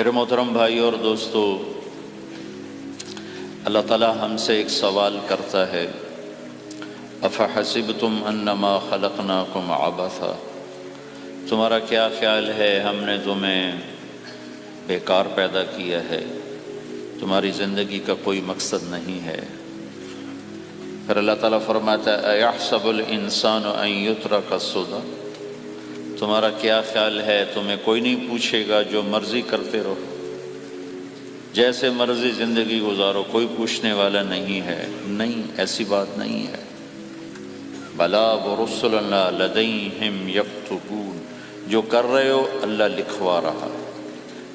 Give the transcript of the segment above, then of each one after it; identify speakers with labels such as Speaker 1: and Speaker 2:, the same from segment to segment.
Speaker 1: میرے محترم بھائی اور دوستو، اللہ تعالیٰ ہم سے ایک سوال کرتا ہے، افحسبتم انما خلقناکم عبثا، تمہارا کیا خیال ہے ہم نے تمہیں بیکار پیدا کیا ہے، تمہاری زندگی کا کوئی مقصد نہیں ہے؟ پھر اللہ تعالیٰ فرماتا ہے ایحسب الانسان ان یترک سدی، تمہارا کیا خیال ہے تمہیں کوئی نہیں پوچھے گا، جو مرضی کرتے رہو، جیسے مرضی زندگی گزارو، کوئی پوچھنے والا نہیں ہے؟ نہیں، ایسی بات نہیں ہے۔ بلا ورسلنا لدیہم یکتبون، جو کر رہے ہو اللہ لکھوا رہا ہے۔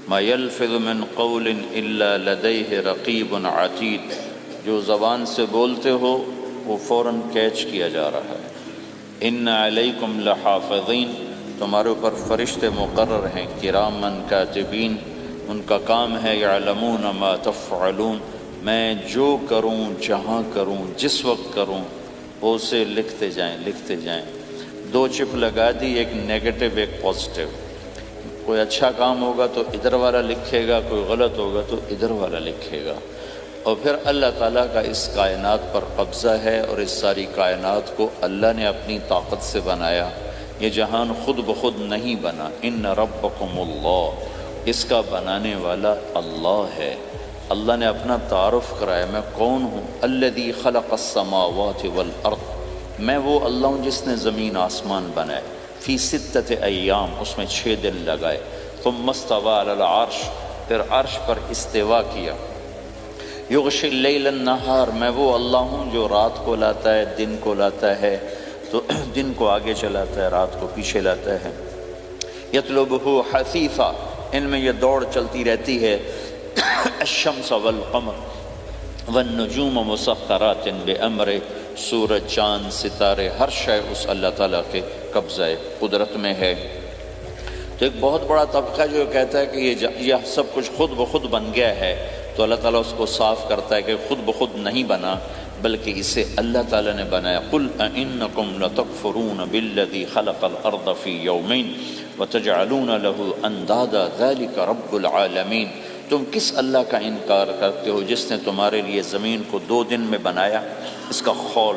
Speaker 1: ما یلفظ من قول الا لدیہ رقیب عتید، جو زبان سے بولتے ہو وہ فوراً کیچ کیا جا رہا ہے۔ ان علیکم لحافظین، تمہارے اوپر فرشتے مقرر ہیں، کرامن کاتبین، ان کا کام ہے یعلمون ما تفعلون، میں جو کروں، جہاں کروں، جس وقت کروں، وہ اسے لکھتے جائیں۔ دو چپ لگا دی، ایک نیگیٹو ایک پازیٹیو۔ کوئی اچھا کام ہوگا تو ادھر والا لکھے گا، کوئی غلط ہوگا تو ادھر والا لکھے گا۔ اور پھر اللہ تعالیٰ کا اس کائنات پر قبضہ ہے، اور اس ساری کائنات کو اللہ نے اپنی طاقت سے بنایا، یہ جہان خود بخود نہیں بنا۔ ان ربکم اللہ، اس کا بنانے والا اللہ ہے۔ اللہ نے اپنا تعارف کرایا، میں کون ہوں؟ الذی خلق السماوات والارض، میں وہ اللہ ہوں جس نے زمین آسمان بنائے، فی ستۃ ایام، اس میں 6 دن لگائے، ثم استوی علی العرش، پھر عرش پر استوا کیا، یغشی اللیل النہار، میں وہ اللہ ہوں جو رات کو لاتا ہے، دن کو لاتا ہے، تو دن کو آگے چلاتا ہے، رات کو پیچھے لاتا ہے، یطلبہ حثیثا، ان میں یہ دوڑ چلتی رہتی ہے، الشمس والقمر والنجوم مسخرات بامرہ، سورج، چاند، ستارے، ہر شے اس اللہ تعالیٰ کے قبضہ قدرت میں ہے۔ تو ایک بہت بڑا طبقہ جو کہتا ہے کہ یہ سب کچھ خود بخود بن گیا ہے، تو اللہ تعالیٰ اس کو صاف کرتا ہے کہ خود بخود نہیں بنا، بلکہ اسے اللہ تعالیٰ نے بنایا۔ قل اانکم لتکفرون بالذی خلق الارض فی یومین وتجعلون له اندادا ذلک رب العالمین، تم کس اللہ کا انکار کرتے ہو جس نے تمہارے لیے زمین کو 2 دن میں بنایا، اس کا خول،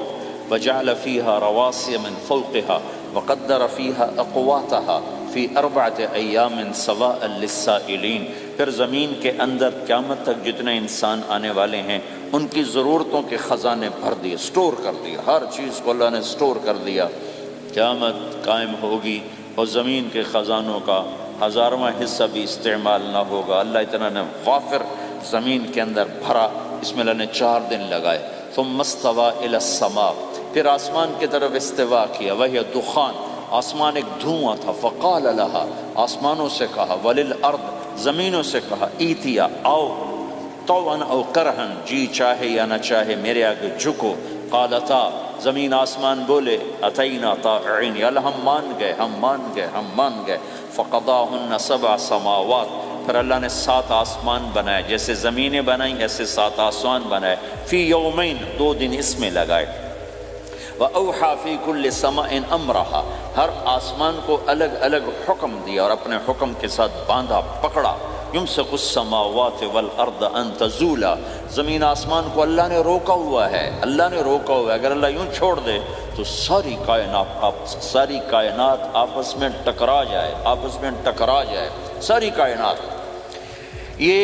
Speaker 1: وجعل فیہا رواسی من فوقہا وقدر فیہا اقواتہا فی 4 ایام سواء للسائلین، پھر زمین کے اندر قیامت تک جتنے انسان آنے والے ہیں ان کی ضرورتوں کے خزانے بھر دیے، سٹور کر دیا، ہر چیز کو اللہ نے سٹور کر دیا۔ قیامت قائم ہوگی اور زمین کے خزانوں کا 1000واں حصہ بھی استعمال نہ ہوگا، اللہ اتنا نے وافر زمین کے اندر بھرا، اس میں اللہ نے 4 دن لگائے۔ ثم استوى الى السماء، پھر آسمان کی طرف استوا کیا، وہی دخان، آسمان ایک دھواں تھا، فقال لها، آسمانوں سے کہا، وللارض، زمینوں سے کہا، ایتیا، آؤ، طوعا او کرہا، جی چاہے یا نہ چاہے میرے آگے جھکو، قالتا، زمین آسمان بولے، اتینا طائعین، یا اللہ ہم مان گئے، فقضاہن 7 سماوات، پھر اللہ نے 7 آسمان بنائے، جیسے زمینیں بنائیں ایسے 7 آسمان بنائے، فی یومین، 2 دن اس میں لگائے، وَأَوْحَى فِي كُلِّ سَمَاءٍ أَمْرَهَا، ہر آسمان کو الگ الگ حکم دیا اور اپنے حکم کے ساتھ باندھا، پکڑا، يُمْسِكُ السَّمَاوَاتِ وَالْأَرْضَ أَن تَزُولَا، زمین آسمان کو اللہ نے روکا ہوا ہے، اگر اللہ یوں چھوڑ دے تو ساری کائنات آپس میں ٹکرا جائے، ساری کائنات۔ یہ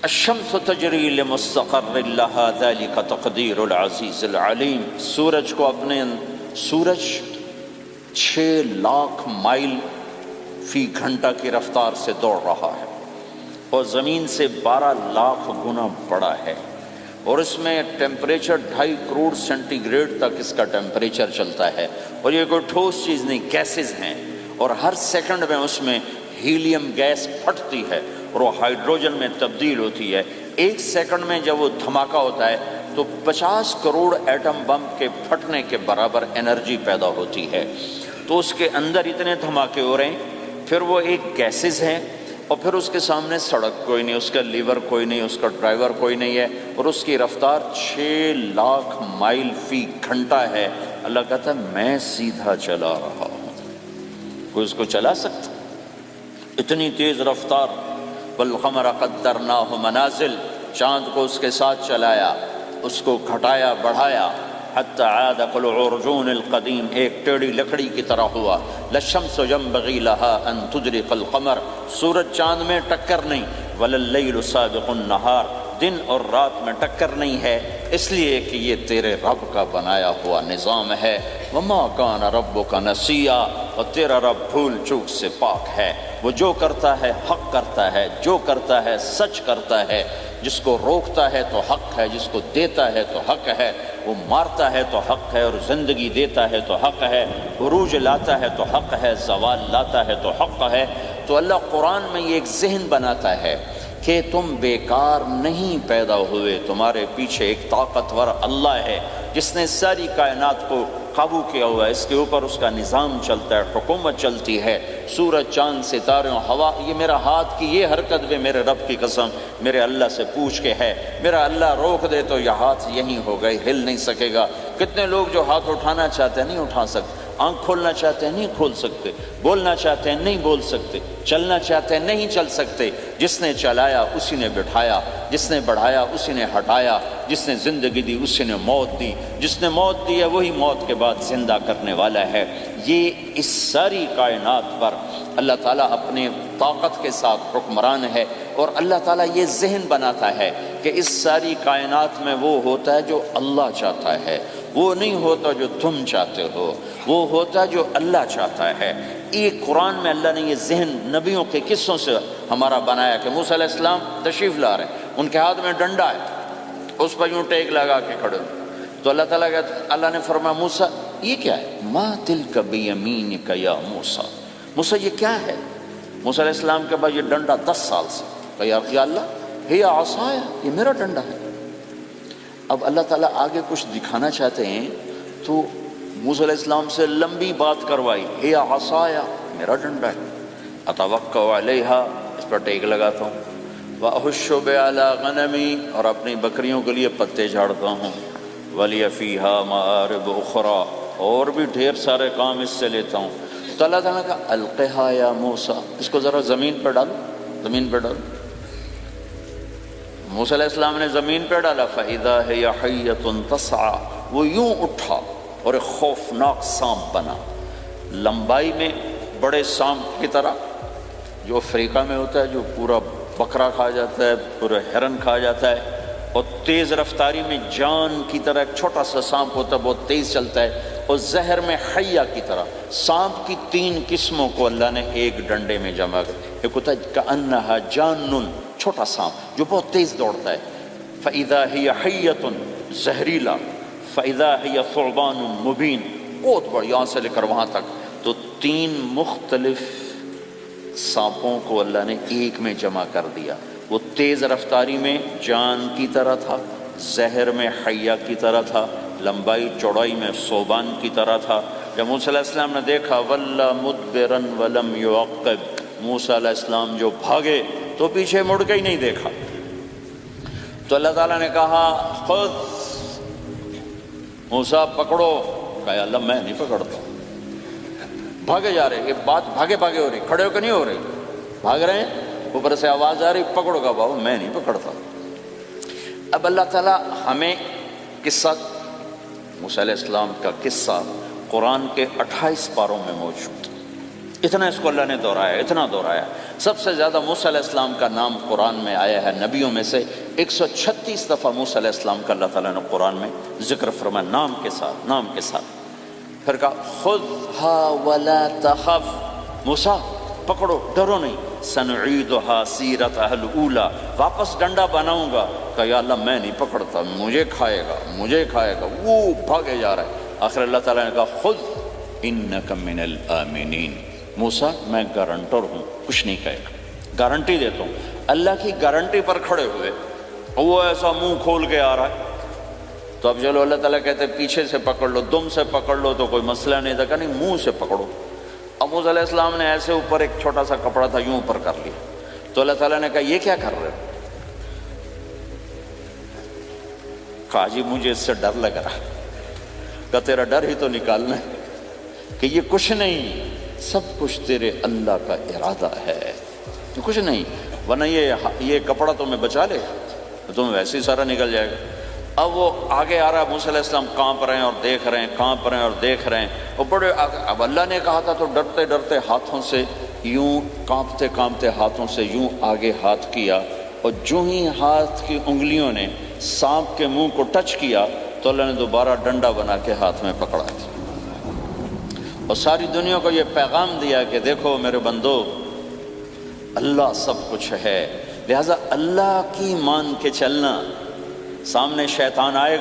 Speaker 1: الشمس تجری لمستقر لها ذلك تقدیر العزیز العلیم، سورج 6 لاکھ مائل فی گھنٹہ کی رفتار سے دوڑ رہا ہے، اور زمین سے 12 لاکھ گنا بڑا ہے، اور اس میں ٹیمپریچر 2.5 کروڑ سینٹی گریڈ تک اس کا ٹیمپریچر چلتا ہے، اور یہ کوئی ٹھوس چیز نہیں، گیسز ہیں، اور ہر سیکنڈ میں اس میں ہیلیم گیس پھٹتی ہے اور وہ ہائیڈروجن میں تبدیل ہوتی ہے۔ 1 سیکنڈ میں جب وہ دھماکہ ہوتا ہے تو 50 کروڑ ایٹم بم کے پھٹنے کے برابر انرجی پیدا ہوتی ہے، تو اس کے اندر اتنے دھماکے ہو رہے ہیں، پھر وہ ایک گیسز ہیں، اور پھر اس کے سامنے سڑک کوئی نہیں، اس کا لیور کوئی نہیں، اس کا ڈرائیور کوئی نہیں ہے، اور اس کی رفتار 6 لاکھ مائل فی گھنٹہ ہے۔ اللہ کہتا ہے میں سیدھا چلا رہا ہوں، کوئی اس کو چلا سکتا؟ اتنی تیز رفتار، والقمر قدرناہ منازل، چاند کو اس کے ساتھ چلایا، اس کو گھٹایا بڑھایا، حتی عاد کالعرجون القدیم، ایک ٹیڑھی لکڑی کی طرح ہوا۔ للشمس ينبغي لها ان تدرك القمر، سورج چاند میں ٹکر نہیں، ولا اللیل سابق النہار، دن اور رات میں ٹکر نہیں ہے، اس لیے کہ یہ تیرے رب کا بنایا ہوا نظام ہے۔ وما کان ربک نسیا، اور تیرا رب بھول چوک سے پاک ہے، وہ جو کرتا ہے حق کرتا ہے، جو کرتا ہے سچ کرتا ہے، جس کو روکتا ہے تو حق ہے، جس کو دیتا ہے تو حق ہے، وہ مارتا ہے تو حق ہے، اور زندگی دیتا ہے تو حق ہے، عروج لاتا ہے تو حق ہے، زوال لاتا ہے تو حق ہے۔ تو اللہ قرآن میں یہ ایک ذہن بناتا ہے کہ تم بیکار نہیں پیدا ہوئے، تمہارے پیچھے ایک طاقتور اللہ ہے جس نے ساری کائنات کو قابو کیا ہوا ہے، اس کے اوپر اس کا نظام چلتا ہے، حکومت چلتی ہے، سورج چاند ستاروں ہوا، یہ میرا ہاتھ کی یہ حرکت بھی میرے رب کی قسم میرے اللہ سے پوچھ کے ہے، میرا اللہ روک دے تو یہ ہاتھ یہیں ہو گئے، ہل نہیں سکے گا۔ کتنے لوگ جو ہاتھ اٹھانا چاہتے ہیں نہیں اٹھا سکتے، آنکھ کھولنا چاہتے ہیں نہیں کھول سکتے، بولنا چاہتے ہیں نہیں بول سکتے، چلنا چاہتے ہیں نہیں چل سکتے۔ جس نے چلایا اسی نے بٹھایا، جس نے بڑھایا اسی نے ہٹایا، جس نے زندگی دی اسی نے موت دی، جس نے موت دی ہے وہی موت کے بعد زندہ کرنے والا ہے۔ یہ اس ساری کائنات پر اللہ تعالیٰ اپنے طاقت کے ساتھ حکمران ہے، اور اللہ تعالیٰ یہ ذہن بناتا ہے کہ اس ساری کائنات میں وہ ہوتا ہے جو اللہ چاہتا ہے، وہ نہیں ہوتا جو تم چاہتے ہو، وہ ہوتا جو اللہ چاہتا ہے۔ ایک قرآن میں اللہ نے یہ ذہن نبیوں کے قصوں سے ہمارا بنایا کہ موسیٰ علیہ السلام تشریف لا رہے ہیں، ان کے ہاتھ میں ڈنڈا ہے، اس پر یوں ٹیک لگا کے کھڑے ہو، تو اللہ نے فرمایا موسیٰ یہ کیا ہے؟ ما تلک بیمینک یا موسیٰ، موسیٰ یہ کیا ہے؟ موسیٰ علیہ السلام کے بعد یہ ڈنڈا 10 سال سے کہ یا اللہ ہی عصایا، یہ میرا ڈنڈا ہے۔ اب اللہ تعالیٰ آگے کچھ دکھانا چاہتے ہیں تو موسیٰ علیہ السلام سے لمبی بات کروائی، ہی عصایا میرا ڈنڈا ہے، اتوکل علیہا اس پر ٹیک لگاتا ہوں، واحش علی غنمی اور اپنی بکریوں کے لیے پتے جھاڑتا ہوں، ولی فیہا مآرب اخرى اور بھی ڈھیر سارے کام اس سے لیتا ہوں۔ تو اللہ تعالیٰ کا القہا یا موسیٰ، اس کو ذرا زمین پہ ڈالو، زمین پہ ڈالو۔ موسیٰ علیہ السلام نے زمین پہ ڈالا، فَإِذَا هِيَ حَيَّةٌ تَسْعَىٰ، وہ یوں اٹھا اور ایک خوفناک سانپ بنا، لمبائی میں بڑے سانپ کی طرح جو افریقہ میں ہوتا ہے، جو پورا بکرا کھا جاتا ہے، پورا ہرن کھا جاتا ہے، اور تیز رفتاری میں جان کی طرح ایک چھوٹا سا سانپ ہوتا ہے، بہت تیز چلتا ہے، اور زہر میں حیہ کی طرح۔ سانپ کی 3 قسموں کو اللہ نے ایک ڈنڈے میں جمع کر، ایک ہوتا ہے کأنہا جان، چھوٹا سانپ جو بہت تیز دوڑتا ہے، فَإِذَا هِيَ حَيَّةٌ زہریلا، فَإِذَا هِيَ ثُعْبَانٌ مُبِينٌ بہت بڑی، یہاں سے لے کر وہاں تک۔ تو 3 مختلف سانپوں کو اللہ نے ایک میں جمع کر دیا، وہ تیز رفتاری میں جان کی طرح تھا، زہر میں حیہ کی طرح تھا، لمبائی چوڑائی میں ثعبان کی طرح تھا۔ جب موسیٰ علیہ السلام نے دیکھا وَلَّا مُدْبِرًا وَلَمْ يُعَقِّبْ، موسیٰ علیہ السلام جو بھاگے تو پیچھے مڑ کے ہی نہیں دیکھا، تو اللہ تعالیٰ نے کہا خود موسیٰ پکڑو، کہا اللہ میں نہیں پکڑتا، بھاگے جا رہے، یہ بات بھاگے بھاگے ہو رہی، کھڑے ہو کے نہیں ہو رہی، بھاگ رہے ہیں، اوپر سے آواز آ رہی پکڑو گا، بابا میں نہیں پکڑتا۔ اب اللہ تعالیٰ ہمیں قصہ موسیٰ علیہ السلام کا قصہ قرآن کے 28 پاروں میں موجود، اتنا اس کو اللہ نے دہرایا، اتنا دہرایا۔ سب سے زیادہ موسیٰ علیہ السلام کا نام قرآن میں آیا ہے نبیوں میں سے، 136 دفعہ موسیٰ علیہ السلام کا اللہ تعالیٰ نے قرآن میں ذکر فرمایا، نام کے ساتھ، نام کے ساتھ۔ پھر کہا خذھا ولا تخف، موسیٰ پکڑو ڈرو نہیں، سنعیدھا سیرتھا الاولی، واپس ڈنڈا بناؤں گا، کہ یا اللہ میں نہیں پکڑتا، مجھے کھائے گا، مجھے کھائے گا، وہ بھاگے جا رہا ہے۔ آخر اللہ تعالیٰ نے کہا خذ انک من الآمنین، موسیٰ میں گارنٹر ہوں، کچھ نہیں کہے گا، گارنٹی دیتا ہوں۔ اللہ کی گارنٹی پر کھڑے ہوئے، وہ ایسا منہ کھول کے آ رہا ہے، تو اب چلو اللہ تعالیٰ کہتے ہیں پیچھے سے پکڑ لو، دم سے پکڑ لو تو کوئی مسئلہ نہیں تھا، کہ نہیں منہ سے پکڑو۔ اب موسیٰ علیہ السلام نے ایسے اوپر ایک چھوٹا سا کپڑا تھا یوں اوپر کر لیا، تو اللہ تعالیٰ نے کہا یہ کیا کر رہے ہو؟ کہا جی مجھے اس سے ڈر لگ رہا ہے، کہ تیرا ڈر ہی تو نکالنا ہے، کہ یہ کچھ نہیں، سب کچھ تیرے اللہ کا ارادہ ہے۔ تو کچھ نہیں، ورنہ یہ کپڑا تمہیں بچا لے، تمہیں ویسے ہی سارا نکل جائے گا۔ اب وہ آگے آ رہا ہے، موسیٰ علیہ السلام کانپ رہے ہیں اور دیکھ رہے ہیں، کانپ رہے ہیں اور دیکھ رہے ہیں، اور بڑے اب اللہ نے کہا تھا تو ڈرتے ڈرتے ہاتھوں سے یوں، کانپتے کانپتے ہاتھوں سے یوں آگے ہاتھ کیا، اور جو ہی ہاتھ کی انگلیوں نے سانپ کے منہ کو ٹچ کیا تو اللہ نے دوبارہ ڈنڈا بنا کے ہاتھ میں پکڑا تھا، اور ساری دنیا کو یہ پیغام دیا کہ دیکھو میرے بندو، اللہ سب کچھ ہے، لہذا اللہ کی مان کے چلنا۔ سامنے شیطان آئے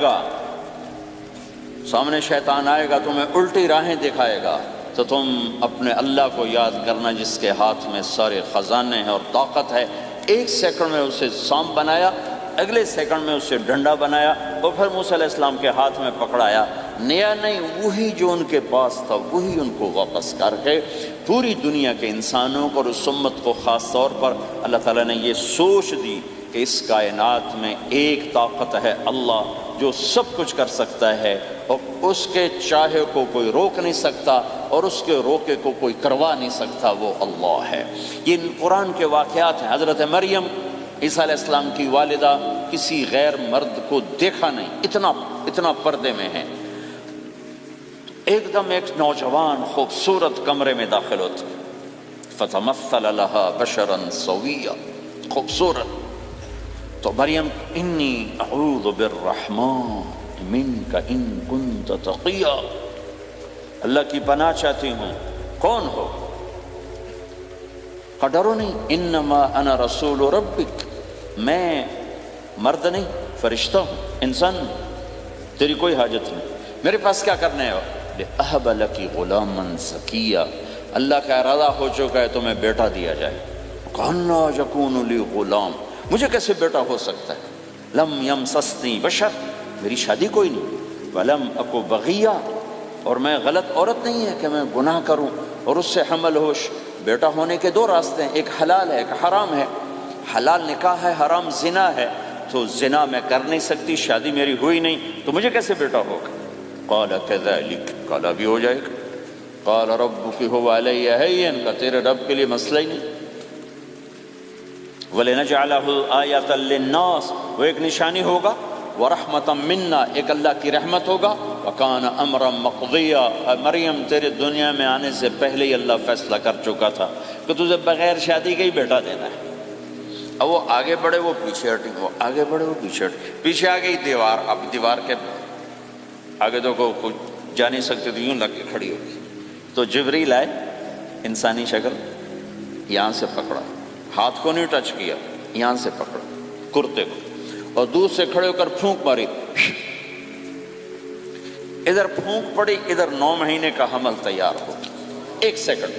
Speaker 1: گا، تمہیں الٹی راہیں دکھائے گا، تو تم اپنے اللہ کو یاد کرنا جس کے ہاتھ میں سارے خزانے ہیں اور طاقت ہے۔ ایک سیکنڈ میں اسے سانپ بنایا، اگلے سیکنڈ میں اسے ڈنڈا بنایا، اور پھر موسیٰ علیہ السلام کے ہاتھ میں پکڑایا، نیا نہیں، وہی جو ان کے پاس تھا وہی ان کو واپس کر کے پوری دنیا کے انسانوں کو اور اس امت کو خاص طور پر اللہ تعالیٰ نے یہ سوچ دی کہ اس کائنات میں ایک طاقت ہے، اللہ، جو سب کچھ کر سکتا ہے، اور اس کے چاہے کو کوئی روک نہیں سکتا اور اس کے روکے کو کوئی کروا نہیں سکتا، وہ اللہ ہے۔ یہ قرآن کے واقعات ہیں۔ حضرت مریم عیسیٰ علیہ السلام کی والدہ کسی غیر مرد کو دیکھا نہیں، اتنا پردے میں ہے، ایک دم ایک نوجوان خوبصورت کمرے میں داخل ہوتا، فتمثل لها بشرا سویا، خوبصورت، تو مریم انی اعوذ بالرحمن منک ان کنت تقیا، اللہ کی پناہ چاہتی ہوں، کون ہو؟ کہ ڈرو نہیں، انما انا رسول ربک، میں مرد نہیں، فرشتہ ہوں، انسان ہوں، تیری کوئی حاجت نہیں، میرے پاس کیا کرنے ہو؟ لأہب لکی غلاما زکیا، اللہ کا ارادہ ہو چکا ہے تمہیں بیٹا دیا جائے۔ کأنہ یکون لی غلام، مجھے کیسے بیٹا ہو سکتا ہے؟ لم یمسسنی بشر، میری شادی کوئی نہیں، ولم اکو بغیہ، اور میں غلط عورت نہیں ہے کہ میں گناہ کروں اور اس سے حمل ہوش۔ بیٹا ہونے کے دو راستے ہیں، ایک حلال ہے ایک حرام ہے، حلال نکاح ہے، حرام زنا ہے، تو زنا میں کر نہیں سکتی، شادی میری ہوئی نہیں، تو مجھے کیسے بیٹا ہوگا؟ قال کذلک، قال ابھی ہو جائے گا، قال ربک هو علی ہین، کا تیرے رب کے لیے مسئلہ ہی نہیں، وَلِنَجْعَلَهُ آیَةً لِلنَّاسِ، وہ ایک نشانی ہوگا، وَرَحْمَةً مِنَّا، ایک اللہ کی رحمت ہوگا، وَكَانَ أَمْرًا مَقْضِيًّا، مریم تیرے دنیا میں آنے سے پہلے ہی اللہ فیصلہ کر چکا تھا کہ تجھے بغیر شادی کے ہی بیٹا دینا ہے۔ اب وہ آگے بڑھے وہ پیچھے ہٹیں، وہ آگے بڑھے وہ پیچھے ہٹیں، پیچھے آ گئی دیوار، اب دیوار کے آگے تو کوئی جا نہیں سکتے تھے، یوں لگ کے کھڑی ہوگی، تو جبریل آئے، انسانی شکل، یہاں سے پکڑا، ہاتھ کو نہیں ٹچ کیا، یہاں سے پکڑا کرتے کو، اور دور سے کھڑے ہو کر پھونک ماری، ادھر پھونک پڑی، ادھر 9 مہینے کا حمل تیار ہو، ایک سیکنڈ،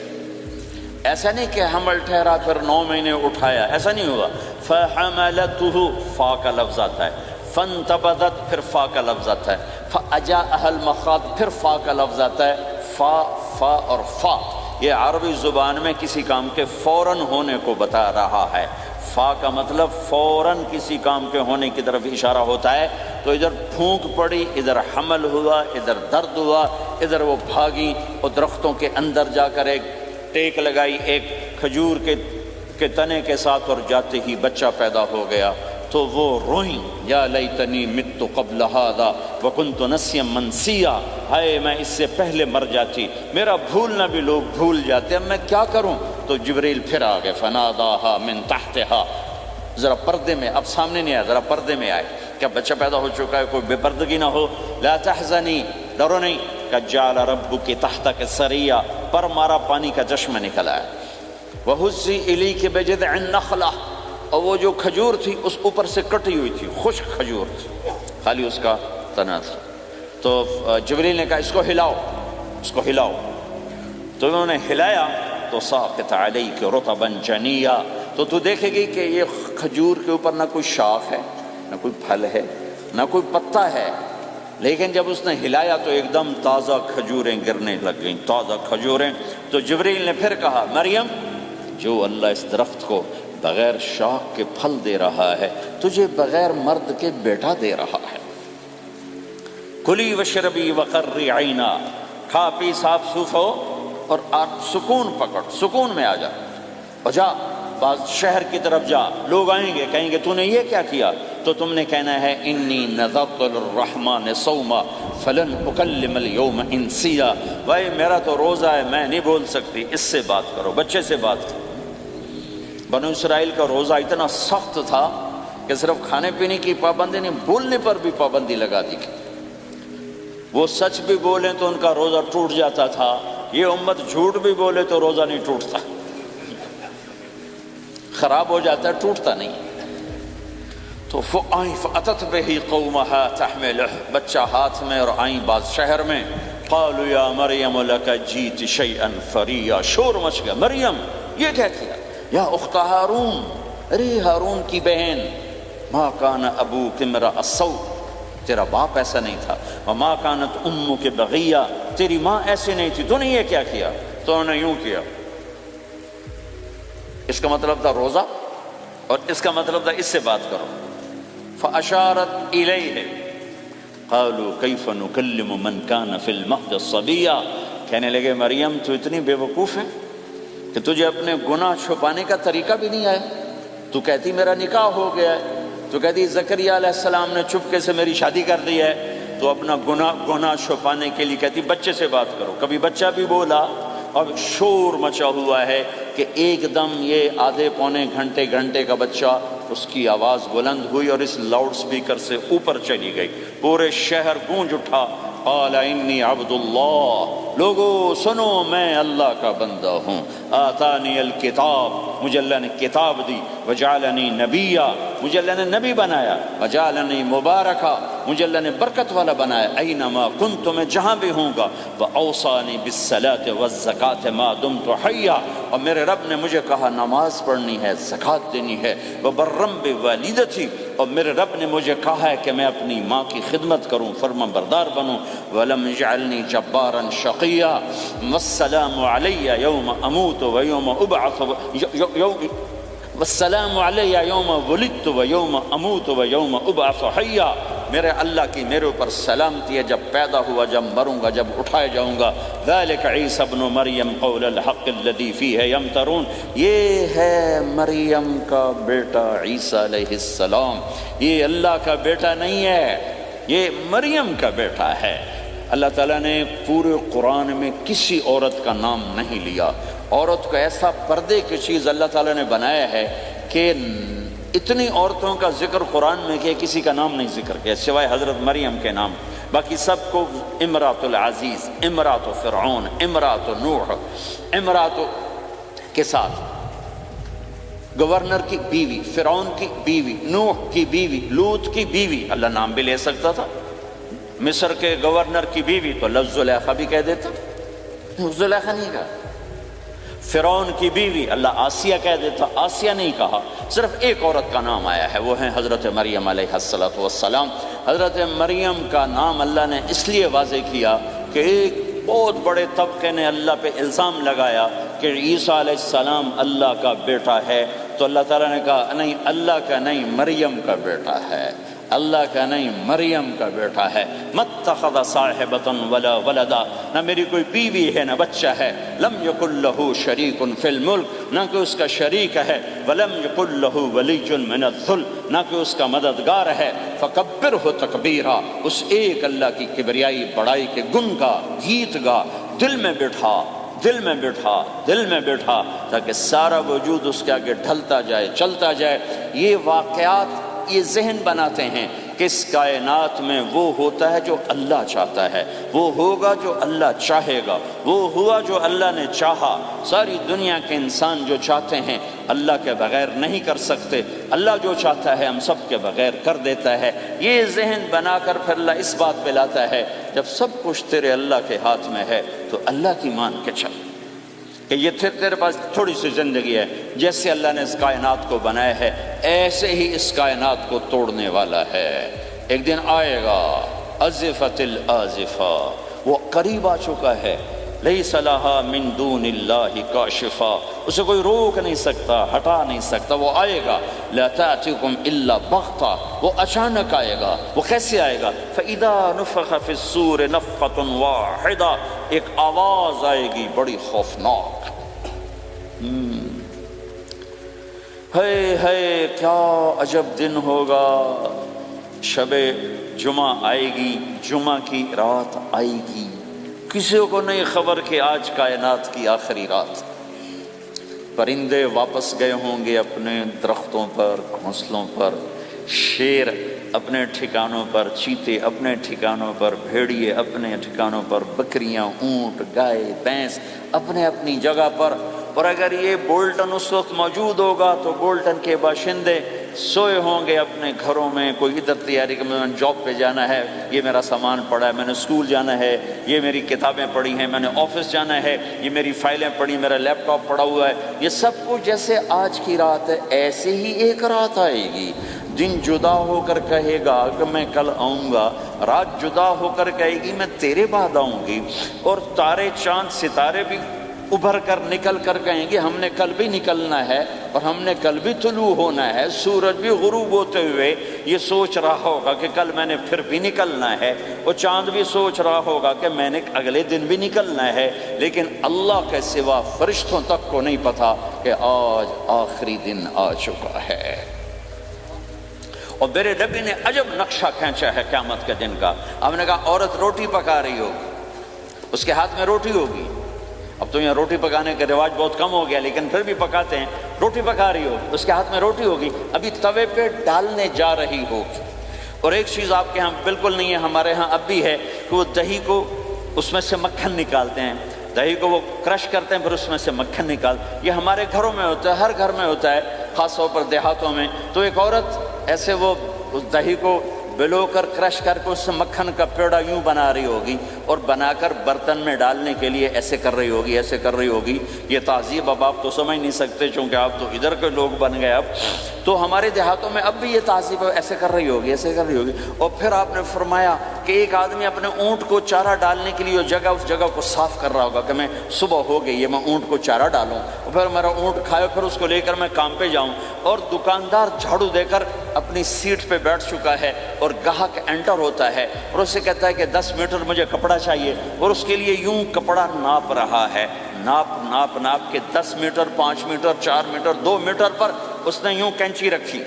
Speaker 1: ایسا نہیں کہ حمل ٹھہرا پھر 9 مہینے اٹھایا، ایسا نہیں ہوا، فَحَمَلَتُهُ، فا کا لفظ آتا ہے، فَانْتَبَذَتْ، پھر فا کا لفظ آتا ہے، فَأَجَاءَهَا الْمَخَاضُ، پھر فا کا لفظ آتا ہے، فا اور فا، یہ عربی زبان میں کسی کام کے فوراً ہونے کو بتا رہا ہے، فا کا مطلب فوراً کسی کام کے ہونے کی طرف اشارہ ہوتا ہے، تو ادھر پھونک پڑی، ادھر حمل ہوا، ادھر درد ہوا، ادھر وہ بھاگی اور درختوں کے اندر جا کر ایک ٹیک لگائی ایک کھجور کے تنے کے ساتھ، اور جاتے ہی بچہ پیدا ہو گیا، تو وہ روئیں، یا لیتنی مت قبل ھذا وکنت نسیا منسیا، ہائے میں اس سے پہلے مر جاتی، میرا بھولنا بھی لوگ بھول جاتے، اب میں کیا کروں؟ تو جبریل پھر آ گئے، فناداھا من تحتھا، ذرا پردے میں، اب سامنے نہیں آیا، ذرا پردے میں آئے، کیا بچہ پیدا ہو چکا ہے، کوئی بے پردگی نہ ہو، لا تحزنی، ڈرو نہیں، قد جعل ربک تحتک سریا، پر مارا پانی کا چشمہ نکلا ہے، وہزی الیک بجذع النخلہ، اور وہ جو کھجور تھی اس اوپر سے کٹی ہوئی تھی، خشک کھجور تھی، خالی اس کا تنا تھا، تو جبریل نے کہا اس کو ہلاؤ، اس کو ہلاؤ، تو انہوں نے ہلایا تو ساقط علیک رطبا جنیا، تو دیکھے گی کہ یہ کھجور کے اوپر نہ کوئی شاخ ہے، نہ کوئی پھل ہے، نہ کوئی پتا ہے، لیکن جب اس نے ہلایا تو ایک دم تازہ کھجوریں گرنے لگ گئیں، تازہ کھجوریں۔ تو جبریل نے پھر کہا مریم، جو اللہ اس درخت کو بغیر شاخ کے پھل دے رہا ہے تجھے بغیر مرد کے بیٹا دے رہا ہے، کلی وشربی وقری عینا، کھا پی صاف صوف ہو اور سکون پکڑ، سکون میں آ جا، اور جا بعض شہر کی طرف جا، لوگ آئیں گے کہیں گے تو نے یہ کیا کیا، تو تم نے کہنا ہے انی نذرت للرحمن صوما فلن اکلم اليوم انسیا، بھائی میرا تو روزہ ہے، میں نہیں بول سکتی، اس سے بات کرو، بچے سے بات کرو۔ بنو اسرائیل کا روزہ اتنا سخت تھا کہ صرف کھانے پینے کی پابندی نہیں، بولنے پر بھی پابندی لگا دی گئی۔ وہ سچ بھی بولیں تو ان کا روزہ ٹوٹ جاتا تھا، یہ امت جھوٹ بھی بولے تو روزہ نہیں ٹوٹتا، خراب ہو جاتا ہے، ٹوٹتا نہیں۔ تو فَأَتَتْ بِهِ قَوْمَهَا تَحْمِلُهُ، بچہ ہاتھ میں، اور آئیں بعض شہر میں، قَالُوا يَا مَرْيَمُ لَكَ جِئْتِ شَيْئًا فَرِيًّا، شور مچ گیا، مریم یہ کیا کیا، یا اخت ہارون، ارے ہارون کی بہن، مَا كَانَ أَبُوكِ امْرَأَ سَوْءٍ، تیرا باپ ایسا نہیں تھا، وَمَا كَانَتْ أُمُّكِ بَغِيًّا، تیری ماں ایسی نہیں تھی، تو نے یہ کیا کیا، تو انہوں نے یوں کیا۔ اس کا مطلب تھا روزہ، اور اس کا مطلب تھا اس سے بات کرو۔ فَأَشَارَتْ إِلَيْهِ قَالُوا كَيْفَ نُكَلِّمُ مَنْ كَانَ فِي الْمَهْدِ صَبِيًّا، کہنے لگے مریم تو اتنی بے وقوف ہے کہ تجھے اپنے گناہ چھپانے کا طریقہ بھی نہیں آیا، تو کہتی میرا نکاح ہو گیا ہے، تو کہتی زکریا علیہ السلام نے چپکے سے میری شادی کر دی ہے، تو اپنا گناہ چھپانے کے لیے کہتی بچے سے بات کرو۔ کبھی بچہ بھی بولا، اور شور مچا ہوا ہے کہ ایک دم یہ آدھے پونے گھنٹے کا بچہ، اس کی آواز بلند ہوئی اور اس لاؤڈ سپیکر سے اوپر چلی گئی، پورے شہر گونج اٹھا، قال انی عبد اللہ، لوگو سنو میں اللہ کا بندہ ہوں، آتانی الکتاب، مجھے اللہ نے کتاب دی، وجعلنی نبیا، مجھے اللہ نے نبی بنایا، وجعلنی مبارکا، مجھے اللہ نے برکت والا بنایا، اینما کنت، میں جہاں بھی ہوں گا، واوصانی بالصلاۃ والزکاۃ ما دمت حیا، اور میرے رب نے مجھے کہا نماز پڑھنی ہے، زکوٰۃ دینی ہے، وبرم بوالدتی، اور میرے رب نے مجھے کہا ہے کہ میں اپنی ماں کی خدمت کروں، فرما بردار بنوں، ولم یجعلنی جبارا شقیا، والسلام علی یوم اموت ویوم ابعث، والسلام علی یوم ولدت ویوم اموت ویوم ابعث حیا، میرے اللہ کی میرے اوپر سلامتی ہے، جب پیدا ہوا، جب مروں گا، جب اٹھائے جاؤں گا۔ ذالک عیسی ابن مریم قول الحق الذی فیہ یمترون، یہ ہے مریم کا بیٹا عیسیٰ علیہ السلام، یہ اللہ کا بیٹا نہیں ہے، یہ مریم کا بیٹا ہے۔ اللہ تعالیٰ نے پورے قرآن میں کسی عورت کا نام نہیں لیا، عورت کو ایسا پردے کی چیز اللہ تعالیٰ نے بنایا ہے کہ اتنی عورتوں کا ذکر قرآن میں کہ کسی کا نام نہیں ذکر کیا سوائے حضرت مریم کے نام، باقی سب کو امرات العزیز، امرات فرعون، امرات نوح، امرات کے ساتھ گورنر کی بیوی، فرعون کی بیوی، نوح کی بیوی، لوط کی بیوی، اللہ نام بھی لے سکتا تھا۔ مصر کے گورنر کی بیوی تو لفظ زلیخا بھی کہہ دیتا، زلیخا نہیں کہا۔ فرعون کی بیوی اللہ آسیہ کہہ دیتا، آسیہ نہیں کہا، صرف ایک عورت کا نام آیا ہے، وہ ہے حضرت مریم علیہ السلام۔ حضرت مریم کا نام اللہ نے اس لیے واضح کیا کہ ایک بہت بڑے طبقے نے اللہ پہ الزام لگایا کہ عیسیٰ علیہ السلام اللہ کا بیٹا ہے، تو اللہ تعالیٰ نے کہا نہیں، اللہ کا نہیں، مریم کا بیٹا ہے، اللہ کا نہیں، مریم کا بیٹا ہے۔ متخذ صاحبۃ ولا ولدا، نہ میری کوئی بیوی ہے نہ بچہ ہے، لم یکن لہ شریک فی الملک، نہ کہ اس کا شریک ہے، ولم یکن لہ ولی من الذل، نہ کہ اس کا مددگار ہے، فکبرہ تکبیرا، اس ایک اللہ کی کبریائی بڑائی کے گن گا، گیت گا، دل میں بٹھا، دل میں بٹھا، دل میں بٹھا، تاکہ سارا وجود اس کے آگے ڈھلتا جائے، چلتا جائے۔ یہ واقعات یہ ذہن بناتے ہیں کہ اس کائنات میں وہ ہوتا ہے جو اللہ چاہتا ہے، وہ ہوگا جو اللہ چاہے گا، وہ ہوا جو اللہ نے چاہا۔ ساری دنیا کے انسان جو چاہتے ہیں اللہ کے بغیر نہیں کر سکتے، اللہ جو چاہتا ہے ہم سب کے بغیر کر دیتا ہے۔ یہ ذہن بنا کر پھر اللہ اس بات پہ لاتا ہے جب سب کچھ تیرے اللہ کے ہاتھ میں ہے تو اللہ کی مان کے چل، کہ یہ تیرے پاس تھوڑی سی زندگی ہے، جیسے اللہ نے اس کائنات کو بنایا ہے ایسے ہی اس کائنات کو توڑنے والا ہے۔ ایک دن آئے گا، ازفت الازفہ، وہ قریب آ چکا ہے، لیس لہا من دون اللہ کاشفہ، اسے کوئی روک نہیں سکتا، ہٹا نہیں سکتا، وہ آئے گا۔ لا تأتیکم الا بغتہ، وہ اچانک آئے گا۔ وہ کیسے آئے گا؟ فَإِذَا نُفِخَ فِي الصُّورِ نَفْخَةٌ وَاحِدَةٌ، ایک آواز آئے گی بڑی خوفناک۔ ہے کیا عجب دن ہوگا، شب جمعہ آئے گی، جمعہ کی رات آئے گی، کسی کو نہیں خبر کہ آج کائنات کی آخری رات۔ پرندے واپس گئے ہوں گے اپنے درختوں پر، گھونسلوں پر، شیر اپنے ٹھکانوں پر، چیتے اپنے ٹھکانوں پر، بھیڑیے اپنے ٹھکانوں پر، بکریاں، اونٹ، گائے، بھینس اپنے اپنی جگہ پر۔ اور اگر یہ بولٹن اس وقت موجود ہوگا تو بولٹن کے باشندے سوئے ہوں گے اپنے گھروں میں، کوئی ادھر تیاری کہ میں نے جاب پہ جانا ہے، یہ میرا سامان پڑا ہے، میں نے اسکول جانا ہے، یہ میری کتابیں پڑھی ہیں، میں نے آفس جانا ہے، یہ میری فائلیں پڑھی، میرا لیپ ٹاپ پڑا ہوا ہے۔ یہ سب کچھ جیسے آج کی رات ہے ایسے ہی ایک رات آئے گی۔ دن جدا ہو کر کہے گا کہ میں کل آؤں گا، رات جدا ہو کر کہے گی میں تیرے بعد آؤں گی، اور تارے چاند ستارے بھی ابھر کر نکل کر کہیں گے ہم نے کل بھی نکلنا ہے اور ہم نے کل بھی طلوع ہونا ہے۔ سورج بھی غروب ہوتے ہوئے یہ سوچ رہا ہوگا کہ کل میں نے پھر بھی نکلنا ہے، اور چاند بھی سوچ رہا ہوگا کہ میں نے اگلے دن بھی نکلنا ہے، لیکن اللہ کے سوا فرشتوں تک کو نہیں پتا کہ آج آخری دن آ چکا ہے۔ اور میرے نبی نے عجب نقشہ کھینچا ہے قیامت کے دن کا۔ ہم نے کہا عورت روٹی پکا رہی ہوگی، اس کے ہاتھ میں روٹی ہوگی۔ اب تو یہاں روٹی پکانے کا رواج بہت کم ہو گیا، لیکن پھر بھی پکاتے ہیں۔ روٹی پکا رہی ہوگی، اس کے ہاتھ میں روٹی ہوگی، ابھی توے پہ ڈالنے جا رہی ہوگی۔ اور ایک چیز آپ کے ہاں بالکل نہیں ہے، ہمارے ہاں اب بھی ہے کہ وہ دہی کو اس میں سے مکھن نکالتے ہیں، دہی کو وہ کرش کرتے ہیں، پھر اس میں سے مکھن نکالتے۔ یہ ہمارے گھروں میں ہوتا ہے، ہر گھر میں ہوتا ہے، خاص طور پر دیہاتوں میں۔ تو ایک عورت ایسے وہ اس دہی کو بلو کر کرش کر کے اس سے مکھن کا پیڑا یوں بنا رہی ہوگی، اور بنا کر برتن میں ڈالنے کے لیے ایسے کر رہی ہوگی، ایسے کر رہی ہوگی۔ یہ تہذیب اب آپ تو سمجھ نہیں سکتے چونکہ آپ تو ادھر کے لوگ بن گئے اب، تو ہمارے دیہاتوں میں اب بھی یہ تہذیب ایسے کر رہی ہوگی، ایسے کر رہی ہوگی۔ اور پھر آپ نے فرمایا کہ ایک آدمی اپنے اونٹ کو چارہ ڈالنے کے لیے اس جگہ کو صاف کر رہا ہوگا کہ میں صبح ہو گئی ہے، میں اونٹ کو چارہ ڈالوں، اور پھر میرا اونٹ کھائے، پھر اس کو لے کر میں کام پہ جاؤں۔ اور دکاندار جھاڑو دے کر اپنی سیٹ پہ بیٹھ چکا ہے، اور گاہک انٹر ہوتا ہے اور اسے کہتا ہے کہ 10 میٹر مجھے کپڑا چاہیے، اور اس کے لیے یوں کپڑا ناپ رہا ہے، ناپ کے 10 میٹر، 5 میٹر، 4 میٹر، 2 میٹر پر اس نے یوں کینچی رکھی،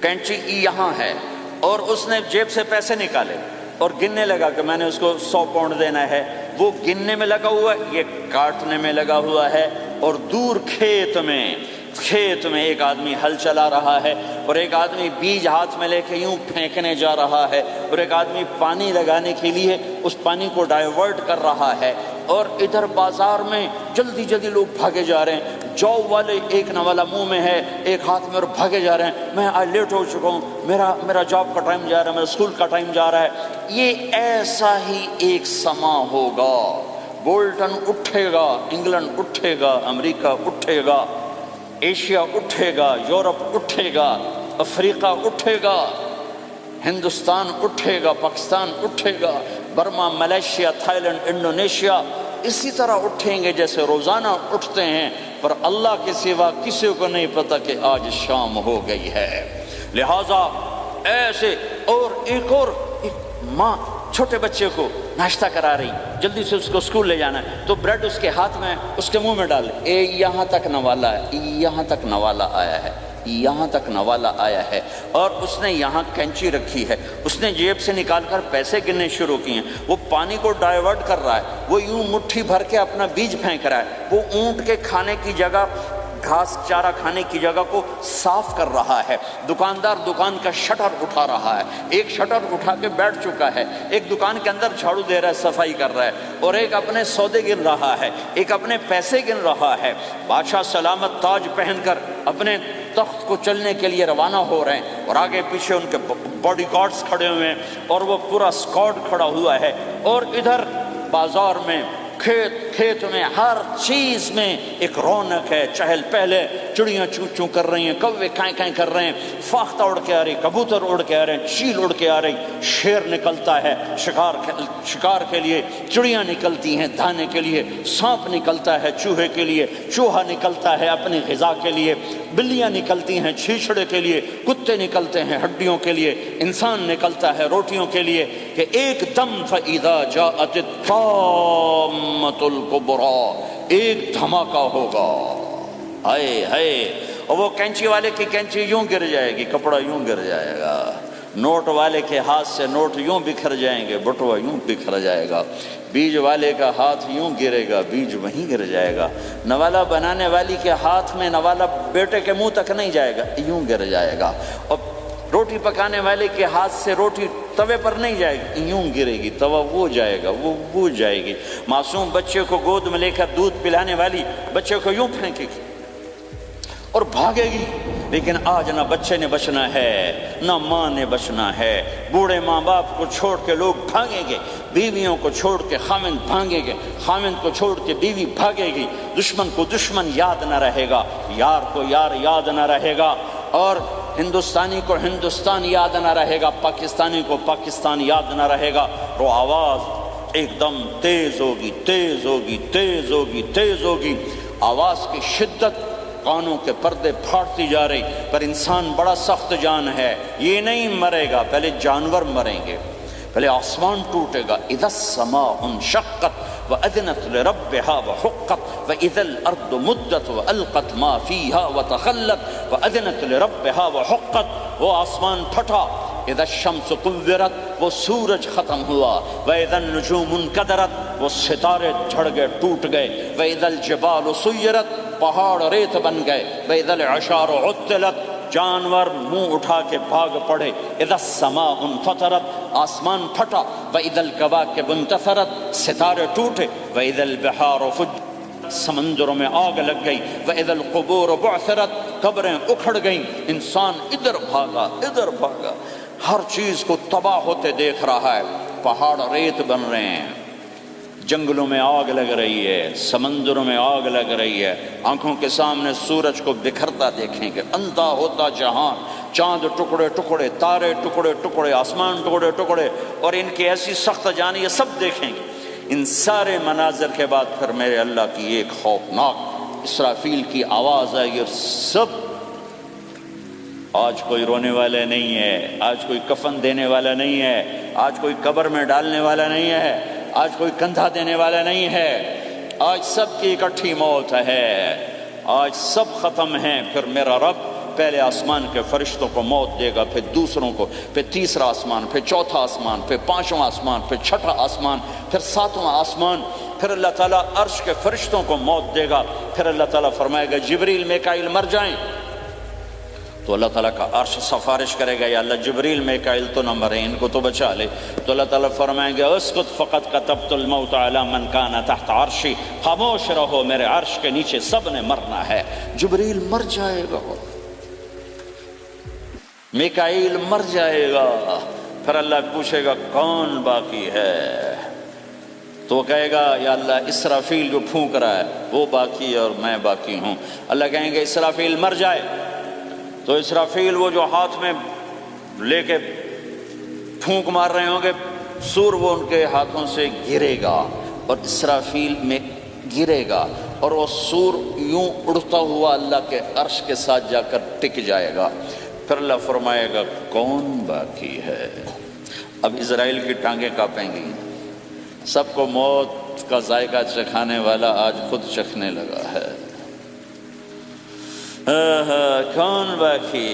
Speaker 1: کینچی یہاں ہے، اور اس نے جیب سے پیسے نکالے اور گننے لگا کہ میں نے اس کو 100 پاؤنڈ دینا ہے۔ وہ گننے میں لگا ہوا ہے، یہ کاٹنے میں لگا ہوا ہے۔ اور دور کھیت میں ایک آدمی ہل چلا رہا ہے، اور ایک آدمی بیج ہاتھ میں لے کے یوں پھینکنے جا رہا ہے، اور ایک آدمی پانی لگانے کے لیے اس پانی کو ڈائیورٹ کر رہا ہے۔ اور ادھر بازار میں جلدی جلدی لوگ بھاگے جا رہے ہیں، جاب والے ایک نوالا منہ میں ہے، ایک ہاتھ میں، اور بھاگے جا رہے ہیں۔ میں آج لیٹ ہو چکا ہوں، میرا جاب کا ٹائم جا رہا ہے، میرا اسکول کا ٹائم جا رہا ہے۔ یہ ایسا ہی ایک سما ہوگا، بولٹن اٹھے گا، انگلینڈ اٹھے گا، امریکہ اٹھے گا، ایشیا اٹھے گا، یورپ اٹھے گا، افریقہ اٹھے گا، ہندوستان اٹھے گا، پاکستان اٹھے گا، Burma, Malaysia, Thailand, Indonesia اسی طرح اٹھیں گے جیسے روزانہ اٹھتے ہیں، پر اللہ کے سوا کسی کو نہیں پتا کہ آج شام ہو گئی ہے۔ لہذا ایسے، اور ایک ماں چھوٹے بچے کو ناشتہ کرا رہی، جلدی سے اس کو اسکول لے جانا ہے، تو بریڈ اس کے ہاتھ میں، اس کے منہ میں ڈال، یہاں تک نوالا ہے، یہاں تک نوالا آیا ہے، یہاں تک نوالا آیا ہے۔ اور اس نے یہاں کینچی رکھی ہے، اس نے جیب سے نکال کر پیسے گننے شروع کیے ہیں، وہ پانی کو ڈائیورٹ کر رہا ہے، وہ یوں مٹھی بھر کے اپنا بیج پھینک رہا ہے، وہ اونٹ کے کھانے کی جگہ، گھاس چارہ کھانے کی جگہ کو صاف کر رہا ہے۔ دکاندار دکان کا شٹر اٹھا رہا ہے، ایک شٹر اٹھا کے بیٹھ چکا ہے، ایک دکان کے اندر جھاڑو دے رہا ہے، صفائی کر رہا ہے، اور ایک اپنے سودے گن رہا ہے، ایک اپنے پیسے گن رہا ہے۔ بادشاہ سلامت تاج پہن کر اپنے تخت کو چلنے کے لیے روانہ ہو رہے ہیں، اور آگے پیچھے ان کے باڈی گارڈز کھڑے ہوئے ہیں، اور وہ پورا اسکواڈ کھڑا ہوا ہے۔ اور ادھر بازار میں، کھیت میں، ہر چیز میں ایک رونق ہے، چہل پہلے، چڑیاں چوں چوں کر رہی ہیں، کوے کائیں کائیں کر رہے ہیں، فاختہ اڑ کے آ رہی، کبوتر اڑ کے آ رہے ہیں، چیل اڑ کے آ رہی، شیر نکلتا ہے شکار کے لیے، چڑیاں نکلتی ہیں دانے کے لیے، سانپ نکلتا ہے چوہے کے لیے، چوہا نکلتا ہے اپنی غذا کے لیے، بلیاں نکلتی ہیں چھیچڑے کے لیے، کتے نکلتے ہیں ہڈیوں کے لیے، انسان نکلتا ہے روٹیوں کے لیے، کہ ایک دم فَإِذَا جَاءَتِ الطَّامَّةُ الْكُبْرَىٰ، ایک دھماکہ ہوگا، ہائے ہائے۔ اور وہ کینچی والے کی کینچی یوں گر جائے گی، کپڑا یوں گر جائے گا، نوٹ والے کے ہاتھ سے نوٹ یوں بکھر جائیں گے، بٹوا یوں بکھر جائے گا، بیج والے کا ہاتھ یوں گرے گا، بیج وہیں گر جائے گا، نوالا بنانے والی کے ہاتھ میں نوالا بیٹے کے منہ تک نہیں جائے گا، یوں گر جائے گا، اور روٹی پکانے والے کے ہاتھ سے روٹی توے پر نہیں جائے گی، یوں گرے گی، توا وہ جائے گا، وہ جائے گی۔ معصوم بچے کو گود میں لے کر دودھ پلانے والی بچے کو یوں پھینکے گی اور بھاگے گی، لیکن آج نہ بچے نے بچنا ہے نہ ماں نے بچنا ہے۔ بوڑھے ماں باپ کو چھوڑ کے لوگ بھاگیں گے، بیویوں کو چھوڑ کے خامند بھاگیں گے، خامند کو چھوڑ کے بیوی بھاگے گی، دشمن کو دشمن یاد نہ رہے گا، یار کو یار یاد نہ رہے گا، اور ہندوستانی کو ہندوستان یاد نہ رہے گا، پاکستانی کو پاکستان یاد نہ رہے گا۔ وہ آواز ایک دم تیز ہوگی، تیز ہوگی، تیز ہوگی، تیز ہوگی، آواز کی شدت کانوں کے پردے پھاڑتی جا رہی، پر انسان بڑا سخت جان ہے، یہ نہیں مرے گا، پہلے جانور مریں گے، پہلے آسمان ٹوٹے گا۔ اذا السماء انشقت وأذنت لربها وحقت وإذا الأرض مدت وألقت ما فيها وتخلت وأذنت لربها وحقت، وہ آسمان پھٹا۔ اذا الشمس كورت، وہ سورج ختم ہوا۔ وإذا النجوم انكدرت، وہ ستارے جھڑ گئے، ٹوٹ گئے۔ وإذا الجبال سيرت، پہاڑ ریت بن گئے۔ وإذا العشار عطلت، جانور منہ اٹھا کے بھاگ پڑے۔ اذا السماء انفطرت، آسمان پھٹا۔ وإذا الكواكب انتثرت، ستارے ٹوٹے۔ وإذا البحار فجرت، سمندروں میں آگ لگ گئی۔ وإذا القبور بعثرت، قبریں اکھڑ گئیں، انسان ادھر بھاگا ادھر بھاگا، ہر چیز کو تباہ ہوتے دیکھ رہا ہے، پہاڑ ریت بن رہے ہیں، جنگلوں میں آگ لگ رہی ہے، سمندروں میں آگ لگ رہی ہے، آنکھوں کے سامنے سورج کو بکھرتا دیکھیں گے، اندھا ہوتا جہان، چاند ٹکڑے ٹکڑے، تارے ٹکڑے ٹکڑے، آسمان ٹکڑے ٹکڑے، اور ان کی ایسی سخت جانی، یہ سب دیکھیں گے۔ ان سارے مناظر کے بعد پھر میرے اللہ کی ایک خوفناک اسرافیل کی آواز آئے گی، اور سب، آج کوئی رونے والا نہیں ہے، آج کوئی کفن دینے والا نہیں ہے، آج کوئی قبر میں ڈالنے والا نہیں ہے، آج کوئی کندھا دینے والا نہیں ہے، آج سب کی اکٹھی موت ہے، آج سب ختم ہیں۔ پھر میرا رب پہلے آسمان کے فرشتوں کو موت دے گا، پھر دوسروں کو، پھر تیسرا آسمان، پھر چوتھا آسمان، پھر پانچواں آسمان، پھر چھٹا آسمان، پھر ساتواں آسمان، پھر اللہ تعالیٰ عرش کے فرشتوں کو موت دے گا۔ پھر اللہ تعالیٰ فرمائے گا جبریل میکائیل مر جائیں، تو اللہ تعالیٰ کا عرش سفارش کرے گا، یا اللہ جبریل میکائیل تو نہ مرے، ان کو تو بچا لے۔ تو اللہ تعالیٰ فرمائیں گے اسکت فقط کتبت الموت علی من کان تحت عرشی، خاموش رہو، میرے عرش کے نیچے سب نے مرنا ہے۔ جبریل مر جائے گا، میکائیل مر جائے گا، پھر اللہ پوچھے گا کون باقی ہے، تو وہ کہے گا یا اللہ اسرافیل جو پھونک رہا ہے وہ باقی ہے اور میں باقی ہوں۔ اللہ کہیں گے اسرافیل مر جائے، تو اسرافیل وہ جو ہاتھ میں لے کے پھونک مار رہے ہوں گے، سور وہ ان کے ہاتھوں سے گرے گا اور اسرافیل میں گرے گا، اور وہ سور یوں اڑتا ہوا اللہ کے عرش کے ساتھ جا کر ٹک جائے گا۔ پھر اللہ فرمائے گا کون باقی ہے؟ اب اسرائیل کی ٹانگیں کانپیں گی، سب کو موت کا ذائقہ چکھانے والا آج خود چکھنے لگا ہے۔ کون باقی؟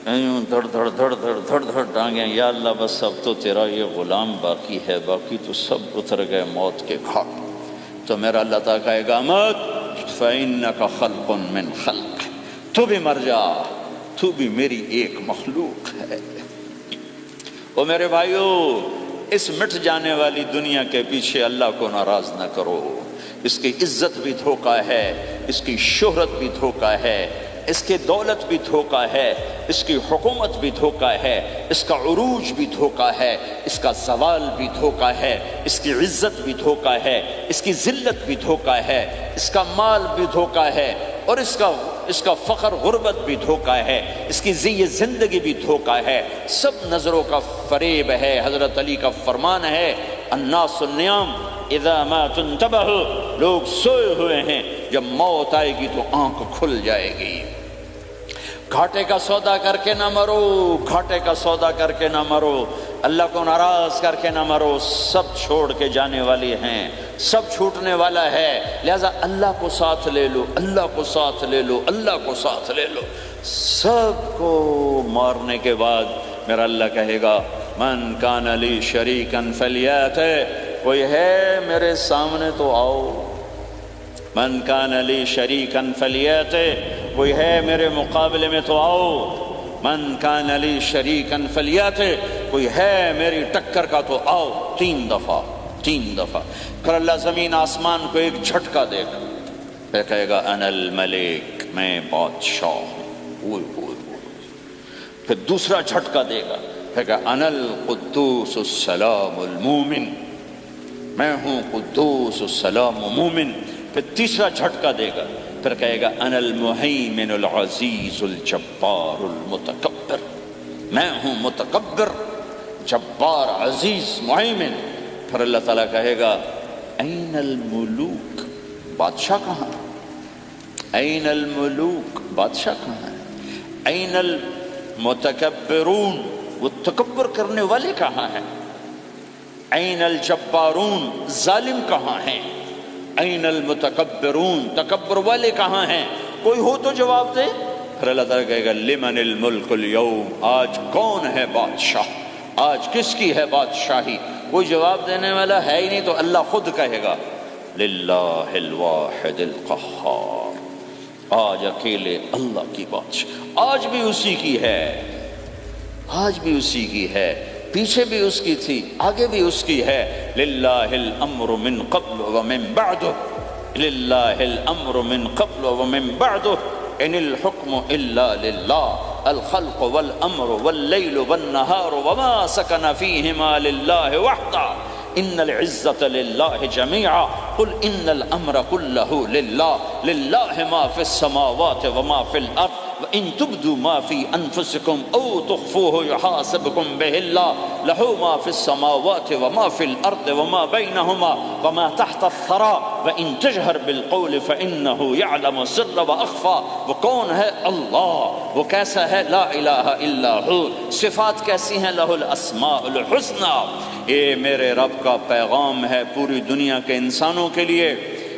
Speaker 1: یوں دھڑ دھڑ دھڑ دھڑ دھڑ دھڑ ٹانگیں، یا اللہ بس اب تو تیرا یہ غلام باقی ہے، باقی تو سب اتر گئے موت کے گھاٹ۔ تو میرا اللہ تعالیٰ کہے گا مت فَإِنَّكَ خَلْقٌ مِّن خَلْقِ، تو بھی مر جا، تو بھی میری ایک مخلوق ہے۔ او میرے بھائیو، اس مٹ جانے والی دنیا کے پیچھے اللہ کو ناراض نہ کرو، اس کی عزت بھی دھوکہ ہے، اس کی شہرت بھی دھوکہ ہے، اس کی دولت بھی دھوکہ ہے، اس کی حکومت بھی دھوکہ ہے، اس کا عروج بھی دھوکہ ہے، اس کا زوال بھی دھوکہ ہے، اس کی عزت بھی دھوکہ ہے، اس کی ذلت بھی دھوکہ ہے، اس کا مال بھی دھوکہ ہے، اور اس کا فخر غربت بھی دھوکہ ہے، اس کی زندگی بھی دھوکہ ہے، سب نظروں کا فریب ہے۔ حضرت علی کا فرمان ہے الناس النیام اذا ما تنتبہ، لوگ سوئے ہوئے ہیں، جب موت آئے گی تو آنکھ کھل جائے گی۔ گھاٹے کا سودا کر کے نہ مرو، گھاٹے کا سودا کر کے نہ مرو، اللہ کو ناراض کر کے نہ مرو، سب چھوڑ کے جانے والے ہیں، سب چھوٹنے والا ہے، لہذا اللہ کو ساتھ لے لو، اللہ کو ساتھ لے لو، اللہ کو ساتھ لے لو۔ سب کو مارنے کے بعد میرا اللہ کہے گا من کان لی شریکن فلیات، کوئی ہے میرے سامنے تو آؤ، من کان لی شریکن فلیات، کوئی ہے میرے مقابلے میں تو آؤ، من کان لی شریکن فلیات، کوئی ہے میری ٹکر کا تو آؤ، 3 دفعہ 3 دفعہ۔ پھر اللہ زمین آسمان کو ایک جھٹکا دے گا، پھر کہے گا انا الملک، میں بادشاہ ہوں، پھر دوسرا جھٹکا دے گا، پھر کہا انا القدوس السلام المومن، میں ہوں قدوس السلام مومن، پھر تیسرا جھٹکا دے گا، پھر کہے گا انا المہیمن العزیز الجبار المتکبر، میں ہوں متکبر جبار عزیز مہیمن۔ پھر اللہ تعالیٰ کہے گا این الملوک، بادشاہ کہاں؟ این الملوک، بادشاہ کہاں ہے؟ این المتکبرون، وہ تکبر کرنے والے کہاں ہیں؟ این الجبارون، ظالم کہاں ہیں؟ این المتکبرون، تکبر والے کہاں ہیں؟ کوئی ہو تو جواب دے۔ پھر اللہ تعالیٰ کہے گا لمن الملک اليوم، آج کون ہے بادشاہ، آج کس کی ہے بادشاہی؟ کوئی جواب دینے والا ہے ہی نہیں، تو اللہ خود کہے گا للہ الواحد القہار، آج اکیلے اللہ کی بادشاہ، آج بھی اسی کی ہے، آج بھی اسی کی ہے، پیچھے بھی اس کی تھی، آگے بھی اس کی ہے۔ للہ الامر من قبل ومن بعد، للہ الامر من قبل ومن بعد، ان الحکم الا للہ، الخلق والامر واللیل والنہار وما سکن فیہما للہ وحدہ، ان العزت للہ جميعا قل ان الامر كله للہ، للہ ما فی السماوات وما فی الارض وَإِن تُبْدُوا مَا فِي أَنفُسِكُمْ أَوْ تُخْفُوهُ يُحَاسِبْكُمْ بِهِ اللَّهُ لَهُ مَا فِي السَّمَاوَاتِ وَمَا فِي الْأَرْضِ وَمَا بَيْنَهُمَا وَمَا تَحْتَ الثَّرَى وَإِن تَجْهَرْ بِالْقَوْلِ فَإِنَّهُ يَعْلَمُ السِّرَّ وَأَخْفَى۔ وہ کون ہے؟ اللہ۔ وہ کیسا ہے؟ لا الہ الا ہو۔ صفات کیسی ہیں؟ لہ الاسماء الحسنی۔ یہ میرے رب کا پیغام ہے پوری دنیا کے انسانوں کے لیے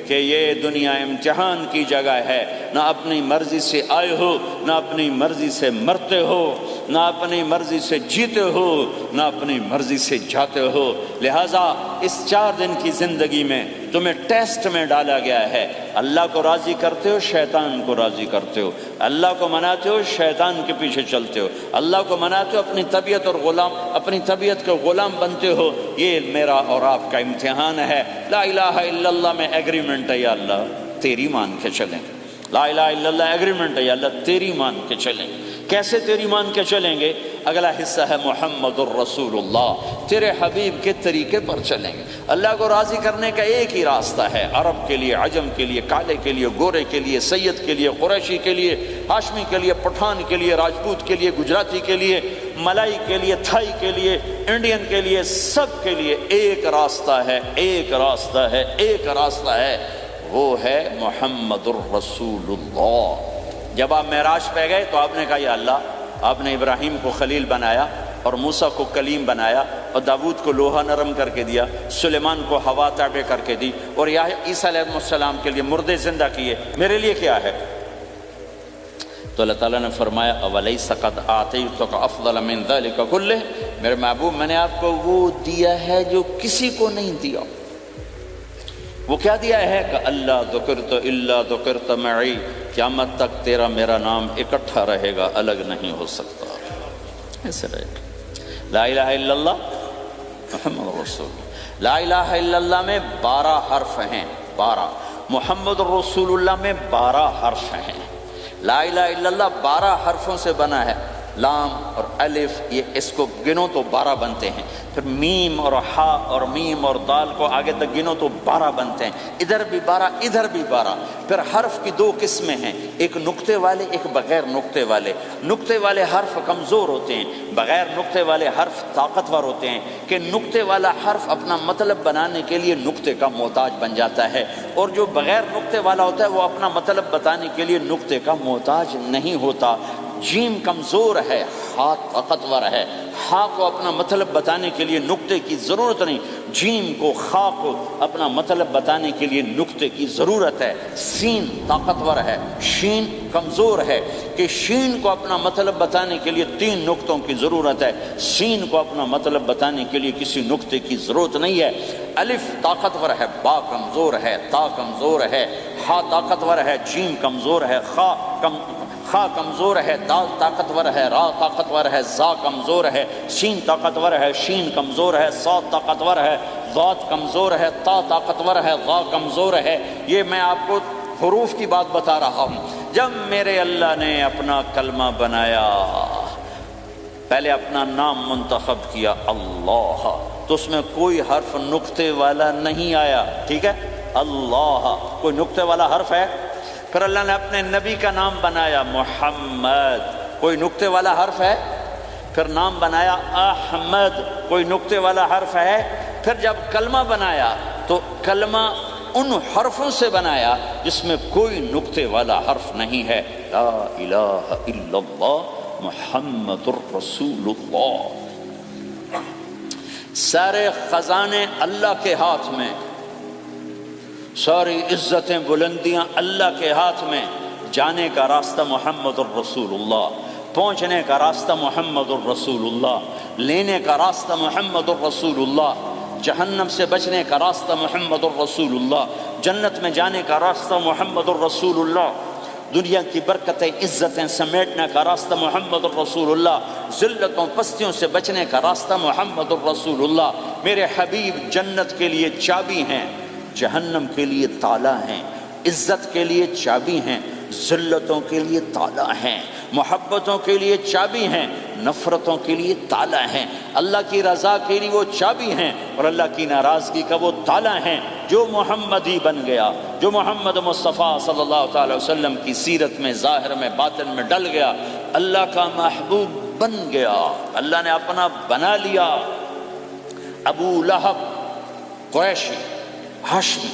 Speaker 1: کہ یہ دنیا امتحان کی جگہ ہے، نہ اپنی مرضی سے آئے ہو، نہ اپنی مرضی سے مرتے ہو، نہ اپنی مرضی سے جیتے ہو، نہ اپنی مرضی سے جاتے ہو۔ لہٰذا اس 4 دن کی زندگی میں تمہیں ٹیسٹ میں ڈالا گیا ہے۔ اللہ کو راضی کرتے ہو، شیطان کو راضی کرتے ہو، اللہ کو مناتے ہو، شیطان کے پیچھے چلتے ہو، اللہ کو مناتے ہو، اپنی طبیعت اور اپنی طبیعت کے غلام بنتے ہو۔ یہ میرا اور آپ کا امتحان ہے۔ لا الہ الا اللہ میں ایگریمنٹ ہے، یا اللہ تیری مان کے چلیں۔ لا الہ الا اللہ ایگریمنٹ ہے، یا اللہ تیری مان کے چلیں۔ کیسے تیری مان کے چلیں گے؟ اگلا حصہ ہے محمد الرسول اللہ، تیرے حبیب کے طریقے پر چلیں گے۔ اللہ کو راضی کرنے کا ایک ہی راستہ ہے، عرب کے لیے، عجم کے لیے، کالے کے لیے، گورے کے لیے، سید کے لیے، قریشی کے لیے، ہاشمی کے لیے، پٹھان کے لیے، راجپوت کے لیے، گجراتی کے لیے، ملائی کے لیے، تھائی کے لیے، انڈین کے لیے، سب کے لیے ایک راستہ ہے، ایک راستہ ہے، ایک راستہ ہے، وہ ہے محمد الرسول اللہ۔ جب آپ معراج پہ گئے تو آپ نے کہا یا اللہ، آپ نے ابراہیم کو خلیل بنایا اور موسیٰ کو کلیم بنایا اور داود کو لوہا نرم کر کے دیا، سلیمان کو ہوا تابع کر کے دی، اور عیسیٰ علیہ السلام کے لیے مردے زندہ کیے، میرے لیے کیا ہے؟ تو اللہ تعالیٰ نے فرمایا اولیس قد آتیتک افضل من ذلک کلہ، میرے محبوب میں نے آپ کو وہ دیا ہے جو کسی کو نہیں دیا۔ وہ کیا دیا ہے کہ اللہ ذکرت الا ذکرت معی، قیامت تک تیرا میرا نام اکٹھا رہے گا، الگ نہیں ہو سکتا، ایسے رہے گا۔ لا الہ الا اللہ محمد رسول اللہ، لا الہ الا اللہ میں 12 حرف ہیں، 12، محمد رسول اللہ میں 12 حرف ہیں۔ لا الہ الا اللہ 12 حرفوں سے بنا ہے، لام اور الف، یہ اس کو گنو تو 12 بنتے ہیں، پھر میم اور ہا اور میم اور دال کو آگے تک گنو تو 12 بنتے ہیں، ادھر بھی 12 ادھر بھی 12۔ پھر حرف کی 2 قسمیں ہیں، ایک نقطے والے، ایک بغیر نقطے والے۔ نقطے والے حرف کمزور ہوتے ہیں، بغیر نقطے والے حرف طاقتور ہوتے ہیں، کہ نقطے والا حرف اپنا مطلب بنانے کے لیے نقطے کا محتاج بن جاتا ہے، اور جو بغیر نقطے والا ہوتا ہے وہ اپنا مطلب بتانے کے لیے نقطے کا محتاج نہیں ہوتا۔ جیم کمزور ہے، ہا طاقتور ہے۔ ہا کو اپنا مطلب بتانے کے لیے نقطے کی ضرورت نہیں، جیم کو خا کو اپنا مطلب بتانے کے لیے نقطے کی ضرورت ہے۔ سین طاقتور ہے، شین کمزور ہے، کہ شین کو اپنا مطلب بتانے کے لیے 3 نقطوں کی ضرورت ہے، سین کو اپنا مطلب بتانے کے لیے کسی نقطے کی ضرورت نہیں ہے۔ الف طاقتور ہے، با کمزور ہے، تا کمزور ہے، ہا طاقتور ہے، جیم کمزور ہے، خا کمزور ہے، دال طاقتور ہے، را طاقتور ہے، زا کمزور ہے، سین طاقتور ہے، شین کمزور ہے، صاد طاقتور ہے، ضاد کمزور ہے، تا طاقتور ہے، غا کمزور ہے۔ یہ میں آپ کو حروف کی بات بتا رہا ہوں۔ جب میرے اللہ نے اپنا کلمہ بنایا، پہلے اپنا نام منتخب کیا اللہ، تو اس میں کوئی حرف نقطے والا نہیں آیا، ٹھیک ہے؟ اللہ کوئی نقطے والا حرف ہے؟ پھر اللہ نے اپنے نبی کا نام بنایا محمد، کوئی نقطے والا حرف ہے؟ پھر نام بنایا احمد، کوئی نقطے والا حرف ہے؟ پھر جب کلمہ بنایا تو کلمہ ان حرفوں سے بنایا جس میں کوئی نقطے والا حرف نہیں ہے۔ لا الہ الا اللہ محمد الرسول اللہ۔ سارے خزانے اللہ کے ہاتھ میں، ساری عزتیں بلندیاں اللہ کے ہاتھ میں، جانے کا راستہ محمد الرسول اللہ، پہنچنے کا راستہ محمد الرسول اللہ، لینے کا راستہ محمد الرسول اللہ، جہنم سے بچنے کا راستہ محمد الرسول اللہ، جنت میں جانے کا راستہ محمد الرسول اللہ، دنیا کی برکتیں عزتیں سمیٹنے کا راستہ محمد الرسول اللہ، ذلتوں پستیوں سے بچنے کا راستہ محمد الرسول اللہ۔ میرے حبیب جنت کے لیے چابی ہیں، جہنم کے لیے تالا ہیں، عزت کے لیے چابی ہیں، ذلتوں کے لیے تالا ہیں، محبتوں کے لیے چابی ہیں، نفرتوں کے لیے تالا ہیں، اللہ کی رضا کے لیے وہ چابی ہیں، اور اللہ کی ناراضگی کا وہ تالا ہیں۔ جو محمدی بن گیا، جو محمد مصطفیٰ صلی اللہ تعالی وسلم کی سیرت میں، ظاہر میں، باطن میں ڈل گیا، اللہ کا محبوب بن گیا، اللہ نے اپنا بنا لیا۔ ابو لہب قریشی، ہاشمی،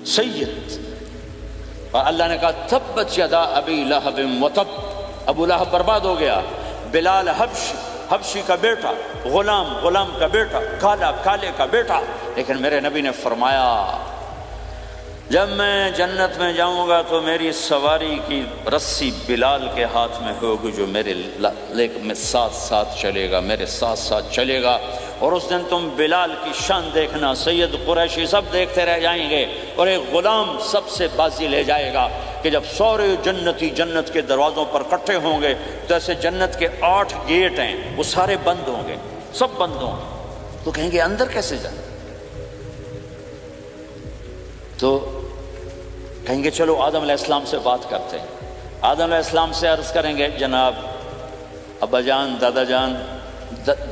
Speaker 1: سید، اور اللہ نے کہا تبت یدا ابی لہب وتب، ابو لہب برباد ہو گیا۔ بلال حبشی کا بیٹا، غلام کا بیٹا، کالے کا بیٹا، لیکن میرے نبی نے فرمایا جب میں جنت میں جاؤں گا تو میری سواری کی رسی بلال کے ہاتھ میں ہوگی، جو میرے میں ساتھ چلے گا، میرے ساتھ چلے گا، اور اس دن تم بلال کی شان دیکھنا، سید قریشی سب دیکھتے رہ جائیں گے، اور ایک غلام سب سے بازی لے جائے گا کہ جب سارے جنتی جنت کے دروازوں پر اکٹھے ہوں گے تو ایسے جنت کے 8 گیٹ ہیں، وہ سارے بند ہوں گے، سب بند ہوں گے، تو کہیں گے اندر کیسے جائیں؟ تو کہیں گے چلو آدم علیہ السلام سے بات کرتے ہیں، آدم علیہ السلام سے عرض کریں گے جناب ابا جان، دادا جان،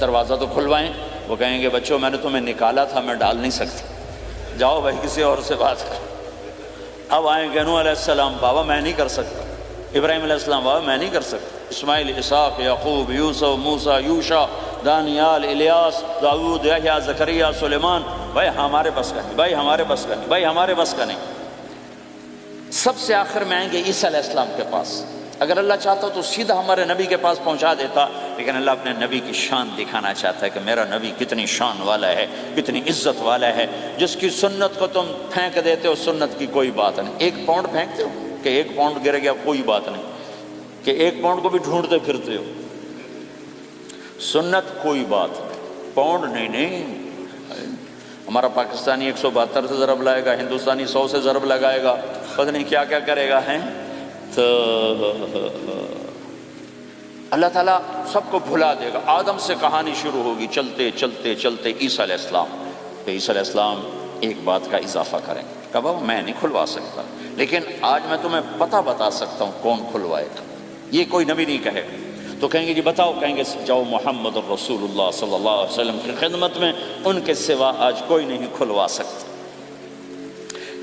Speaker 1: دروازہ تو کھلوائیں۔ وہ کہیں گے بچوں میں نے تمہیں نکالا تھا، میں ڈال نہیں سکتی، جاؤ بھائی کسی اور سے بات کرو۔ اب آئیں گے نوح علیہ السلام، بابا میں نہیں کر سکتا، ابراہیم علیہ السلام، بابا میں نہیں کر سکتا، اسماعیل، اسحاق، یعقوب، یوسف، موسیٰ، یوشع، دانیال، الیاس، داؤد، یحییٰ، زکریا، سلیمان، بھائی ہمارے بس کا نہیں، بھائی ہمارے بس کا نہیں، بھائی ہمارے بس کا نہیں۔ سب سے آخر میں آئیں گے عیسیٰ علیہ السلام کے پاس۔ اگر اللہ چاہتا تو سیدھا ہمارے نبی کے پاس پہنچا دیتا، لیکن اللہ اپنے نبی کی شان دکھانا چاہتا ہے کہ میرا نبی کتنی شان والا ہے، کتنی عزت والا ہے، جس کی سنت کو تم پھینک دیتے ہو، سنت کی کوئی بات نہیں۔ 1 پاؤنڈ پھینکتے ہو کہ 1 پاؤنڈ گر گیا، کوئی بات نہیں، کہ 1 پاؤنڈ کو بھی ڈھونڈتے پھرتے ہو، سنت کوئی بات نہیں، پاؤنڈ نہیں۔ ہمارا پاکستانی 172 سے ضرب لائے گا، ہندوستانی 100 سے ضرب لگائے گا، پتہ نہیں کیا کیا کرے گا، ہیں تو اللہ تعالیٰ سب کو بھلا دے گا۔ آدم سے کہانی شروع ہوگی، چلتے چلتے چلتے عیسیٰ علیہ السلام، تو عیسیٰ علیہ السلام ایک بات کا اضافہ کریں، کہ بابا میں نہیں کھلوا سکتا، لیکن آج میں تمہیں پتہ بتا سکتا ہوں کون کھلوائے گا، یہ کوئی نبی نہیں کہے گا۔ تو کہیں گے جی بتاؤ، کہیں گے جاؤ محمد الرسول اللہ صلی اللہ علیہ وسلم کی خدمت میں، ان کے سوا آج کوئی نہیں کھلوا سکتا۔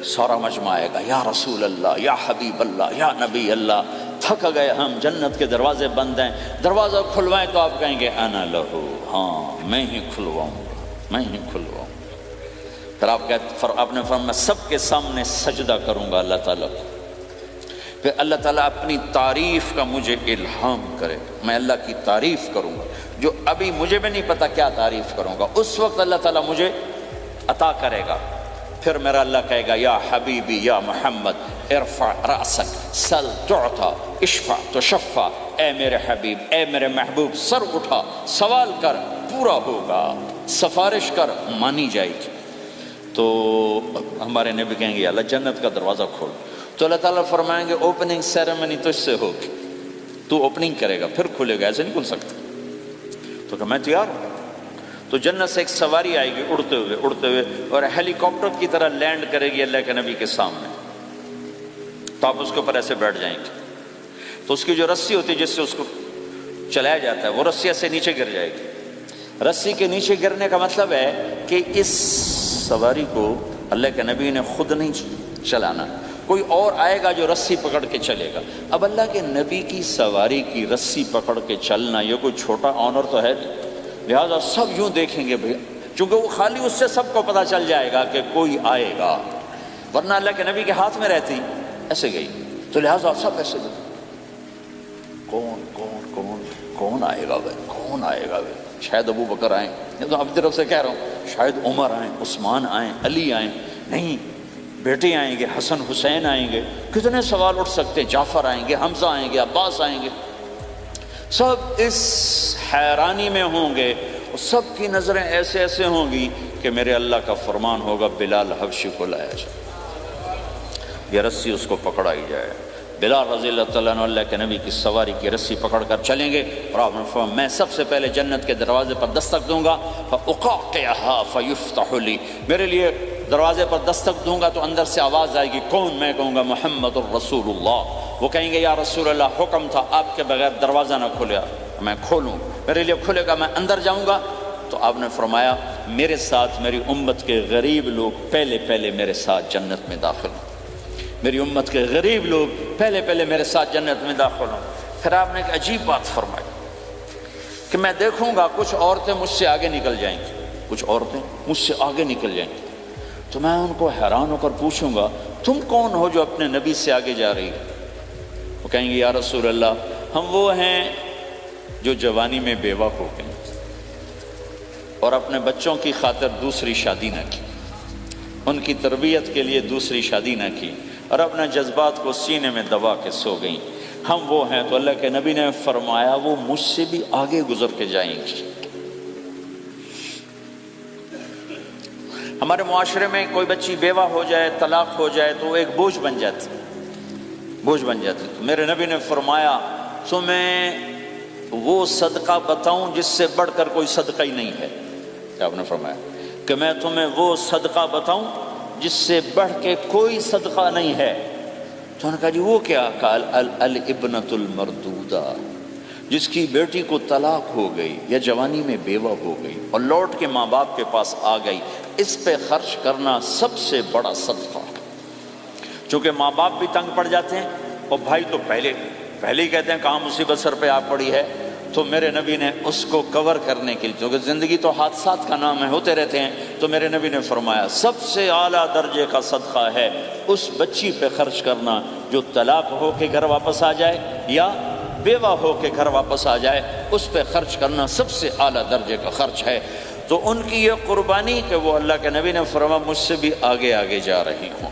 Speaker 1: سارا مجمع آئے گا، یا رسول اللہ، یا حبیب اللہ، یا نبی اللہ، تھک گئے ہم، جنت کے دروازے بند ہیں، دروازہ کھلوائیں، تو آپ کہیں گے انا لہو، ہاں میں ہی کھلواؤں گا، میں ہی کھلواؤں گا۔ پھر آپ نے فرمایا میں سب کے سامنے سجدہ کروں گا اللہ تعالیٰ کو، پھر اللہ تعالیٰ اپنی تعریف کا مجھے الہام کرے، میں اللہ کی تعریف کروں گا، جو ابھی مجھے بھی نہیں پتا کیا تعریف کروں گا، اس وقت اللہ تعالیٰ مجھے عطا کرے گا۔ پھر میرا اللہ کہے گا یا حبیبی یا محمد ارفع رأسک سل تعطا اشفع تشفع، اے میرے حبیب، اے میرے محبوب، سر اٹھا، سوال کر، پورا ہوگا، سفارش کر، مانی جائے گی۔ تو ہمارے نبی کہیں گے اللہ جنت کا دروازہ کھول، تو اللہ تعالیٰ فرمائیں گے اوپننگ سیریمنی تجھ سے ہوگی، تو اوپننگ کرے گا پھر کھلے گا، ایسے نہیں کھل سکتا۔ تو کہ میں تیار ہوں۔ تو جنت سے ایک سواری آئے گی اڑتے ہوئے اور ہیلی کاپٹر کی طرح لینڈ کرے گی اللہ کے نبی کے سامنے، تو آپ اس کے اوپر ایسے بیٹھ جائیں گے، تو اس کی جو رسی ہوتی ہے جس سے اس کو چلایا جاتا ہے وہ رسی ایسے نیچے گر جائے گی۔ رسی کے نیچے گرنے کا مطلب ہے کہ اس سواری کو اللہ کے نبی نے خود نہیں چلانا، کوئی اور آئے گا جو رسی پکڑ کے چلے گا۔ اب اللہ کے نبی کی سواری کی رسی پکڑ کے چلنا یہ کوئی چھوٹا آنر تو ہے نہیں، لہٰذا سب یوں دیکھیں گے بھئی، چونکہ وہ خالی اس سے سب کو پتہ چل جائے گا کہ کوئی آئے گا، ورنہ اللہ کے نبی کے ہاتھ میں رہتی ایسے گئی، تو لہٰذا سب ایسے گئے، کون کون کون کون آئے گا بھائی، کون آئے گا بھائی؟ شاید ابو بکر آئیں، یہ تو اپنی طرف سے کہہ رہا ہوں، شاید عمر آئیں، عثمان آئیں، علی آئیں، نہیں بیٹے آئیں گے، حسن حسین آئیں گے، کتنے سوال اٹھ سکتے، جعفر آئیں گے، حمزہ آئیں گے، عباس آئیں گے، سب اس حیرانی میں ہوں گے، اور سب کی نظریں ایسے ایسے ہوں گی کہ میرے اللہ کا فرمان ہوگا بلال حبشی کو لایا جائے، یہ رسی اس کو پکڑائی جائے۔ بلال رضی اللہ تعالیٰ عنہ اللہ کے نبی کی سواری کی رسی پکڑ کر چلیں گے، اور آپ نے فرمایا میں سب سے پہلے جنت کے دروازے پر دستک دوں گا، فَأُقَعْقِعَهَا فَيُفْتَحُ لِي، میرے لیے دروازے پر دستک دوں گا تو اندر سے آواز آئے گی، کون؟ میں کہوں گا محمد الرسول اللہ۔ وہ کہیں گے یا رسول اللہ حکم تھا آپ کے بغیر دروازہ نہ کھلے، میں کھولوں، میرے لیے کھلے گا، میں اندر جاؤں گا۔ تو آپ نے فرمایا میرے ساتھ میری امت کے غریب لوگ پہلے میرے ساتھ جنت میں داخل ہوں، میری امت کے غریب لوگ پہلے میرے ساتھ جنت میں داخل ہوں۔ پھر آپ نے ایک عجیب بات فرمائی کہ میں دیکھوں گا کچھ عورتیں مجھ سے آگے نکل جائیں گی، کچھ عورتیں مجھ سے آگے نکل جائیں گی، تو میں ان کو حیران ہو کر پوچھوں گا تم کون ہو جو اپنے نبی سے آگے جا رہی ہو؟ وہ کہیں گے یا رسول اللہ ہم وہ ہیں جو جوانی میں بیوہ ہو گئے اور اپنے بچوں کی خاطر دوسری شادی نہ کی، ان کی تربیت کے لیے دوسری شادی نہ کی، اور اپنے جذبات کو سینے میں دبا کے سو گئیں، ہم وہ ہیں۔ تو اللہ کے نبی نے فرمایا وہ مجھ سے بھی آگے گزر کے جائیں گی۔ ہمارے معاشرے میں کوئی بچی بیوہ ہو جائے، طلاق ہو جائے تو وہ ایک بوجھ بن جاتی، بوجھ بن جاتی۔ تو میرے نبی نے فرمایا تمہیں وہ صدقہ بتاؤں جس سے بڑھ کر کوئی صدقہ ہی نہیں ہے؟ کیا آپ نے فرمایا کہ میں تمہیں وہ صدقہ بتاؤں جس سے بڑھ کے کوئی صدقہ نہیں ہے؟ تو انہوں نے کہا جی وہ کیا؟ قال الابنۃ المردودہ، جس کی بیٹی کو طلاق ہو گئی یا جوانی میں بیوہ ہو گئی اور لوٹ کے ماں باپ کے پاس آ گئی، اس پہ خرچ کرنا سب سے بڑا صدقہ ہے۔ چونکہ ماں باپ بھی تنگ پڑ جاتے ہیں اور بھائی تو پہلے ہی کہتے ہیں کہاں مصیبت سر پہ آ پڑی ہے، تو میرے نبی نے اس کو کور کرنے کے لیے، کیونکہ زندگی تو حادثات کا نام ہے، ہوتے رہتے ہیں، تو میرے نبی نے فرمایا سب سے اعلیٰ درجے کا صدقہ ہے اس بچی پہ خرچ کرنا جو طلاق ہو کے گھر واپس آ جائے یا بیوہ ہو کے گھر واپس آ جائے، اس پہ خرچ کرنا سب سے اعلیٰ درجے کا خرچ ہے۔ تو ان کی یہ قربانی کہ وہ اللہ کے نبی نے فرمایا مجھ سے بھی آگے جا رہی ہوں۔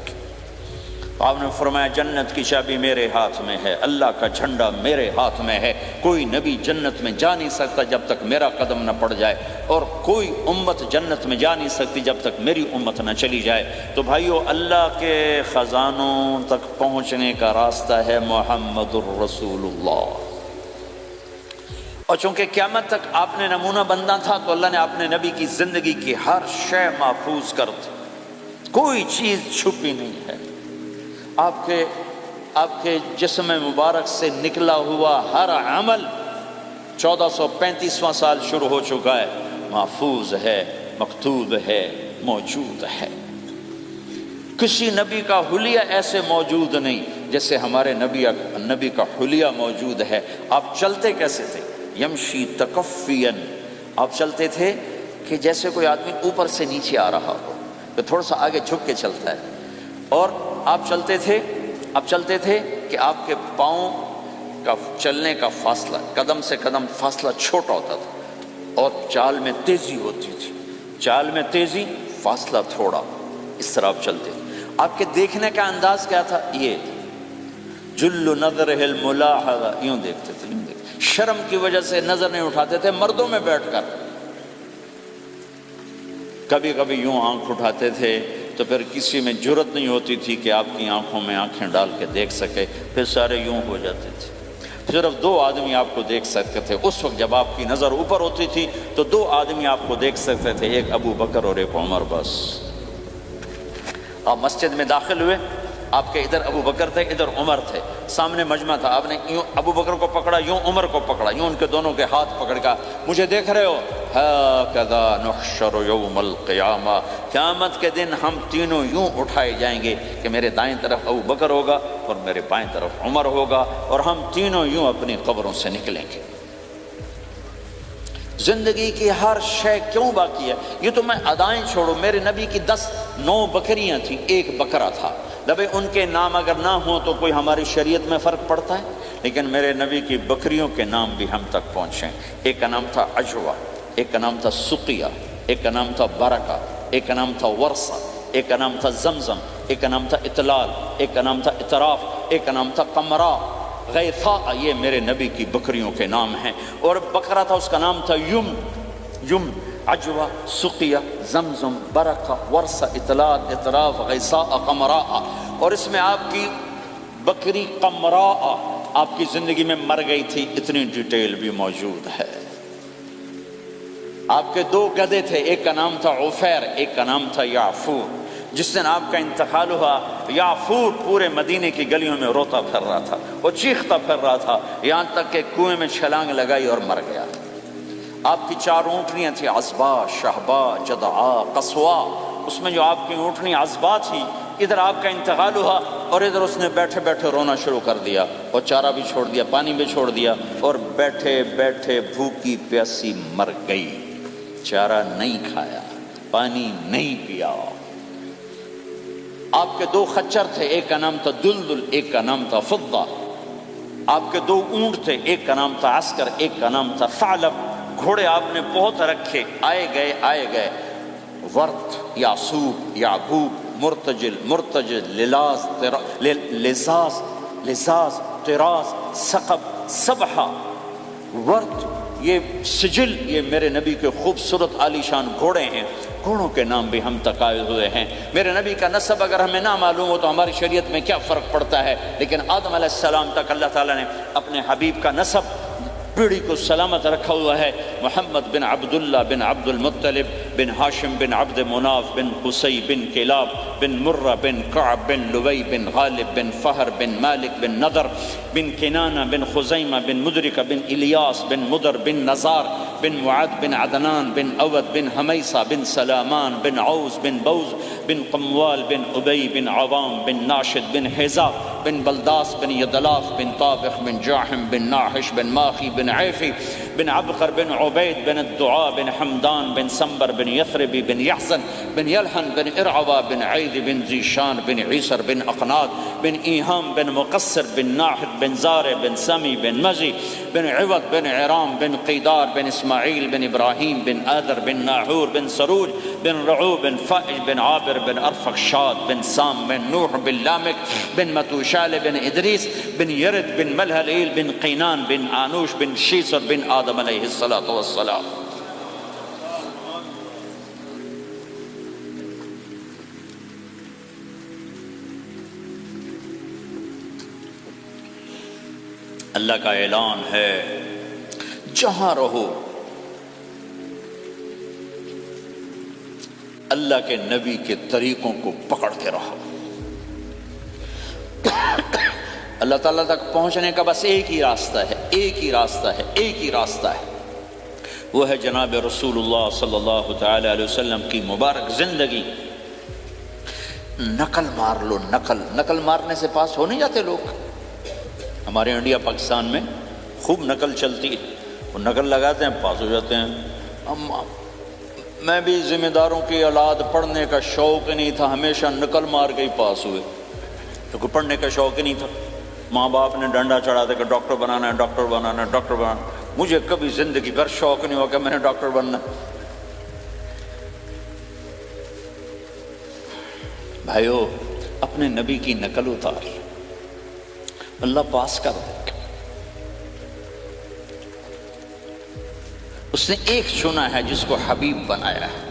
Speaker 1: آپ نے فرمایا جنت کی چابی میرے ہاتھ میں ہے، اللہ کا جھنڈا میرے ہاتھ میں ہے، کوئی نبی جنت میں جا نہیں سکتا جب تک میرا قدم نہ پڑ جائے، اور کوئی امت جنت میں جا نہیں سکتی جب تک میری امت نہ چلی جائے۔ تو بھائیو اللہ کے خزانوں تک پہنچنے کا راستہ ہے محمد الرسول اللہ، اور چونکہ قیامت تک آپ نے نمونہ بننا تھا تو اللہ نے اپنے نبی کی زندگی کی ہر شے محفوظ کر دی، کوئی چیز چھپی نہیں ہے۔ آپ کے جسم مبارک سے نکلا ہوا ہر عمل 1435واں سال شروع ہو چکا ہے، محفوظ ہے، مکتوب ہے، موجود ہے۔ کسی نبی کا حلیہ ایسے موجود نہیں جیسے ہمارے نبی کا حلیہ موجود ہے۔ آپ چلتے کیسے تھے؟ یمشی تکفین، آپ چلتے تھے کہ جیسے کوئی آدمی اوپر سے نیچے آ رہا ہو تو تھوڑا سا آگے جھک کے چلتا ہے، اور آپ چلتے تھے کہ آپ کے پاؤں کا چلنے کا فاصلہ، قدم سے قدم فاصلہ چھوٹا ہوتا تھا اور چال میں تیزی ہوتی تھی، چال میں تیزی، فاصلہ تھوڑا، اس طرح آپ چلتے تھے۔ آپ کے دیکھنے کا انداز کیا تھا؟ یہ جل نظرہ الملاحظہ، یوں دیکھتے تھے، یوں دیکھتے، شرم کی وجہ سے نظر نہیں اٹھاتے تھے مردوں میں بیٹھ کر، کبھی کبھی یوں آنکھ اٹھاتے تھے تو پھر کسی میں جرت نہیں ہوتی تھی کہ آپ کی آنکھوں میں آنکھیں ڈال کے دیکھ سکے، پھر سارے یوں ہو جاتے تھے۔ صرف 2 آدمی آپ کو دیکھ سکتے تھے اس وقت جب آپ کی نظر اوپر ہوتی تھی، تو 2 آدمی آپ کو دیکھ سکتے تھے، ایک ابو بکر اور ایک عمر، بس۔ آپ مسجد میں داخل ہوئے، آپ کے ادھر ابو بکر تھے، ادھر عمر تھے، سامنے مجمع تھا، آپ نے یوں ابو بکر کو پکڑا، یوں عمر کو پکڑا، یوں ان کے دونوں کے ہاتھ پکڑ کا، مجھے دیکھ رہے ہو؟ ہَكَذَا نُحْشَرُ يَوْمَ الْقِيَامَةِ، قیامت کے دن ہم تینوں یوں اٹھائے جائیں گے کہ میرے دائیں طرف ابو بکر ہوگا اور میرے بائیں طرف عمر ہوگا، اور ہم تینوں یوں اپنی قبروں سے نکلیں گے۔ زندگی کی ہر شے کیوں باقی ہے؟ یہ تو میں ادائیں چھوڑو، میرے نبی کی 9 بکریاں تھیں، 1 بکرا تھا، لبے ان کے نام اگر نہ ہوں تو کوئی ہماری شریعت میں فرق پڑتا ہے؟ لیکن میرے نبی کی بکریوں کے نام بھی ہم تک پہنچے۔ ایک کا نام تھا عجوہ، ایک کا نام تھا سقیہ، ایک کا نام تھا برکہ، ایک کا نام تھا ورثہ، ایک کا نام تھا زمزم، ایک کا نام تھا اطلال، ایک کا نام تھا اطراف، ایک کا نام تھا قمرا، غیثاء، یہ میرے نبی کی بکریوں کے نام ہیں۔ اور بکرا تھا، اس کا نام تھا یم، عجوہ، سقیہ، زمزم، برکہ، ورثہ، اطلال، اطراف، غیثاء، قمراء۔ اور اس میں آپ کی بکری قمراء آپ کی زندگی میں مر گئی تھی، اتنی ڈیٹیل بھی موجود ہے۔ آپ کے 2 گدھے تھے، ایک کا نام تھا عفیر، ایک کا نام تھا یعفور۔ جس دن آپ کا انتقال ہوا، یعفور پورے مدینے کی گلیوں میں روتا پھر رہا تھا، وہ چیختا پھر رہا تھا، یہاں تک کہ کنویں میں چھلانگ لگائی اور مر گیا۔ آپ کی 4 اونٹنیاں تھیں، عصبہ، شہبہ، جدعا، قصوا۔ اس میں جو آپ کی اونٹنی عصبہ تھی، ادھر آپ کا انتقال ہوا اور ادھر اس نے بیٹھے بیٹھے رونا شروع کر دیا، اور چارہ بھی چھوڑ دیا، پانی بھی چھوڑ دیا، اور بیٹھے بیٹھے بھوکی پیاسی مر گئی، چارہ نہیں کھایا، پانی نہیں پیا۔ آپ کے 2 خچر تھے، ایک کا نام تھا دلدل، ایک کا نام تھا فضہ۔ آپ کے 2 اونٹ تھے، ایک کا نام تھا عسکر، ایک کا نام تھا ثعلب۔ گھوڑے آپ نے بہت رکھے، آئے گئے، ورت، یعصوب، یعقوب، مرتجل، لزاز، طراز، ثقب، سبحہ، ورت، یہ سجل، یہ میرے نبی کے خوبصورت عالی شان گھوڑے ہیں۔ گھوڑوں کے نام بھی ہم تک آئے ہوئے ہیں۔ میرے نبی کا نسب اگر ہمیں نہ معلوم ہو تو ہماری شریعت میں کیا فرق پڑتا ہے؟ لیکن آدم علیہ السلام تک اللہ تعالیٰ نے اپنے حبیب کا نسب پیڑھی کو سلامت رکھا ہوا ہے۔ محمد بن عبداللہ بن عبد المطلب بن ہاشم بن عبد مناف بن قصی بن کلاب بن مرہ بن کعب بن لوی بن غالب بن فہر بن مالک بن نضر بن کنانہ بن خزیمہ بن مدرکہ بن الیاس بن مدر بن نزار بن معد بن عدنان بن اود بن حمیسہ بن سلامان بن عوز بن بوز بن قموال بن ابی بن عوام بن ناشد بن حزا بن بلداس بن یدلاف بن طابخ بن جاحم بن ناحش بن ماخی بن عیفی بن عبقر بن عبید بن الدعاء بن حمدان بن سنبر بن یثربی بن یحزن بن یلحن بن ارعوا بن عید بن زیشان بن عیسر بن اقناد بن ایہام بن مقصر بن ناحد بن زار بن سمی بن مزی بن عوض بن عرام بن قیدار بن اسماعیل بن ابراہیم بن آدر بن ناحور بن سروج بن رعو بن فائج بن عابر بن ارفخشاد بن سام بن نوح بن لامک بن متوشال بن ادریس بن یرد بن ملہلیل بن قینان بن آنوش بن شیسر بن آدم علیہ السلام۔ اللہ کا اعلان ہے، جہاں رہو اللہ کے نبی کے طریقوں کو پکڑتے رہو۔ اللہ تعالیٰ تک پہنچنے کا بس ایک ہی راستہ ہے، ایک ہی راستہ ہے، وہ ہے جناب رسول اللہ صلی اللہ تعالی علیہ وسلم کی مبارک زندگی۔ نقل مار لو، نقل مارنے سے پاس ہو نہیں جاتے لوگ۔ ہمارے انڈیا پاکستان میں خوب نقل چلتی ہے، وہ نقل لگاتے ہیں، پاس ہو جاتے ہیں۔ میں بھی ذمہ داروں کی اولاد، پڑھنے کا شوق نہیں تھا، ہمیشہ نقل مار کے ہی پاس ہوئے، کیونکہ پڑھنے کا شوق ہی نہیں تھا۔ ماں باپ نے ڈنڈا چڑھا دے کہ ڈاکٹر بنانا ہے، ڈاکٹر بنانا ہے، ڈاکٹر بنانا ہے۔ مجھے کبھی زندگی بھر شوق نہیں ہوا کہ میں نے ڈاکٹر بننا ہے۔ بھائیو، اپنے نبی کی نقل اتار، اللہ پاس کر دے گا۔ اس نے ایک چنا ہے جس کو حبیب بنایا ہے،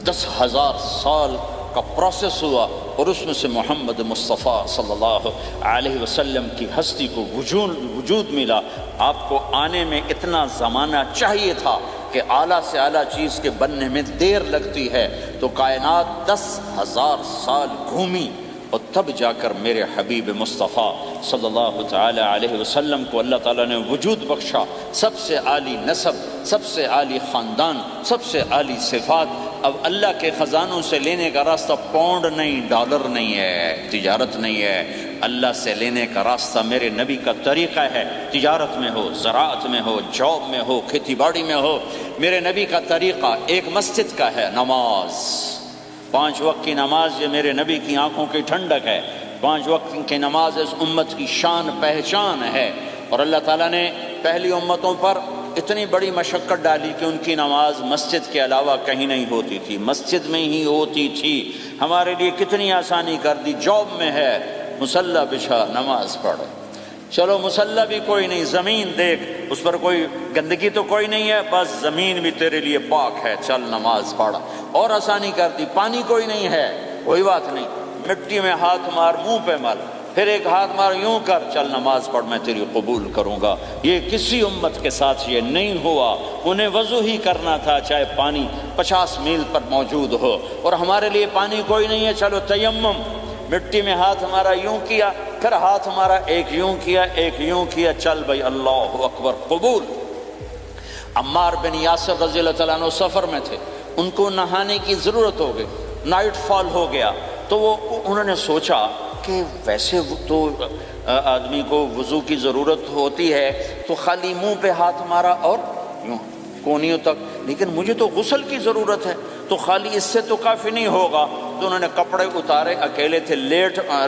Speaker 1: 10,000 سال کا پروسیس ہوا اور اس میں سے محمد مصطفیٰ صلی اللہ علیہ وسلم کی ہستی کو وجود ملا۔ آپ کو آنے میں اتنا زمانہ چاہیے تھا کہ اعلیٰ سے اعلیٰ چیز کے بننے میں دیر لگتی ہے، تو کائنات 10,000 سال گھومی اور تب جا کر میرے حبیب مصطفیٰ صلی اللہ تعالی علیہ وسلم کو اللہ تعالیٰ نے وجود بخشا۔ سب سے عالی نسب، سب سے عالی خاندان، سب سے عالی صفات۔ اب اللہ کے خزانوں سے لینے کا راستہ پاؤنڈ نہیں، ڈالر نہیں ہے، تجارت نہیں ہے، اللہ سے لینے کا راستہ میرے نبی کا طریقہ ہے۔ تجارت میں ہو، زراعت میں ہو، جاب میں ہو، کھیتی باڑی میں ہو، میرے نبی کا طریقہ ایک مسجد کا ہے، نماز، 5 وقت کی نماز۔ یہ میرے نبی کی آنکھوں کی ٹھنڈک ہے۔ 5 وقت کی نماز اس امت کی شان پہچان ہے۔ اور اللہ تعالیٰ نے پہلی امتوں پر اتنی بڑی مشقت ڈالی کہ ان کی نماز مسجد کے علاوہ کہیں نہیں ہوتی تھی، مسجد میں ہی ہوتی تھی۔ ہمارے لیے کتنی آسانی کر دی، جاب میں ہے، مصلی بچھا، نماز پڑھ۔ چلو مصلی بھی کوئی نہیں، زمین دیکھ، اس پر کوئی گندگی تو کوئی نہیں ہے، بس زمین بھی تیرے لیے پاک ہے، چل نماز پڑھ۔ اور آسانی کر دی، پانی کوئی نہیں ہے، کوئی بات نہیں، مٹی میں ہاتھ مار، منہ پہ مل، پھر ایک ہاتھ مار، یوں کر، چل نماز پڑھ، میں تیری قبول کروں گا۔ یہ کسی امت کے ساتھ یہ نہیں ہوا۔ انہیں وضو ہی کرنا تھا چاہے پانی 50 میل پر موجود ہو، اور ہمارے لیے پانی کوئی نہیں ہے، چلو تیمم، مٹی میں ہاتھ ہمارا یوں کیا، پھر ہاتھ ہمارا ایک یوں کیا، ایک یوں کیا، چل بھائی اللہ اکبر، قبول۔ عمار بن یاسر رضی اللہ تعالیٰ عنہ سفر میں تھے، ان کو نہانے کی ضرورت ہو گئی، نائٹ فال ہو گیا، تو انہوں نے سوچا کہ ویسے تو آدمی کو وضو کی ضرورت ہوتی ہے تو خالی منہ پہ ہاتھ مارا اور یوں کونیوں تک، لیکن مجھے تو غسل کی ضرورت ہے، تو خالی اس سے تو کافی نہیں ہوگا۔ تو انہوں نے کپڑے اتارے، اکیلے تھے،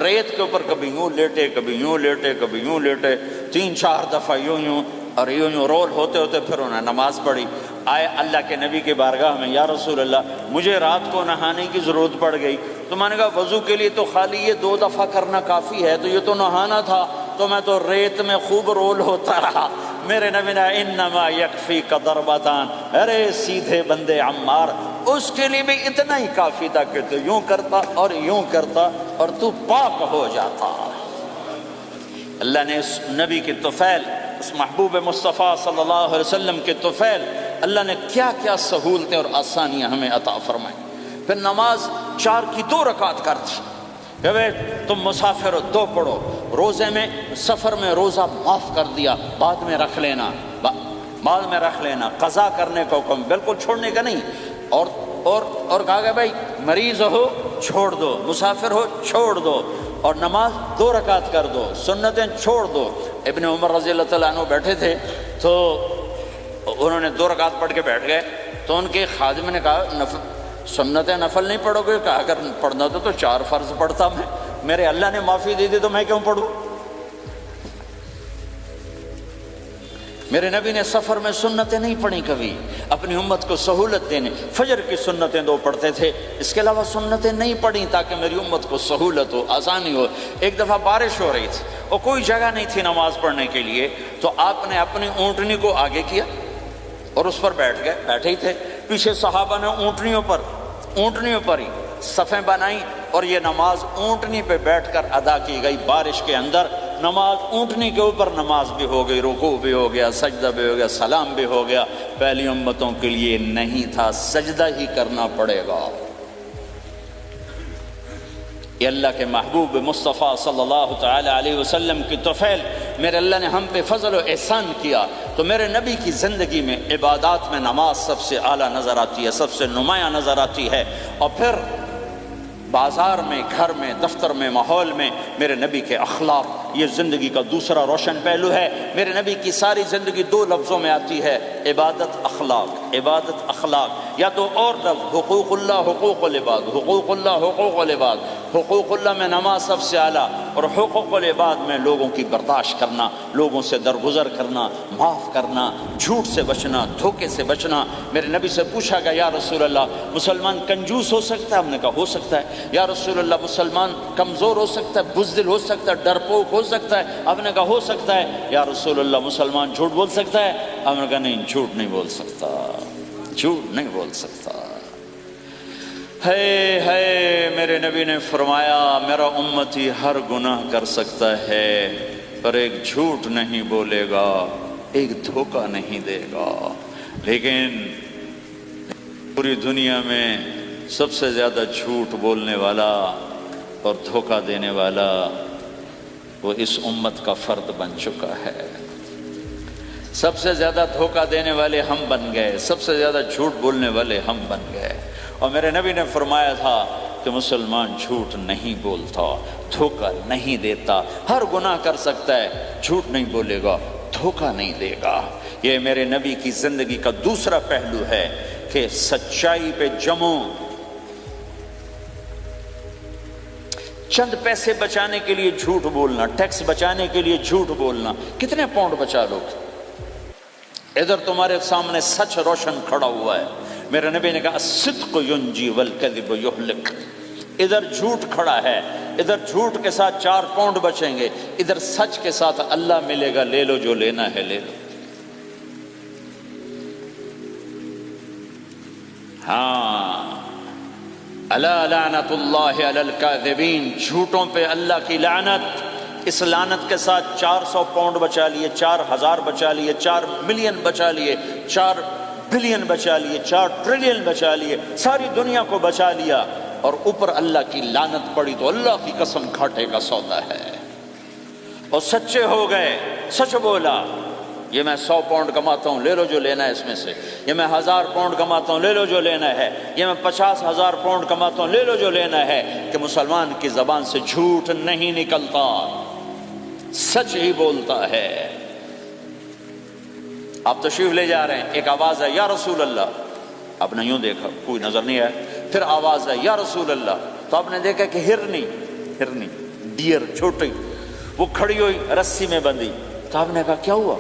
Speaker 1: ریت کے اوپر کبھی یوں لیٹے، کبھی یوں لیٹے، کبھی یوں لیٹے، 3-4 دفعہ یوں اور یوں رول ہوتے ہوتے پھر انہوں نے نماز پڑھی۔ آئے اللہ کے نبی کے بارگاہ میں، یا رسول اللہ مجھے رات کو نہانے کی ضرورت پڑ گئی، تو میں نے کہا وضو کے لیے تو خالی یہ 2 دفعہ کرنا کافی ہے، تو یہ تو نہانا تھا، تو میں تو ریت میں خوب رول ہوتا رہا۔ میرے نبی نے انما یکفیک ضربتان، ارے سیدھے بندے عمار، اس کے لیے بھی اتنا ہی کافی تھا کہ تو یوں کرتا اور یوں کرتا اور تو پاک ہو جاتا۔ اللہ نے اس نبی کے طفیل، اس محبوب مصطفیٰ صلی اللہ علیہ وسلم کے طفیل، اللہ نے کیا کیا سہولتیں اور آسانیاں ہمیں عطا فرمائیں۔ پھر نماز 4 کی 2 رکعت کر دی کہ بھئی تم مسافر ہو 2 پڑھو، روزے میں سفر میں روزہ معاف کر دیا، بعد میں رکھ لینا، بعد میں رکھ لینا، قضا کرنے کا حکم، بالکل چھوڑنے کا نہیں۔ اور کہا کہ بھائی مریض ہو چھوڑ دو، مسافر ہو چھوڑ دو، اور نماز 2 رکعت کر دو، سنتیں چھوڑ دو۔ ابن عمر رضی اللہ تعالیٰ عنہ بیٹھے تھے تو انہوں نے 2 رکعت پڑھ کے بیٹھ گئے، تو ان کے خادم نے کہا سنتیں نفل نہیں پڑھو گے؟ کہا اگر پڑھنا تو 4 فرض پڑھتا میں، میرے اللہ نے معافی دے دی تو میں کیوں پڑھوں؟ میرے نبی نے سفر میں سنتیں نہیں پڑھی کبھی، اپنی امت کو سہولت دینے، فجر کی سنتیں 2 پڑھتے تھے، اس کے علاوہ سنتیں نہیں پڑھی تاکہ میری امت کو سہولت ہو، آسانی ہو۔ ایک دفعہ بارش ہو رہی تھی اور کوئی جگہ نہیں تھی نماز پڑھنے کے لیے، تو آپ نے اپنی اونٹنی کو آگے کیا اور اس پر بیٹھ گئے، بیٹھے ہی تھے، پیچھے صحابہ نے اونٹنیوں پر ہی صفیں بنائیں، اور یہ نماز اونٹنی پہ بیٹھ کر ادا کی گئی۔ بارش کے اندر نماز اونٹنی کے اوپر نماز بھی ہو گئی، رکوع بھی ہو گیا، سجدہ بھی ہو گیا، سلام بھی ہو گیا۔ پہلی امتوں کے لیے نہیں تھا، سجدہ ہی کرنا پڑے گا۔ یہ اللہ کے محبوب مصطفیٰ صلی اللہ تعالی علیہ وسلم کی طفیل، میرے اللہ نے ہم پہ فضل و احسان کیا، تو میرے نبی کی زندگی میں عبادات میں نماز سب سے اعلیٰ نظر آتی ہے، سب سے نمایاں نظر آتی ہے۔ اور پھر بازار میں، گھر میں، دفتر میں، ماحول میں میرے نبی کے اخلاق، یہ زندگی کا دوسرا روشن پہلو ہے۔ میرے نبی کی ساری زندگی 2 لفظوں میں آتی ہے، عبادت اخلاق، عبادت اخلاق، یا تو اور لفظ حقوق اللہ حقوق العباد، حقوق اللہ حقوق العباد۔ حقوق اللہ میں نماز سب سے اعلیٰ، اور حقوق العباد میں لوگوں کی برداشت کرنا، لوگوں سے درگزر کرنا، معاف کرنا، جھوٹ سے بچنا، دھوکے سے بچنا۔ میرے نبی سے پوچھا گیا یا رسول اللہ مسلمان کنجوس ہو سکتا ہے؟ ہم نے کہا ہو سکتا ہے۔ یا رسول اللہ مسلمان کمزور ہو سکتا ہے، بزدل ہو سکتا ہے، ڈرپوک ہو سکتا ہے؟ آپ نے کہا ہو سکتا ہے۔ یا رسول اللہ مسلمان جھوٹ بول سکتا ہے؟ ہم نے کہا نہیں، جھوٹ نہیں بول سکتا، جھوٹ نہیں بول سکتا۔ ہے میرے نبی نے فرمایا میرا امتی ہر گناہ کر سکتا ہے پر ایک جھوٹ نہیں بولے گا، ایک دھوکہ نہیں دے گا۔ لیکن پوری دنیا میں سب سے زیادہ جھوٹ بولنے والا اور دھوکہ دینے والا وہ اس امت کا فرد بن چکا ہے۔ سب سے زیادہ دھوکہ دینے والے ہم بن گئے، سب سے زیادہ جھوٹ بولنے والے ہم بن گئے۔ اور میرے نبی نے فرمایا تھا کہ مسلمان جھوٹ نہیں بولتا، دھوکہ نہیں دیتا، ہر گناہ کر سکتا ہے، جھوٹ نہیں بولے گا، دھوکہ نہیں دے گا۔ یہ میرے نبی کی زندگی کا دوسرا پہلو ہے کہ سچائی پہ جمو۔ چند پیسے بچانے کے لیے جھوٹ بولنا، ٹیکس بچانے کے لیے جھوٹ بولنا، کتنے پاؤنڈ بچا لو گے؟ ادھر تمہارے سامنے سچ روشن کھڑا ہوا ہے۔ میرے نبی نے کہا الصدق ینجی والکذب یہلک۔ ادھر جھوٹ کھڑا ہے، ادھر جھوٹ کے ساتھ 4 پاؤنڈ بچیں گے، ادھر سچ کے ساتھ اللہ ملے گا، لے لو جو لینا ہے لے لو۔ ہاں، الا لعنت اللہ علی الکاذبین، جھوٹوں پہ اللہ کی لعنت۔ اس لعنت کے ساتھ 400 پاؤنڈ بچا لیے، 4000 بچا لیے، 4 ملین بچا لیے، 4 بلین بچا لیے، 4 ٹریلین بچا لیے، ساری دنیا کو بچا لیا، اور اوپر اللہ کی لعنت پڑی تو اللہ کی قسم گھاٹے کا سودا ہے۔ اور سچے ہو گئے، سچ بولا، یہ میں 100 پاؤنڈ کماتا ہوں، لے لو جو لینا ہے اس میں سے، یہ میں 1000 پاؤنڈ کماتا ہوں، لے لو جو لینا ہے، یہ میں 50,000 پاؤنڈ کماتا ہوں، لے لو جو لینا ہے، کہ مسلمان کی زبان سے جھوٹ نہیں نکلتا، سچ ہی بولتا ہے۔ آپ تشریف لے جا رہے ہیں، ایک آواز ہے یا رسول اللہ، آپ نے یوں دیکھا کوئی نظر نہیں آیا، پھر آواز ہے یا رسول اللہ، تو آپ نے دیکھا کہ ہرنی ڈیئر چھوٹی وہ کھڑی ہوئی رسی میں بندھی، تو آپ نے کہا کیا ہوا؟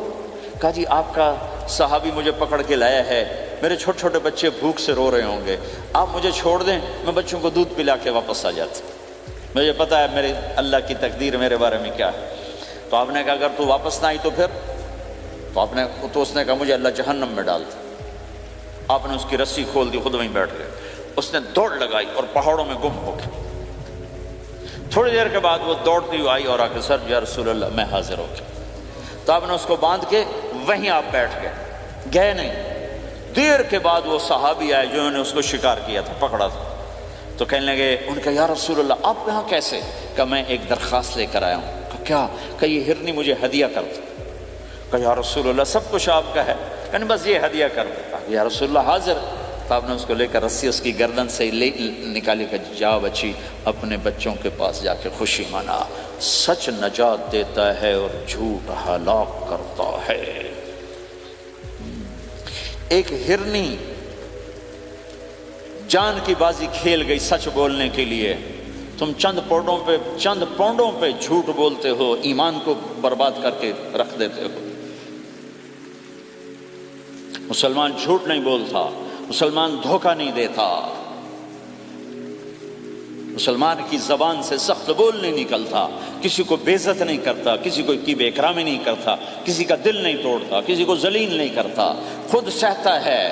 Speaker 1: کہا جی آپ کا صحابی مجھے پکڑ کے لایا ہے، میرے چھوٹے چھوٹے بچے بھوک سے رو رہے ہوں گے، آپ مجھے چھوڑ دیں، میں بچوں کو دودھ پلا کے واپس آ جاتا، مجھے پتا ہے میرے اللہ کی تقدیر میرے بارے میں کیا ہے۔ تو آپ نے کہا اگر تو واپس نہ آئی تو پھر؟ تو اس نے کہا مجھے اللہ جہنم میں ڈال دے۔ آپ نے اس کی رسی کھول دی، خود وہیں بیٹھ گئے، اس نے دوڑ لگائی اور پہاڑوں میں گم ہو گئی۔ تھوڑی دیر کے بعد وہ دوڑتی ہوئی آئی اور آ کے سر یا رسول اللہ میں حاضر ہو گیا۔ تو آپ نے اس کو باندھ کے وہیں آپ بیٹھ گئے نہیں۔ دیر کے بعد وہ صحابی آئے جنہوں نے اس کو شکار کیا تھا، پکڑا تھا، تو کہنے لگے، ان کا یا رسول اللہ آپ یہاں کیسے؟ کہ میں ایک درخواست لے کر آیا ہوں۔ کہ کیا؟ کہ یہ ہرنی مجھے ہدیہ کر دو۔ کہ یا رسول اللہ سب کچھ آپ کا ہے، کہنے بس یہ ہدیہ کر دو۔ یا رسول اللہ حاضر۔ تو آپ نے اس کو لے کر رسی اس کی گردن سے نکالی کہ جا بچی اپنے بچوں کے پاس جا کے خوشی منا۔ سچ نجات دیتا ہے اور جھوٹ ہلاک کرتا ہے۔ ایک ہرنی جان کی بازی کھیل گئی سچ بولنے کے لیے، تم چند پونڈوں پہ جھوٹ بولتے ہو، ایمان کو برباد کر کے رکھ دیتے ہو۔ مسلمان جھوٹ نہیں بولتا، مسلمان دھوکہ نہیں دیتا، مسلمان کی زبان سے سخت بول نہیں نکلتا، کسی کو بے عزت نہیں کرتا، کسی کو کی بے اکرامی نہیں کرتا، کسی کا دل نہیں توڑتا، کسی کو ذلیل نہیں کرتا، خود سہتا ہے،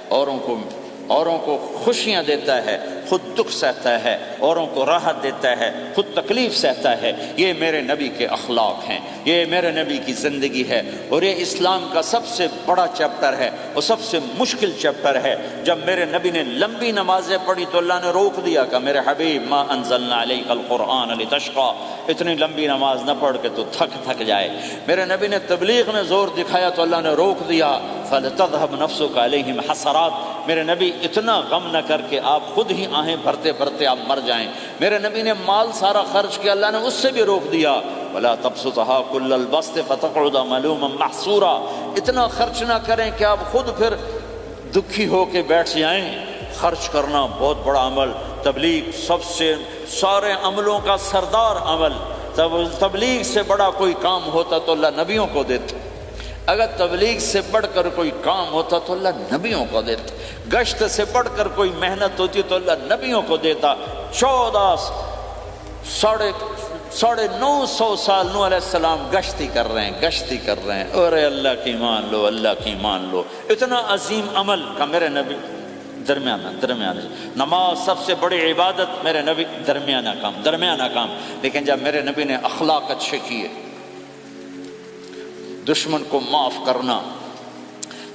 Speaker 1: اوروں کو خوشیاں دیتا ہے، خود دکھ سہتا ہے، اوروں کو راحت دیتا ہے، خود تکلیف سہتا ہے۔ یہ میرے نبی کے اخلاق ہیں، یہ میرے نبی کی زندگی ہے، اور یہ اسلام کا سب سے بڑا چیپٹر ہے اور سب سے مشکل چیپٹر ہے۔ جب میرے نبی نے لمبی نمازیں پڑھی تو اللہ نے روک دیا کہ میرے حبیب ما انزلنا علیک القرآن لتشقى، اتنی لمبی نماز نہ پڑھ کے تو تھک جائے۔ میرے نبی نے تبلیغ میں زور دکھایا تو اللہ نے روک دیا، فلتذهب نفسك علیہم حسرات۔ میرے نبی اتنا غم نہ کر کے آپ خود ہی آہیں بھرتے بھرتے آپ مر جائیں۔ میرے نبی نے مال سارا خرچ کیا، اللہ نے اس سے بھی روک دیا، ولا تبسطها كل البسط فتقعد ملوما محسورا۔ اتنا خرچ نہ کریں کہ آپ خود پھر دکھی ہو کے بیٹھ جائیں۔ خرچ کرنا بہت بڑا عمل، تبلیغ سب سے سارے عملوں کا سردار عمل، تبلیغ سے بڑا کوئی کام ہوتا تو اللہ نبیوں کو دیتا، اگر تبلیغ سے بڑھ کر کوئی کام ہوتا تو اللہ نبیوں کو دیتا، گشت سے بڑھ کر کوئی محنت ہوتی تو اللہ نبیوں کو دیتا۔ 950 سال نوح علیہ السلام گشتی کر رہے ہیں، اور اللہ کی مان لو، اللہ کی مان لو، اتنا عظیم عمل کا میرے نبی درمیانہ نماز سب سے بڑی عبادت، میرے نبی درمیانہ کام، لیکن جب میرے نبی نے اخلاق اچھے کیے، دشمن کو معاف کرنا۔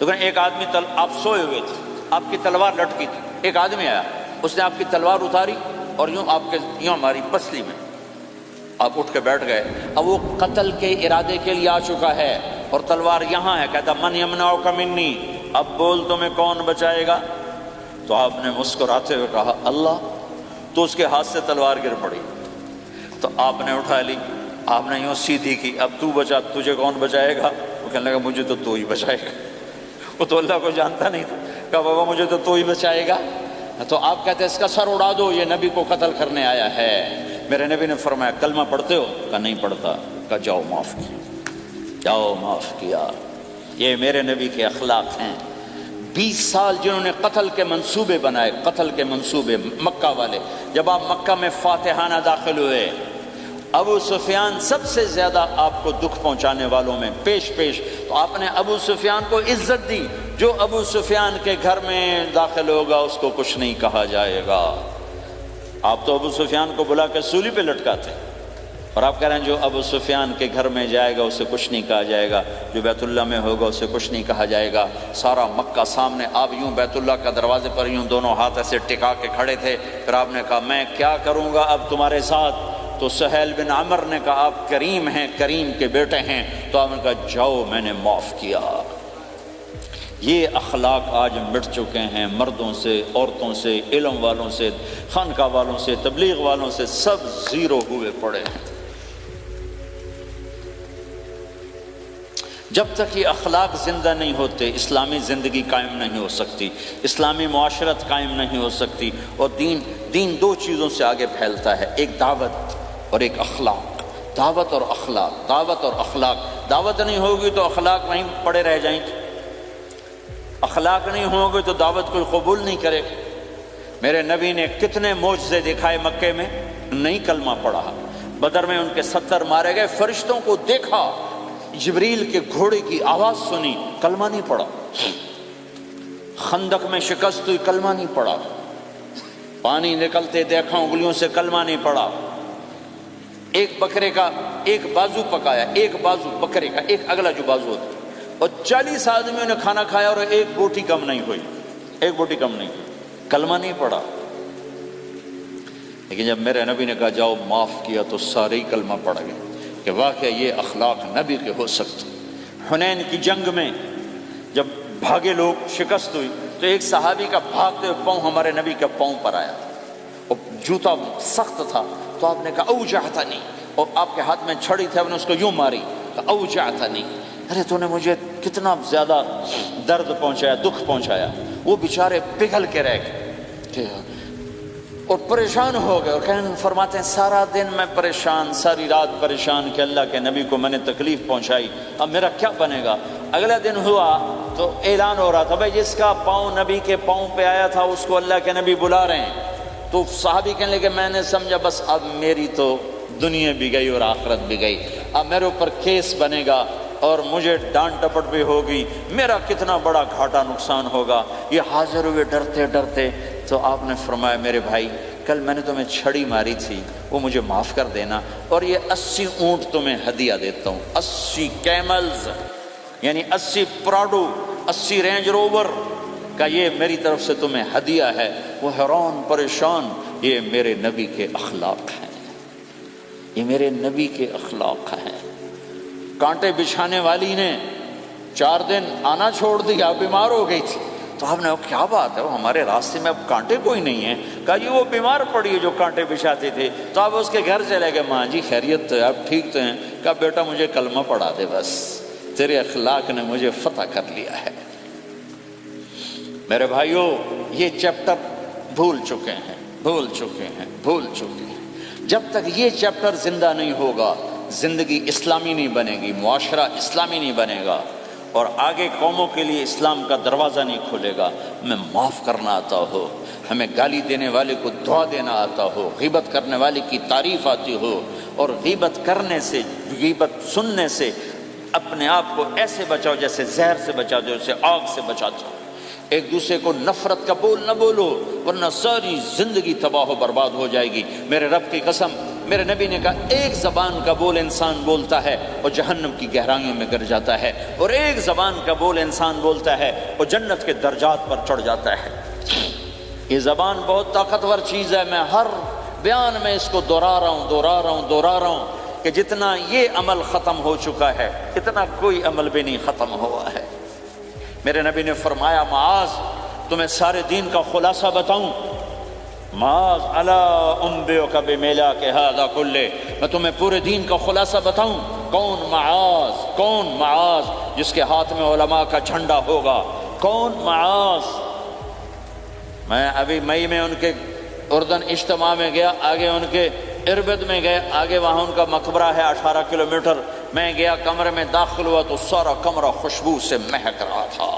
Speaker 1: لیکن ایک آدمی آپ سوئے ہوئے تھے، آپ کی تلوار لٹکی تھی، ایک آدمی آیا، اس نے آپ کی تلوار اتاری اور یوں ہماری پسلی میں، آپ اٹھ کے بیٹھ گئے۔ اب وہ قتل کے ارادے کے لیے آ چکا ہے اور تلوار یہاں ہے، کہتا من یمنعک منی، اب بول تمہیں کون بچائے گا؟ تو آپ نے مسکراتے ہوئے کہا اللہ، تو اس کے ہاتھ سے تلوار گر پڑی، تو آپ نے اٹھا لی، آپ نے یوں سیدھی کی، اب تو بچا، تجھے کون بچائے گا؟ وہ کہنے لگا مجھے تو ہی بچائے گا، وہ تو اللہ کو جانتا نہیں تھا، کہا بابا مجھے تو ہی بچائے گا۔ تو آپ کہتے ہیں اس کا سر اڑا دو، یہ نبی کو قتل کرنے آیا ہے۔ میرے نبی نے فرمایا کلمہ پڑھتے ہو؟ کہا نہیں پڑھتا۔ کہا جاؤ معاف کیا۔ یہ میرے نبی کے اخلاق ہیں۔ 20 سال جنہوں نے قتل کے منصوبے بنائے، قتل کے منصوبے، مکہ والے، جب آپ مکہ میں فاتحانہ داخل ہوئے، ابو سفیان سب سے زیادہ آپ کو دکھ پہنچانے والوں میں پیش تو آپ نے ابو سفیان کو عزت دی۔ جو ابو سفیان کے گھر میں داخل ہوگا اس کو کچھ نہیں کہا جائے گا۔ آپ تو ابو سفیان کو بلا کے سولی پہ لٹکاتے، اور آپ کہہ رہے ہیں جو ابو سفیان کے گھر میں جائے گا اسے کچھ نہیں کہا جائے گا، جو بیت اللہ میں ہوگا اسے کچھ نہیں کہا جائے گا۔ سارا مکہ سامنے، آپ یوں بیت اللہ کا دروازے پر یوں دونوں ہاتھ ایسے ٹکا کے کھڑے تھے۔ پھر آپ نے کہا میں کیا کروں گا اب تمہارے ساتھ؟ تو سہیل بن عمر نے کہا آپ کریم ہیں، کریم کے بیٹے ہیں۔ تو آپ نے کہا جاؤ میں نے معاف کیا۔ یہ اخلاق آج مٹ چکے ہیں، مردوں سے، عورتوں سے، علم والوں سے، خانقاہ والوں سے، تبلیغ والوں سے، سب زیرو ہوئے پڑے ہیں۔ جب تک یہ اخلاق زندہ نہیں ہوتے اسلامی زندگی قائم نہیں ہو سکتی، اسلامی معاشرت قائم نہیں ہو سکتی۔ اور دین دو چیزوں سے آگے پھیلتا ہے، ایک دعوت اور ایک اخلاق۔ دعوت اور اخلاق۔ دعوت نہیں ہوگی تو اخلاق وہیں پڑے رہ جائیں گے، اخلاق نہیں ہوں گے تو دعوت کوئی قبول نہیں کرے گا۔ میرے نبی نے کتنے معجزے دکھائے مکے میں، نہیں کلمہ پڑھا۔ بدر میں ان کے 70 مارے گئے، فرشتوں کو دیکھا، جبریل کے گھوڑے کی آواز سنی، کلمہ نہیں پڑھا۔ خندق میں شکست ہوئی، کلمہ نہیں پڑھا۔ پانی نکلتے دیکھا انگلیوں سے، کلمہ نہیں پڑھا۔ ایک بکرے کا ایک بازو پکایا، ایک بازو بکرے کا، ایک اگلا جو بازو ہوتا، اور 40 آدمیوں نے کھانا کھایا اور ایک بوٹی کم نہیں ہوئی، کلمہ نہیں پڑھا۔ لیکن جب میرے نبی نے کہا جاؤ معاف کیا تو سارے ہی کلمہ پڑھ گئے کہ واقعہ یہ اخلاق نبی کے ہو سکتے۔ حنین کی جنگ میں جب بھاگے لوگ، شکست ہوئی، تو ایک صحابی کا بھاگتے ہوئے پاؤں ہمارے نبی کے پاؤں پر آیا، اور جوتا سخت تھا، تو آپ نے کہا اوجعتنی، اور آپ کے ہاتھ میں چھڑی تھی، آپ نے اس کو یوں ماری، کہا اوجعتنی، ارے تو نے مجھے کتنا زیادہ درد پہنچایا، دکھ پہنچایا۔ وہ بیچارے پگھل کے رہ گئے اور پریشان ہو گئے، اور فرماتے ہیں سارا دن میں پریشان، ساری رات پریشان کہ اللہ کے نبی کو میں نے تکلیف پہنچائی، اب میرا کیا بنے گا؟ اگلا دن ہوا تو اعلان ہو رہا تھا بھائی جس کا پاؤں نبی کے پاؤں پہ آیا تھا اس کو اللہ کے نبی بلا رہے ہیں۔ تو صحابی کہنے لگے میں نے سمجھا بس اب میری تو دنیا بھی گئی اور آخرت بھی گئی، اب میرے اوپر کیس بنے گا اور مجھے ڈانٹ ڈپٹ بھی ہوگی، میرا کتنا بڑا گھاٹا نقصان ہوگا۔ یہ حاضر ہوئے ڈرتے ڈرتے، تو آپ نے فرمایا میرے بھائی کل میں نے تمہیں چھڑی ماری تھی، وہ مجھے معاف کر دینا، اور یہ 80 اونٹ تمہیں ہدیہ دیتا ہوں، 80 کیملز یعنی 80 پراڈو، 80 رینج روور کا یہ میری طرف سے تمہیں ہدیہ ہے۔ وہ حیران پریشان، یہ میرے نبی کے اخلاق ہیں، یہ میرے نبی کے اخلاق ہیں۔ کانٹے بچھانے والی نے 4 دن آنا چھوڑ دیا، بیمار ہو گئی تھی، تو آپ نے کہا کیا بات ہے، وہ ہمارے راستے میں اب کانٹے کوئی نہیں ہیں؟ کہا جی وہ بیمار پڑی ہے جو کانٹے بچھاتے تھے۔ تو آپ اس کے گھر چلے گئے، ماں جی خیریت تو ہے، آپ ٹھیک تو ہیں؟ کہا بیٹا مجھے کلمہ پڑھا دے، بس تیرے اخلاق نے مجھے فتح کر لیا ہے۔ میرے بھائیوں یہ چیپٹر بھول چکے ہیں، بھول چکے ہیں، بھول چکے ہیں۔ جب تک یہ چیپٹر زندہ نہیں ہوگا زندگی اسلامی نہیں بنے گی، معاشرہ اسلامی نہیں بنے گا، اور آگے قوموں کے لیے اسلام کا دروازہ نہیں کھلے گا۔ ہمیں معاف کرنا آتا ہو، ہمیں گالی دینے والے کو دعا دینا آتا ہو، غیبت کرنے والے کی تعریف آتی ہو، اور غیبت کرنے سے، غیبت سننے سے اپنے آپ کو ایسے بچاؤ جیسے زہر سے بچا دو، جیسے آگ سے بچاتے ہو۔ ایک دوسرے کو نفرت کا بول نہ بولو، ورنہ ساری زندگی تباہ و برباد ہو جائے گی۔ میرے رب کی قسم، میرے نبی نے کہا ایک زبان کا بول انسان بولتا ہے اور جہنم کی گہرائیوں میں گر جاتا ہے، اور ایک زبان کا بول انسان بولتا ہے اور جنت کے درجات پر چڑھ جاتا ہے۔ یہ زبان بہت طاقتور چیز ہے، میں ہر بیان میں اس کو دہرا رہا ہوں کہ جتنا یہ عمل ختم ہو چکا ہے اتنا کوئی عمل بھی نہیں ختم ہوا ہے۔ میرے نبی نے فرمایا معاذ تمہیں سارے دین کا خلاصہ بتاؤں؟ معاذ الا انبئک بملاک ھذا کلہ، میں تمہیں پورے دین کا خلاصہ بتاؤں؟ کون معاذ جس کے ہاتھ میں علماء کا جھنڈا ہوگا؟ کون معاذ؟ میں ابھی مئی میں ان کے اردن اجتماع میں گیا، آگے ان کے اربد میں گئے، آگے وہاں ان کا مقبرہ ہے 18 کلومیٹر۔ میں گیا کمرے میں داخل ہوا تو سارا کمرہ خوشبو سے مہک رہا تھا،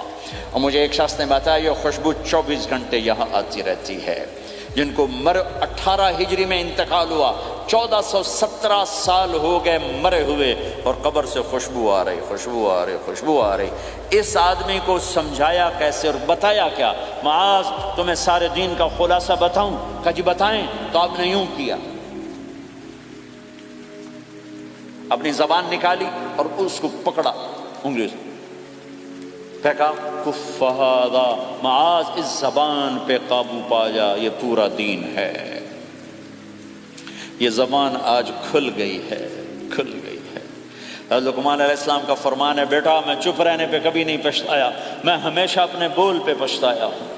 Speaker 1: اور مجھے ایک شخص نے بتایا یہ خوشبو 24 گھنٹے یہاں آتی رہتی ہے۔ جن کو 18 ہجری میں انتقال ہوا، 1417 سال ہو گئے مرے ہوئے، اور قبر سے خوشبو آ رہی۔ اس آدمی کو سمجھایا کیسے اور بتایا کیا؟ معاذ تمہیں سارے دین کا خلاصہ بتاؤں؟ کہا جی بتائیں۔ تو آپ نے یوں کیا، اپنی زبان نکالی اور اس کو پکڑا انگلی سے، پھینکا، کف ھذا، معاذ اس زبان پہ قابو پا جا، یہ پورا دین ہے۔ یہ زبان آج کھل گئی ہے۔ لقمان علیہ السلام کا فرمان ہے، بیٹا میں چپ رہنے پہ کبھی نہیں پچھتایا، میں ہمیشہ اپنے بول پہ پچھتایا ہوں۔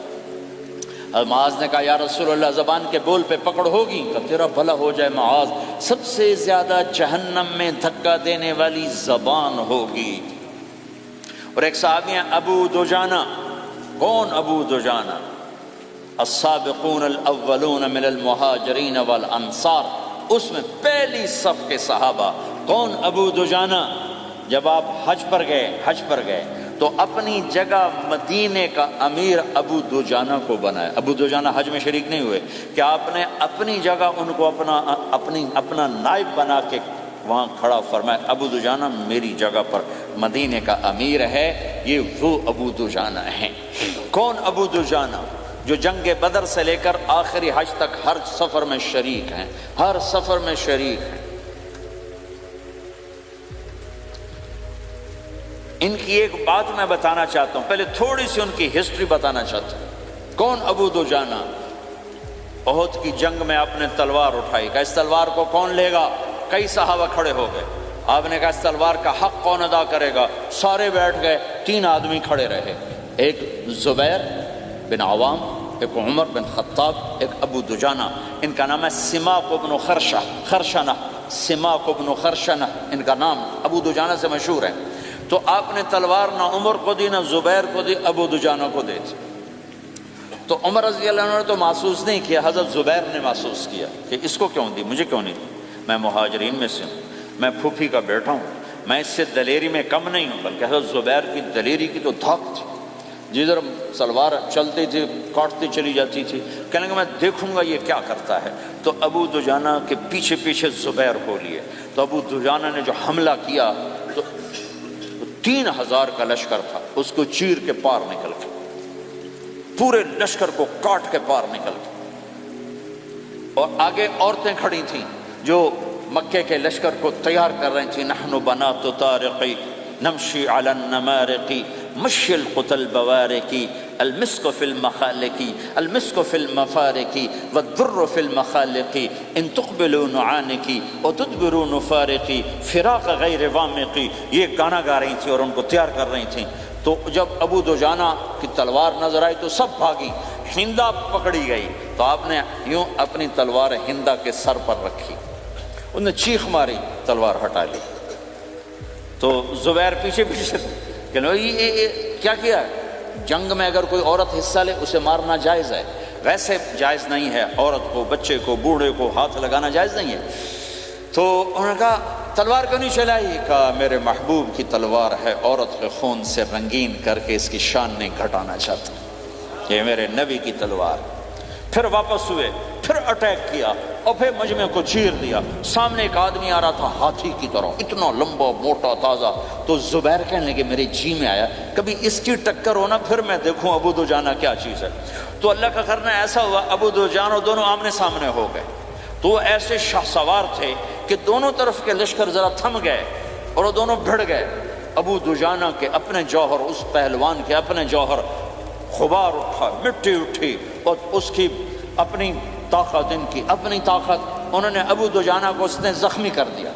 Speaker 1: معاذ نے کہا یا رسول اللہ زبان کے بول پہ پکڑ ہوگی؟ کہ تیرا بھلا ہو جائے معاذ، سب سے زیادہ جہنم میں دھکا دینے والی زبان ہوگی۔ اور ایک صحابی ہیں ابو دجانہ۔ کون ابو دجانہ؟ السابقون الاولون من المہاجرین والانصار، اس میں پہلی صف کے صحابہ۔ کون ابو دجانہ؟ جب آپ حج پر گئے تو اپنی جگہ مدینے کا امیر ابو دجانہ کو بنایا۔ ابو دجانہ حج میں شریک نہیں ہوئے، کہ آپ نے اپنی جگہ ان کو اپنا نائب بنا کے وہاں کھڑا فرمایا ابو دجانہ میری جگہ پر مدینے کا امیر ہے، یہ وہ ابو دجانہ ہیں۔ کون ابو دجانہ؟ جو جنگ بدر سے لے کر آخری حج تک ہر سفر میں شریک ہیں، ان کی ایک بات میں بتانا چاہتا ہوں، پہلے تھوڑی سی ان کی ہسٹری بتانا چاہتا ہوں۔ کون ابو دجانہ؟ احد کی جنگ میں آپ نے تلوار اٹھائی، کہ اس تلوار کو کون لے گا؟ کئی صحابہ کھڑے ہو گئے۔ آپ نے کہا اس تلوار کا حق کون ادا کرے گا؟ سارے بیٹھ گئے، 3 آدمی کھڑے رہے، ایک زبیر بن عوام، ایک عمر بن خطاب، ایک ابو دجانہ۔ ان کا نام ہے سماق بن خرشنہ، ان کا نام ابو دجانہ سے مشہور ہے۔ تو آپ نے تلوار نہ عمر کو دی، نہ زبیر کو دی، ابو دجانہ کو دی تھی۔ تو عمر رضی اللہ عنہ نے تو محسوس نہیں کیا، حضرت زبیر نے محسوس کیا کہ اس کو کیوں دی، مجھے کیوں نہیں دی؟ میں مہاجرین میں سے ہوں، میں پھوپھی کا بیٹا ہوں، میں اس سے دلیری میں کم نہیں ہوں۔ بلکہ حضرت زبیر کی دلیری کی تو دھاک تھی، جدھر سلوار چلتی تھی کاٹتی چلی جاتی تھی، کہنے کہ میں دیکھوں گا یہ کیا کرتا ہے۔ تو ابو دجانہ کے پیچھے پیچھے زبیر ہو لیے۔ تو ابو دجانہ نے جو حملہ کیا تو 3000 کا لشکر تھا، اس کو چیر کے پار نکل کے، پورے لشکر کو کاٹ کے پار نکل کے، اور آگے عورتیں کھڑی تھیں جو مکے کے لشکر کو تیار کر رہی تھیں۔ نحن بنات طارقی نمشی علی النمارقی مشی القتل بوارقی المسک فی المخالقی المسک فی المفارقی والدر فی المخالقی ان تقبلوا نعانقی وتدبروا نفارقی فراق غیر وامقی، یہ گانا گا رہی تھیں اور ان کو تیار کر رہی تھیں۔ تو جب ابو دجانہ کی تلوار نظر آئی تو سب بھاگی، ہندا پکڑی گئی، تو آپ نے یوں اپنی تلوار ہندا کے سر پر رکھی، انہوں نے چیخ ماری، تلوار ہٹا لی۔ تو زبیر پیچھے پیچھے کہ یہ کیا کیا ہے؟ جنگ میں اگر کوئی عورت حصہ لے اسے مارنا جائز ہے، ویسے جائز نہیں ہے، عورت کو، بچے کو، بوڑھے کو ہاتھ لگانا جائز نہیں ہے۔ تو انہوں نے کہا تلوار کیوں نہیں چلائی؟ کہا میرے محبوب کی تلوار ہے، عورت کے خون سے رنگین کر کے اس کی شان نہیں گھٹانا چاہتا، یہ میرے نبی کی تلوار۔ پھر واپس ہوئے، پھر اٹیک کیا اور پھر مجمع کو چیر دیا۔ سامنے ایک آدمی آ رہا تھا ہاتھی کی طرح، اتنا لمبا موٹا تازہ، تو زبیر کہنے لگے میرے جی میں آیا کبھی اس کی ٹکر ہونا پھر میں دیکھوں ابو دجانہ کیا چیز ہے۔ تو اللہ کا کرنا ایسا ہوا ابو دجانہ دونوں آمنے سامنے ہو گئے، تو وہ ایسے شاہ سوار تھے کہ دونوں طرف کے لشکر ذرا تھم گئے اور وہ دونوں بھڑ گئے۔ ابو دجانہ کے اپنے جوہر، اس پہلوان کے اپنے جوہر، غبار اٹھا، مٹی اٹھی، اور اس کی اپنی طاقت، ان کی اپنی طاقت، انہوں نے ابو دجانہ کو اس نے زخمی کر دیا۔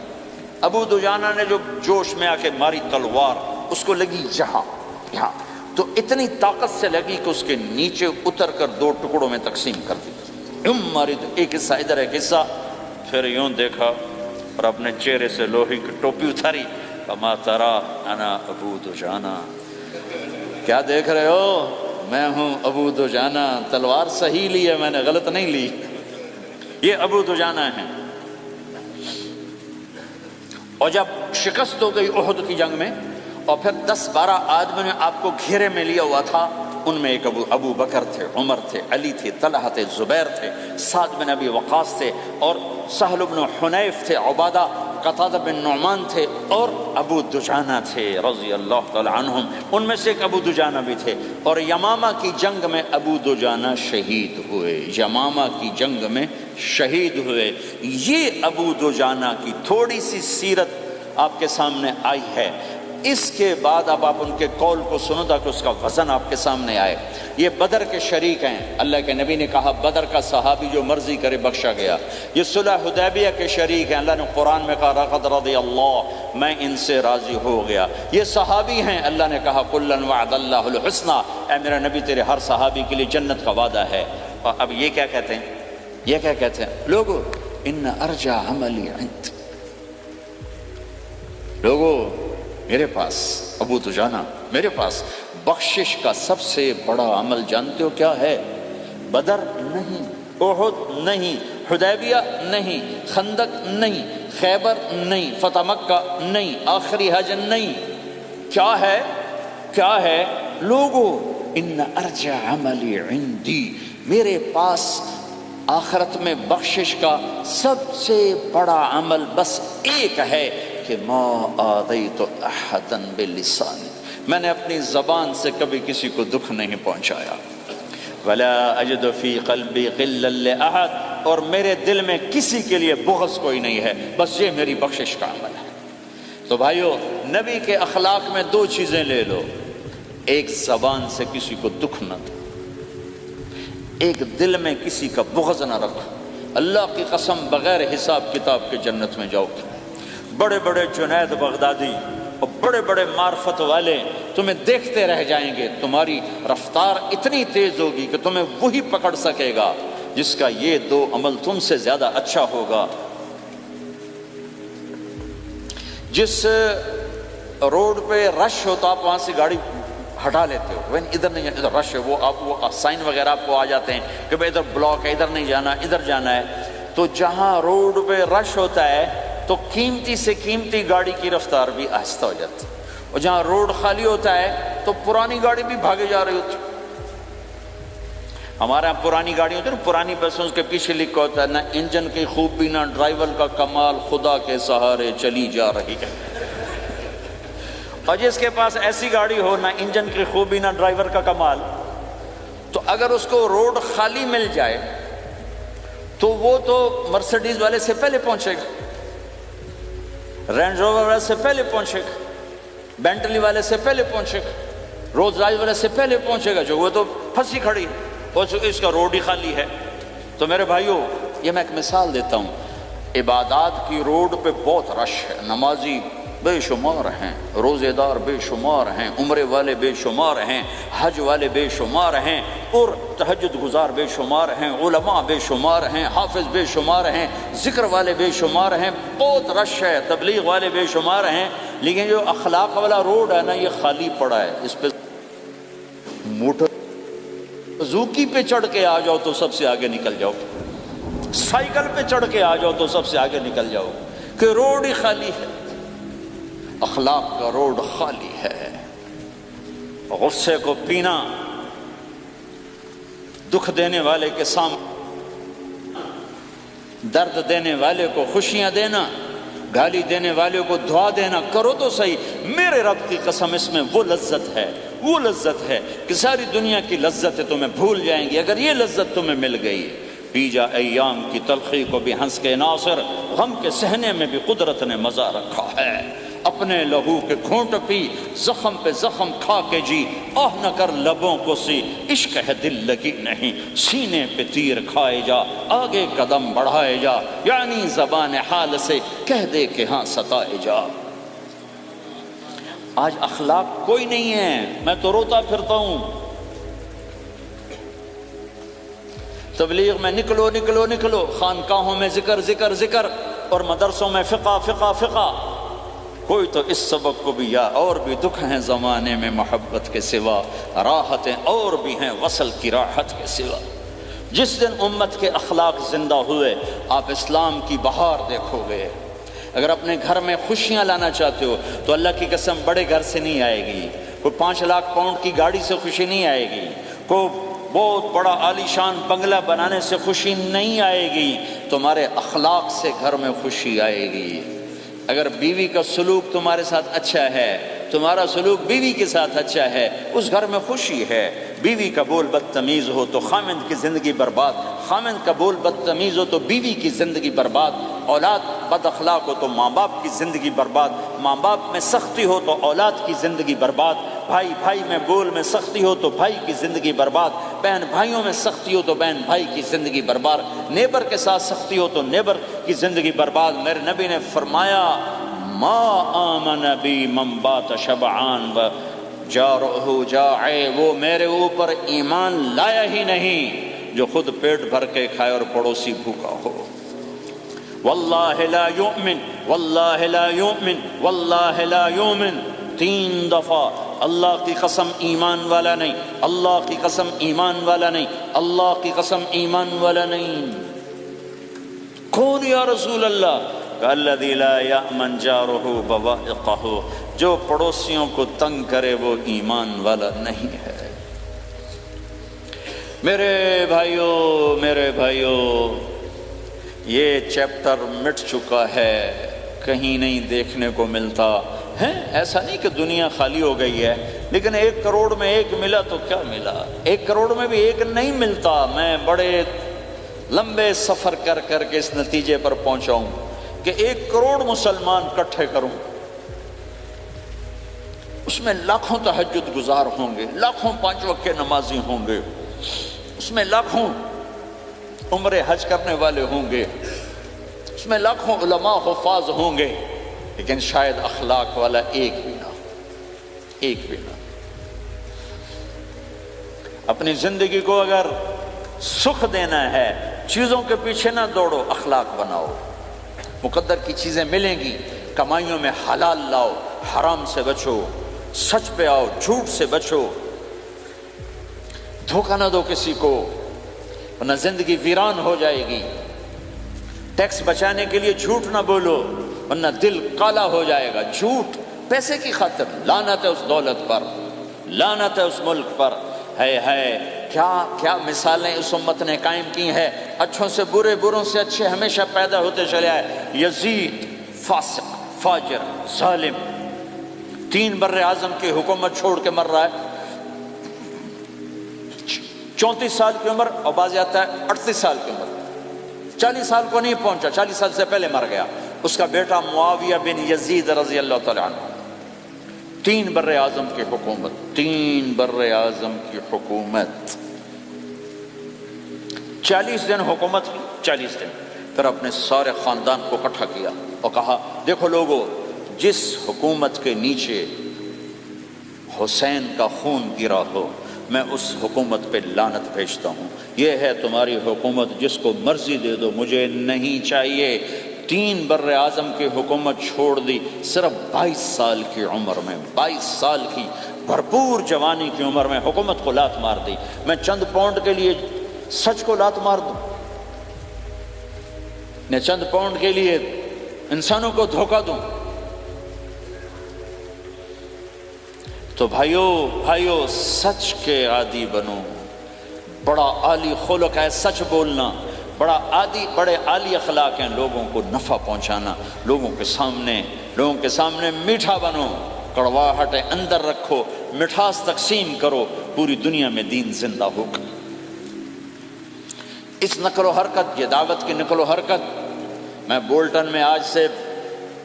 Speaker 1: ابو دجانہ نے جو جوش میں آ کے ماری تلوار، اس کو لگی یہاں، تو اتنی طاقت سے لگی کہ اس کے نیچے اتر کر 2 ٹکڑوں میں تقسیم کر دی۔ ماری تو ایک حصہ ادھر، ایک حصہ، پھر یوں دیکھا اور اپنے چہرے سے لوہے کی ٹوپی اتاری، کما ترا انا ابو دجانہ، کیا دیکھ رہے ہو؟ میں ہوں ابو دجانہ، تلوار صحیح لی ہے میں نے، غلط نہیں لی۔ یہ ابو دجانہ ہیں۔ اور جب شکست ہو گئی احد کی جنگ میں، اور پھر 10-12 آدمی نے آپ کو گھیرے میں لیا ہوا تھا، ان میں ایک ابو بکر تھے، عمر تھے، علی تھے، طلحہ تھے، زبیر تھے، سعد بن ابی وقاص تھے، اور سہل بن حنیف تھے، عبادہ قتادہ بن نعمان تھے، اور ابو دجانہ تھے رضی اللہ تعالی عنہم۔ ان میں سے ایک ابو دجانہ بھی تھے، اور یمامہ کی جنگ میں ابو دجانہ شہید ہوئے، یمامہ کی جنگ میں شہید ہوئے۔ یہ ابو دجانہ کی تھوڑی سی سیرت آپ کے سامنے آئی ہے۔ اس کے بعد اب آپ ان کے قول کو سنو تاکہ اس کا وزن آپ کے سامنے آئے۔ یہ بدر کے شریک ہیں، اللہ کے نبی نے کہا بدر کا صحابی جو مرضی کرے بخشا گیا۔ یہ صلح حدیبیہ کے شریک ہیں، اللہ نے قرآن میں کہا لقد رضی اللہ، میں ان سے راضی ہو گیا۔ یہ صحابی ہیں، اللہ نے کہا کلا وعد اللہ الحسنی، اے میرا نبی تیرے ہر صحابی کے لیے جنت کا وعدہ ہے۔ اور اب یہ کیا کہتے ہیں؟ یہ کیا کہتے ہیں لوگو؟ ان ارجع عملی عند، لوگو میرے پاس، ابو دجانہ میرے پاس بخشش کا سب سے بڑا عمل جانتے ہو کیا ہے؟ بدر نہیں، احد نہیں، حدیبیہ نہیں، خندق نہیں، خیبر نہیں، فتح مکہ نہیں، آخری حج نہیں۔ کیا ہے؟ کیا ہے لوگو؟ ان ارجع عملی عندی، میرے پاس آخرت میں بخشش کا سب سے بڑا عمل بس ایک ہے کہ ما آذیت احدا بلسانی، میں نے اپنی زبان سے کبھی کسی کو دکھ نہیں پہنچایا۔ ولا اجد فی قلبی غلا لاحد، اور میرے دل میں کسی کے لیے بغض کوئی نہیں ہے، بس یہ میری بخشش کا عمل ہے۔ تو بھائیو، نبی کے اخلاق میں 2 چیزیں لے لو، ایک زبان سے کسی کو دکھ نہ دو، ایک دل میں کسی کا بغض نہ رکھو۔ اللہ کی قسم بغیر حساب کتاب کے جنت میں جاؤ گے۔ بڑے بڑے جنید بغدادی اور بڑے بڑے معرفت والے تمہیں دیکھتے رہ جائیں گے، تمہاری رفتار اتنی تیز ہوگی کہ تمہیں وہی پکڑ سکے گا جس کا یہ 2 عمل تم سے زیادہ اچھا ہوگا۔ جس روڈ پہ رش ہوتا آپ وہاں سے گاڑی ہٹا لیتے ہو، ادھر نہیں، ادھر رش ہے، وہ آپ وہ سائن وغیرہ آپ کو آ جاتے ہیں کہ بھائی ادھر بلاک ہے، ادھر نہیں جانا، ادھر جانا ہے۔ تو جہاں روڈ پہ رش ہوتا ہے تو قیمتی سے قیمتی گاڑی کی رفتار بھی آہستہ ہو جاتی ہے، اور جہاں روڈ خالی ہوتا ہے تو پرانی گاڑی بھی بھاگے جا رہی ہوتی ہے۔ ہمارے یہاں پرانی گاڑی ہوتی ہے نا، پرانی بسوں کے پیچھے لکھا ہوتا ہے نہ انجن کی خوبی نہ ڈرائیور کا کمال، خدا کے سہارے چلی جا رہی ہے۔ اور جس کے پاس ایسی گاڑی ہو، نہ انجن کی خوبی نہ ڈرائیور کا کمال، تو اگر اس کو روڈ خالی مل جائے تو وہ تو مرسیڈیز والے سے پہلے پہنچے گا، رینج روور والے سے پہلے پہنچے گا، بینٹلی والے سے پہلے پہنچے گا، رولز رائس والے سے پہلے پہنچے گا، جو وہ تو پھنسی کھڑی اور اس کا روڈ ہی خالی ہے۔ تو میرے بھائیوں، یہ میں ایک مثال دیتا ہوں، عبادات کی روڈ پہ بہت رش ہے، نمازی بے شمار ہیں، روزے دار بے شمار ہیں، عمرے والے بے شمار ہیں، حج والے بے شمار ہیں، اور تہجد گزار بے شمار ہیں، علماء بے شمار ہیں، حافظ بے شمار ہیں، ذکر والے بے شمار ہیں، بہت رش ہے، تبلیغ والے بے شمار ہیں، لیکن جو اخلاق والا روڈ ہے نا، یہ خالی پڑا ہے، اس پہ موٹر زوکی پہ چڑھ کے آ جاؤ تو سب سے آگے نکل جاؤ، سائیکل پہ چڑھ کے آ جاؤ تو سب سے آگے نکل جاؤ، کہ روڈ ہی خالی ہے، اخلاق کا روڈ خالی ہے۔ غصے کو پینا، دکھ دینے والے کے سامنے، درد دینے والے کو خوشیاں دینا، گالی دینے والے کو دعا دینا، کرو تو صحیح۔ میرے رب کی قسم اس میں وہ لذت ہے، وہ لذت ہے کہ ساری دنیا کی لذتیں تمہیں بھول جائیں گی اگر یہ لذت تمہیں مل گئی۔ پی جا ایام کی تلخی کو بھی ہنس کے ناصر، غم کے سہنے میں بھی قدرت نے مزہ رکھا ہے۔ اپنے لہو کے گھونٹ پی، زخم پہ زخم کھا کے جی، آہ نہ کر لبوں کو سی، عشق ہے دل لگی نہیں، سینے پہ تیر کھائے جا، آگے قدم بڑھائے جا، یعنی زبان حال سے کہہ دے کہ ہاں ستائے جا۔ آج اخلاق کوئی نہیں ہے، میں تو روتا پھرتا ہوں۔ تبلیغ میں نکلو نکلو نکلو، خانقاہوں میں ذکر ذکر ذکر، اور مدرسوں میں فقہ فقہ فقہ۔ کوئی تو اس سبق کو بھی، یا اور بھی دکھ ہیں زمانے میں محبت کے سوا، راحتیں اور بھی ہیں وصل کی راحت کے سوا۔ جس دن امت کے اخلاق زندہ ہوئے، آپ اسلام کی بہار دیکھو گے۔ اگر اپنے گھر میں خوشیاں لانا چاہتے ہو تو اللہ کی قسم بڑے گھر سے نہیں آئے گی، کوئی 5 لاکھ پاؤنڈ کی گاڑی سے خوشی نہیں آئے گی، کوئی بہت بڑا عالی شان بنگلہ بنانے سے خوشی نہیں آئے گی، تمہارے اخلاق سے گھر میں خوشی آئے گی۔ اگر بیوی کا سلوک تمہارے ساتھ اچھا ہے، تمہارا سلوک بیوی کے ساتھ اچھا ہے، اس گھر میں خوشی ہے۔ بیوی کا بول بدتمیز ہو تو خامند کی زندگی برباد، خامند کا بول بدتمیز ہو تو بیوی کی زندگی برباد، اولاد بد اخلاق ہو تو ماں باپ کی زندگی برباد، ماں باپ میں سختی ہو تو اولاد کی زندگی برباد، بھائی بھائی میں بول میں سختی ہو تو بھائی کی زندگی برباد، بہن بھائیوں میں سختی ہو تو بہن بھائی کی زندگی برباد، نیبر کے ساتھ سختی ہو تو نیبر کی زندگی برباد۔ میرے نبی نے فرمایا ما آمن بی من بات شبعان و جارہ جاعی، وہ میرے اوپر ایمان لایا ہی نہیں جو خود پیٹ بھر کے کھائے اور پڑوسی بھوکا ہو۔ واللہ لا یؤمن واللہ لا یؤمن واللہ لا یؤمن، 3 دفعہ اللہ کی قسم ایمان والا نہیں، اللہ کی قسم ایمان والا نہیں، اللہ کی قسم ایمان والا نہیں۔ کون یا رسول اللہ؟ الذی لا یأمن جارہ بوائقہ، جو پڑوسیوں کو تنگ کرے وہ ایمان والا نہیں ہے۔ میرے بھائیوں، یہ چیپٹر مٹ چکا ہے، کہیں نہیں دیکھنے کو ملتا ہے۔ ایسا نہیں کہ دنیا خالی ہو گئی ہے، لیکن 1 کروڑ میں 1 ملا تو کیا ملا، 1 کروڑ میں بھی 1 نہیں ملتا۔ میں بڑے لمبے سفر کر کے اس نتیجے پر پہنچا ہوں کہ 1 کروڑ مسلمان اکٹھے کروں، اس میں لاکھوں تہجد گزار ہوں گے، لاکھوں 5 وقت کے نمازی ہوں گے، اس میں لاکھوں عمرہ حج کرنے والے ہوں گے، اس میں لاکھوں علماء حفاظ ہوں گے، لیکن شاید اخلاق والا ایک بھی نہ۔ اپنی زندگی کو اگر سکھ دینا ہے، چیزوں کے پیچھے نہ دوڑو، اخلاق بناؤ۔ مقدر کی چیزیں ملیں گی، کمائیوں میں حلال لاؤ، حرام سے بچو، سچ پہ آؤ، جھوٹ سے بچو، دھوکہ نہ دو کسی کو، ورنہ زندگی ویران ہو جائے گی۔ ٹیکس بچانے کے لیے جھوٹ نہ بولو، ورنہ دل کالا ہو جائے گا۔ جھوٹ پیسے کی خاطر، لعنت ہے اس دولت پر، لعنت ہے اس ملک پر۔ کیا مثالیں اس امت نے قائم کی ہیں، اچھوں سے برے، بروں سے اچھے ہمیشہ پیدا ہوتے چلے آئے۔ یزید فاسق، فاجر، ظالم، 3 بر اعظم کی حکومت چھوڑ کے مر رہا ہے، 34 سال کی عمر، اور بعض آتا ہے 38 سال کی عمر، 40 سال کو نہیں پہنچا، 40 سال سے پہلے مر گیا۔ اس کا بیٹا معاویہ بن یزید رضی اللہ تعالیٰ عنہ، 3 بر اعظم کی حکومت، 3 بر اعظم کی حکومت، 40 دن حکومت کی، 40 دن، پھر اپنے سارے خاندان کو اکٹھا کیا اور کہا دیکھو لوگو، جس حکومت کے نیچے حسین کا خون گرا ہو، میں اس حکومت پہ لعنت بھیجتا ہوں۔ یہ ہے تمہاری حکومت، جس کو مرضی دے دو، مجھے نہیں چاہیے۔ 3 بر اعظم کی حکومت چھوڑ دی صرف 22 سال کی عمر میں، 22 سال کی بھرپور جوانی کی عمر میں حکومت کو لات مار دی۔ میں چند پاؤنڈ کے لیے سچ کو لات مار دوں؟ میں چند پاؤنڈ کے لیے انسانوں کو دھوکہ دوں؟ تو بھائیو سچ کے عادی بنو۔ بڑا عالی خلق ہے سچ بولنا، بڑے عالی اخلاق ہیں لوگوں کو نفع پہنچانا، لوگوں کے سامنے میٹھا بنو، کڑواہٹ اندر رکھو، مٹھاس تقسیم کرو، پوری دنیا میں دین زندہ ہوگا۔ اس نقل و حرکت، یہ دعوت کی نقل و حرکت، میں بولٹن میں آج سے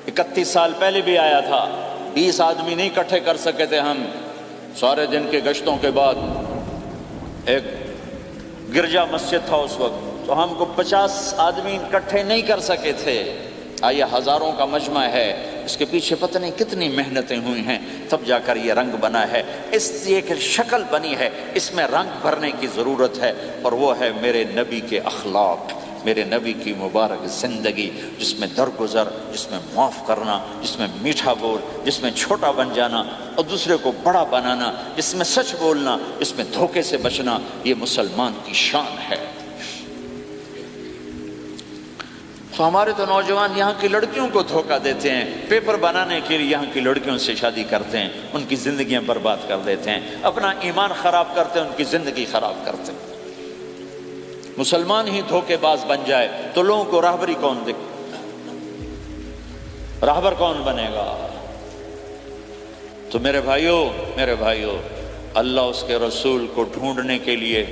Speaker 1: 31 سال پہلے بھی آیا تھا، 20 آدمی نہیں اکٹھے کر سکے تھے ہم سارے دن کے گشتوں کے بعد۔ ایک گرجا مسجد تھا اس وقت، تو ہم کو 50 آدمی اکٹھے نہیں کر سکے تھے۔ آئیے ہزاروں کا مجمع ہے، اس کے پیچھے پتہ نہیں کتنی محنتیں ہوئی ہیں، تب جا کر یہ رنگ بنا ہے، اس لیے کہ شکل بنی ہے، اس میں رنگ بھرنے کی ضرورت ہے، اور وہ ہے میرے نبی کے اخلاق، میرے نبی کی مبارک زندگی، جس میں درگزر، جس میں معاف کرنا، جس میں میٹھا بول، جس میں چھوٹا بن جانا اور دوسرے کو بڑا بنانا، جس میں سچ بولنا، جس میں دھوکے سے بچنا، یہ مسلمان کی شان ہے۔ تو ہمارے تو نوجوان یہاں کی لڑکیوں کو دھوکہ دیتے ہیں، پیپر بنانے کے لیے یہاں کی لڑکیوں سے شادی کرتے ہیں، ان کی زندگیاں برباد کر دیتے ہیں، اپنا ایمان خراب کرتے ہیں، ان کی زندگی خراب کرتے ہیں۔ مسلمان ہی دھوکے باز بن جائے تو لوگوں کو راہبری کون دے؟ راہبر کون بنے گا؟ تو میرے بھائیو اللہ اس کے رسول کو ڈھونڈنے کے لیے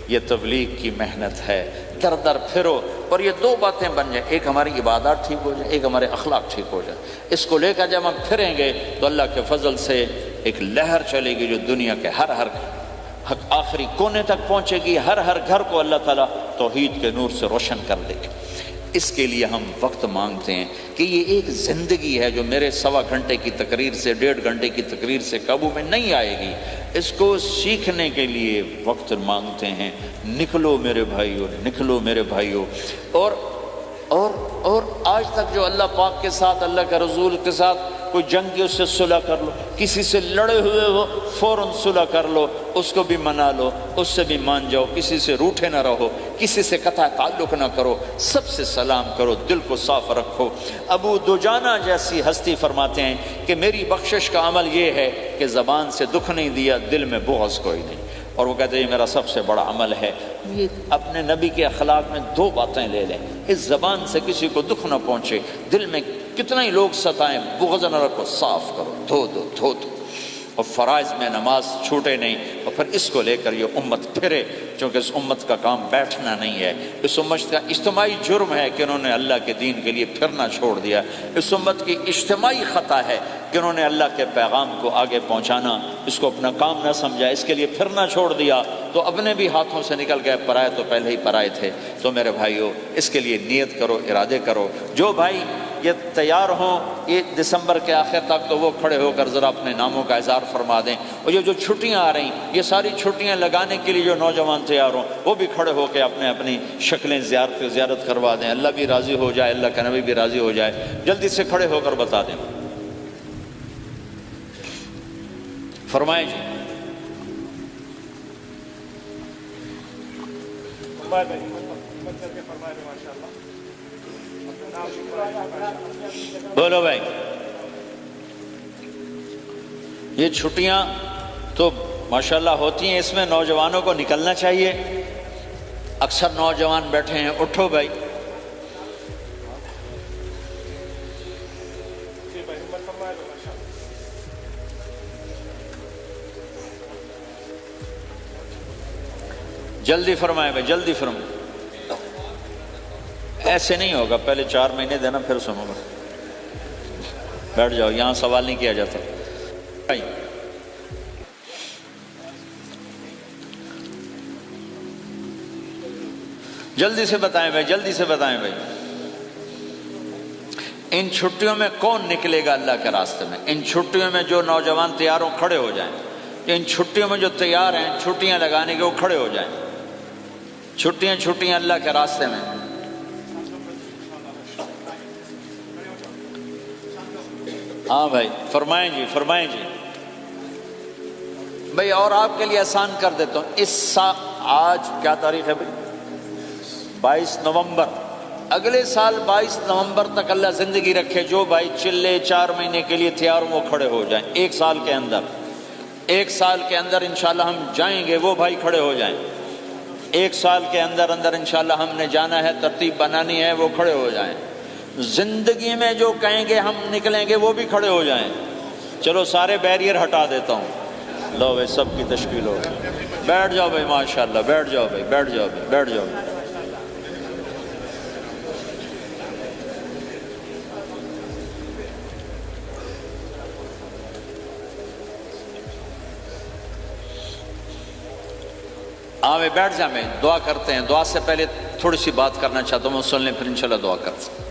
Speaker 1: یہ تبلیغ کی محنت ہے، در در پھرو، اور یہ 2 باتیں بن جائیں، ایک ہماری عبادات ٹھیک ہو جائے، ایک ہمارے اخلاق ٹھیک ہو جائے۔ اس کو لے کر جب ہم پھریں گے تو اللہ کے فضل سے ایک لہر چلے گی جو دنیا کے ہر آخری کونے تک پہنچے گی، ہر گھر کو اللہ تعالیٰ توحید کے نور سے روشن کر دے گا۔ اس کے لیے ہم وقت مانگتے ہیں کہ یہ ایک زندگی ہے جو میرے 1.25 گھنٹے کی تقریر سے 1.5 گھنٹے کی تقریر سے قابو میں نہیں آئے گی، اس کو سیکھنے کے لیے وقت مانگتے ہیں۔ نکلو میرے بھائیو، اور آج تک جو اللہ پاک کے ساتھ، اللہ کے رسول کے ساتھ کوئی جنگ کی، اس سے صلح کر لو، کسی سے لڑے ہوئے ہو فوراً صلح کر لو، اس کو بھی منا لو، اس سے بھی مان جاؤ، کسی سے روٹھے نہ رہو، کسی سے قطع تعلق نہ کرو، سب سے سلام کرو، دل کو صاف رکھو۔ ابو دجانہ جیسی ہستی فرماتے ہیں کہ میری بخشش کا عمل یہ ہے کہ زبان سے دکھ نہیں دیا، دل میں بغض کوئی نہیں، اور وہ کہتے ہیں یہ میرا سب سے بڑا عمل ہے۔ یہ اپنے نبی کے اخلاق میں 2 باتیں لے لیں، اس زبان سے کسی کو دکھ نہ پہنچے، دل میں کتنا ہی لوگ ستائیں، بغض نہ رکھو، صاف کرو، دھو دو، اور فرائض میں نماز چھوٹے نہیں، اور پھر اس کو لے کر یہ امت پھرے، چونکہ اس امت کا کام بیٹھنا نہیں ہے، اس امت کا اجتماعی جرم ہے کہ انہوں نے اللہ کے دین کے لیے پھرنا چھوڑ دیا، اس امت کی اجتماعی خطا ہے کہ انہوں نے اللہ کے پیغام کو آگے پہنچانا اس کو اپنا کام نہ سمجھا، اس کے لیے پھرنا چھوڑ دیا تو اپنے بھی ہاتھوں سے نکل گئے، پرائے تو پہلے ہی پرائے تھے۔ تو میرے بھائیو اس کے لیے نیت کرو، ارادے کرو۔ جو بھائی یہ تیار ہوں 1 دسمبر کے آخر تک تو وہ کھڑے ہو کر ذرا اپنے ناموں کا اظہار فرما دیں، اور یہ جو چھٹیاں آ رہی یہ ساری چھٹیاں لگانے کے لیے جو نوجوان تیار ہوں وہ بھی کھڑے ہو کے اپنی شکلیں زیارت کروا دیں، اللہ بھی راضی ہو جائے، اللہ کا نبی بھی راضی ہو جائے، جلدی سے کھڑے ہو کر بتا دیں۔ فرمائیں جی۔ بولو بھائی، یہ چھٹیاں تو ماشاءاللہ ہوتی ہیں، اس میں نوجوانوں کو نکلنا چاہیے۔ اکثر نوجوان بیٹھے ہیں، اٹھو بھائی۔ جلدی فرمائے بھائی، جلدی فرمائے، ایسے نہیں ہوگا، پہلے 4 مہینے دینا پھر سنوں گا۔ بیٹھ جاؤ، یہاں سوال نہیں کیا جاتا۔ جلدی سے بتائیں بھائی، جلدی سے بتائیں بھائی، ان چھٹیوں میں کون نکلے گا اللہ کے راستے میں؟ ان چھٹیوں میں جو نوجوان تیار ہوں کھڑے ہو جائیں، ان چھٹیوں میں جو تیار ہیں چھٹیاں لگانے کے وہ کھڑے ہو جائیں۔ چھٹیاں اللہ کے راستے میں، ہاں بھائی فرمائیں جی، فرمائیں جی بھائی، اور آپ کے لیے آسان کر دیتا ہوں، اس سال آج کیا تاریخ ہے بھائی؟ 22 نومبر۔ اگلے سال 22 نومبر تک اللہ زندگی رکھے، جو بھائی چلے 4 مہینے کے لیے تیار وہ کھڑے ہو جائیں، ایک سال کے اندر، ایک سال کے اندر انشاءاللہ ہم جائیں گے، وہ بھائی کھڑے ہو جائیں، ایک سال کے اندر انشاءاللہ ہم نے جانا ہے، ترتیب بنانی ہے، وہ کھڑے ہو جائیں۔ زندگی میں جو کہیں گے ہم نکلیں گے، وہ بھی کھڑے ہو جائیں۔ چلو سارے بیریئر ہٹا دیتا ہوں، لو بھائی سب کی تشکیل ہو گئی، بیٹھ جاؤ بھائی، ماشاءاللہ بیٹھ جاؤ بھائی، بیٹھ جاؤ بھائی، بیٹھ جاؤ۔ ہاں میں بیٹھ جائیں، میں دعا کرتے ہیں۔ دعا سے پہلے تھوڑی سی بات کرنا چاہتا ہوں، میں سن لیں پھر انشاءاللہ دعا کرتے ہیں۔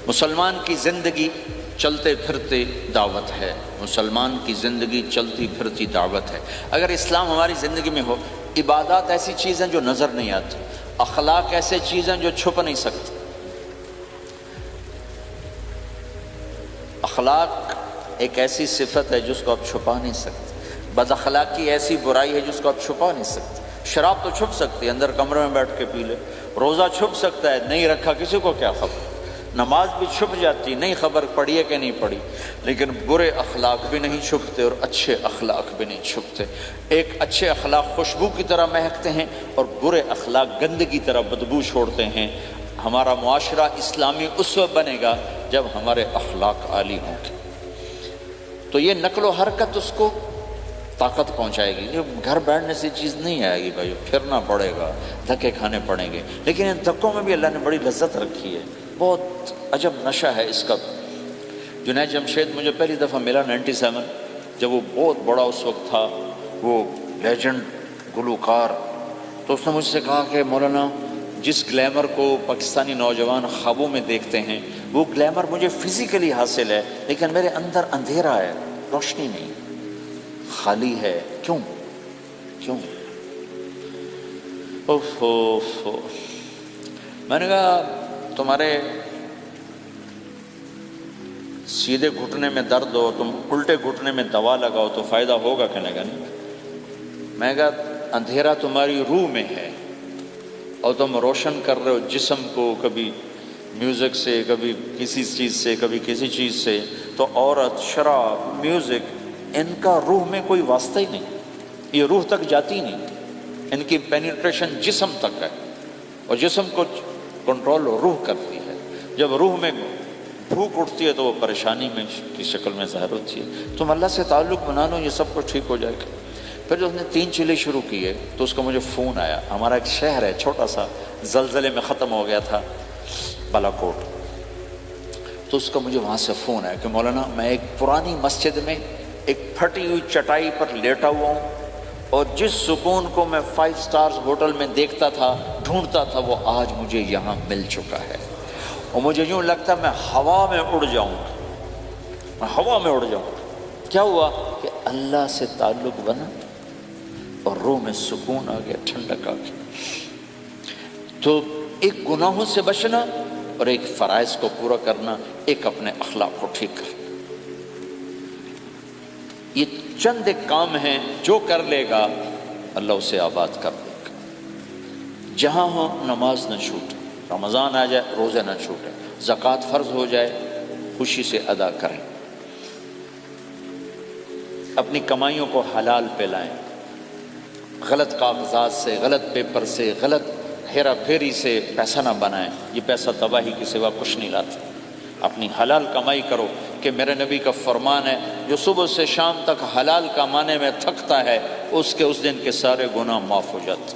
Speaker 1: مسلمان کی زندگی چلتے پھرتے دعوت ہے، مسلمان کی زندگی چلتی پھرتی دعوت ہے۔ اگر اسلام ہماری زندگی میں ہو، عبادات ایسی چیزیں جو نظر نہیں آتی، اخلاق ایسے چیزیں جو چھپ نہیں سکتی۔ اخلاق ایک ایسی صفت ہے جس کو آپ چھپا نہیں سکتے، بد اخلاقی ایسی برائی ہے جس کو آپ چھپا نہیں سکتے۔ شراب تو چھپ سکتی ہے، اندر کمرے میں بیٹھ کے پی لے، روزہ چھپ سکتا ہے، نہیں رکھا کسی کو کیا خبر، نماز بھی چھپ جاتی، نہیں خبر پڑھی ہے کہ نہیں پڑھی، لیکن برے اخلاق بھی نہیں چھپتے اور اچھے اخلاق بھی نہیں چھپتے۔ ایک اچھے اخلاق خوشبو کی طرح مہکتے ہیں اور برے اخلاق گندگی طرح بدبو چھوڑتے ہیں۔ ہمارا معاشرہ اسلامی اس وقت بنے گا جب ہمارے اخلاق عالی ہوں گے، تو یہ نقل و حرکت اس کو طاقت پہنچائے گی۔ یہ گھر بیٹھنے سے چیز نہیں آئے گی بھائی، پھرنا پڑے گا، دھکے کھانے پڑیں گے، لیکن ان دھکوں میں بھی اللہ نے بڑی لذت رکھی ہے، بہت عجب نشہ ہے اس کا۔ جنید جمشید مجھے پہلی دفعہ ملا 97، جب وہ بہت بڑا اس وقت تھا، وہ لیجنڈ گلوکار، تو اس نے مجھ سے کہا کہ مولانا جس گلیمر کو پاکستانی نوجوان خوابوں میں دیکھتے ہیں، وہ گلیمر مجھے فزیکلی حاصل ہے، لیکن میرے اندر اندھیرا ہے، روشنی نہیں، خالی ہے۔ کیوں؟ میں نے کہا تمہارے سیدھے گھٹنے میں درد ہو، تم الٹے گھٹنے میں دوا لگاؤ تو فائدہ ہوگا کہ نہیں؟ میں نے کہا اندھیرا تمہاری روح میں ہے اور تم روشن کر رہے ہو جسم کو، کبھی میوزک سے، کبھی کسی چیز سے، کبھی کسی چیز سے، تو عورت، شراب، میوزک، ان کا روح میں کوئی واسطہ ہی نہیں، یہ روح تک جاتی نہیں، ان کی پینیٹریشن جسم تک ہے، اور جسم کو کنٹرول روح کرتی ہے۔ جب روح میں بھوک اٹھتی ہے تو وہ پریشانی میں کی شکل میں ظاہر ہوتی ہے۔ تم اللہ سے تعلق بنا لو، یہ سب کچھ ٹھیک ہو جائے گا۔ پھر جب اس نے 3 چیلے شروع کیے تو اس کا مجھے فون آیا، ہمارا ایک شہر ہے چھوٹا سا، زلزلے میں ختم ہو گیا تھا، بالا کوٹ، تو اس کا مجھے وہاں سے فون آیا کہ مولانا میں ایک پرانی مسجد میں ایک پھٹی ہوئی چٹائی پر لیٹا ہوا ہوں، اور جس سکون کو میں 5 سٹارز ہوٹل میں دیکھتا تھا، ڈھونڈتا تھا، وہ آج مجھے یہاں مل چکا ہے، اور مجھے یوں لگتا میں ہوا میں اڑ جاؤں، میں ہوا میں اڑ جاؤں۔ کیا ہوا کہ اللہ سے تعلق بنا اور روح میں سکون آ گیا، ٹھنڈک آ گئی۔ تو ایک گناہوں سے بچنا اور ایک فرائض کو پورا کرنا، ایک اپنے اخلاق کو ٹھیک کرنا، یہ چند ایک کام ہیں جو کر لے گا اللہ اسے آباد کر دے گا۔ جہاں ہو نماز نہ چھوٹے، رمضان آ جائے روزے نہ چھوٹے، زکوٰۃ فرض ہو جائے خوشی سے ادا کریں، اپنی کمائیوں کو حلال پہ لائیں، غلط کاغذات سے، غلط پیپر سے، غلط ہیرا پھیری سے پیسہ نہ بنائیں، یہ پیسہ تباہی کے سوا کچھ نہیں لاتا۔ اپنی حلال کمائی کرو، کہ میرے نبی کا فرمان ہے جو صبح سے شام تک حلال کمانے میں تھکتا ہے اس کے اس دن کے سارے گناہ معاف ہو جاتے۔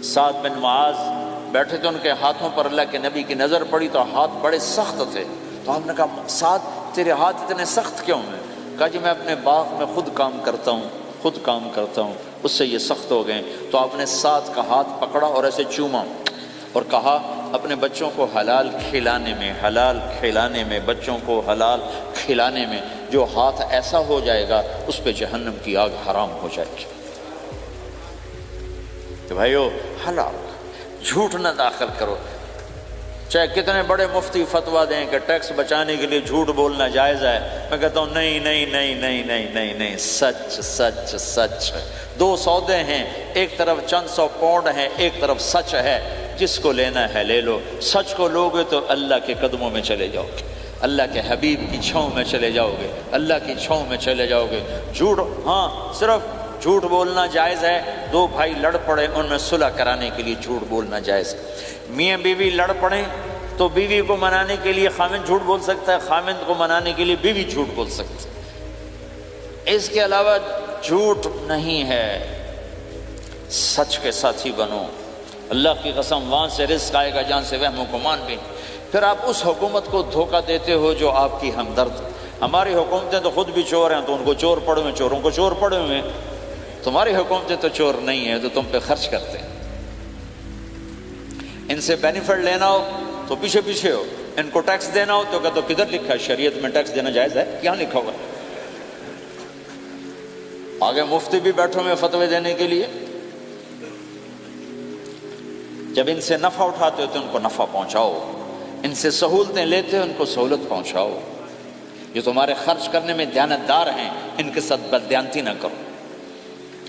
Speaker 1: سعد بن معاذ بیٹھے تھے، ان کے ہاتھوں پر اللہ کے نبی کی نظر پڑی تو ہاتھ بڑے سخت تھے، تو ہم نے کہا سعد تیرے ہاتھ اتنے سخت کیوں ہیں؟ کہا جی میں اپنے باغ میں خود کام کرتا ہوں، اس سے یہ سخت ہو گئے۔ تو آپ نے سعد کا ہاتھ پکڑا اور ایسے چوما اور کہا اپنے بچوں کو حلال کھلانے میں بچوں کو حلال کھلانے میں جو ہاتھ ایسا ہو جائے گا اس پہ جہنم کی آگ حرام ہو جائے گی۔ کہ بھائیو حلال، جھوٹ نہ داخل کرو۔ چاہے کتنے بڑے مفتی فتویٰ دیں کہ ٹیکس بچانے کے لیے جھوٹ بولنا جائز ہے، میں کہتا ہوں نہیں نہیں نہیں نہیں نہیں نہیں نہیں، سچ سچ سچ۔ دو سودے ہیں، ایک طرف چند سو پاؤنڈ ہیں، ایک طرف سچ ہے، جس کو لینا ہے لے لو۔ سچ کو لوگے تو اللہ کے قدموں میں چلے جاؤ گے، اللہ کے حبیب کی چھاؤں میں چلے جاؤ گے، اللہ کی چھاؤں میں چلے جاؤ گے۔ جھوٹ، ہاں صرف جھوٹ بولنا جائز ہے، دو بھائی لڑ پڑے ان میں صلح کرانے کے لیے جھوٹ بولنا جائز ہے۔ میاں بیوی لڑ پڑیں تو بیوی کو منانے کے لیے خاوند جھوٹ بول سکتا ہے، خاوند کو منانے کے لیے بیوی جھوٹ بول سکتی ہے۔ اس کے علاوہ جھوٹ نہیں ہے، سچ کے ساتھی بنو۔ اللہ کی قسم وہاں سے رزق آئے گا جہاں سے وہم و گمان بھی۔ پھر آپ اس حکومت کو دھوکہ دیتے ہو جو آپ کی ہمدرد۔ ہماری حکومتیں تو خود بھی چور ہیں تو ان کو چور پڑے ہوئے، چوروں کو چور پڑے ہوئے۔ تمہاری حکومتیں تو چور نہیں ہیں، تو تم پہ خرچ کرتے ہیں۔ ان سے بینیفٹ لینا ہو تو پیچھے پیچھے ہو، ان کو ٹیکس دینا ہو تو کہتے ہو کدھر لکھا ہے شریعت میں ٹیکس دینا جائز ہے؟ کیا لکھا ہوگا؟ آگے مفتی بھی بیٹھو میں فتوے دینے کے لیے۔ جب ان سے نفع اٹھاتے ہو تو ان کو نفع پہنچاؤ، ان سے سہولتیں لیتے ہو ان کو سہولت پہنچاؤ۔ جو تمہارے خرچ کرنے میں دیانتدار ہیں ان کے ساتھ بددیانتی نہ کرو۔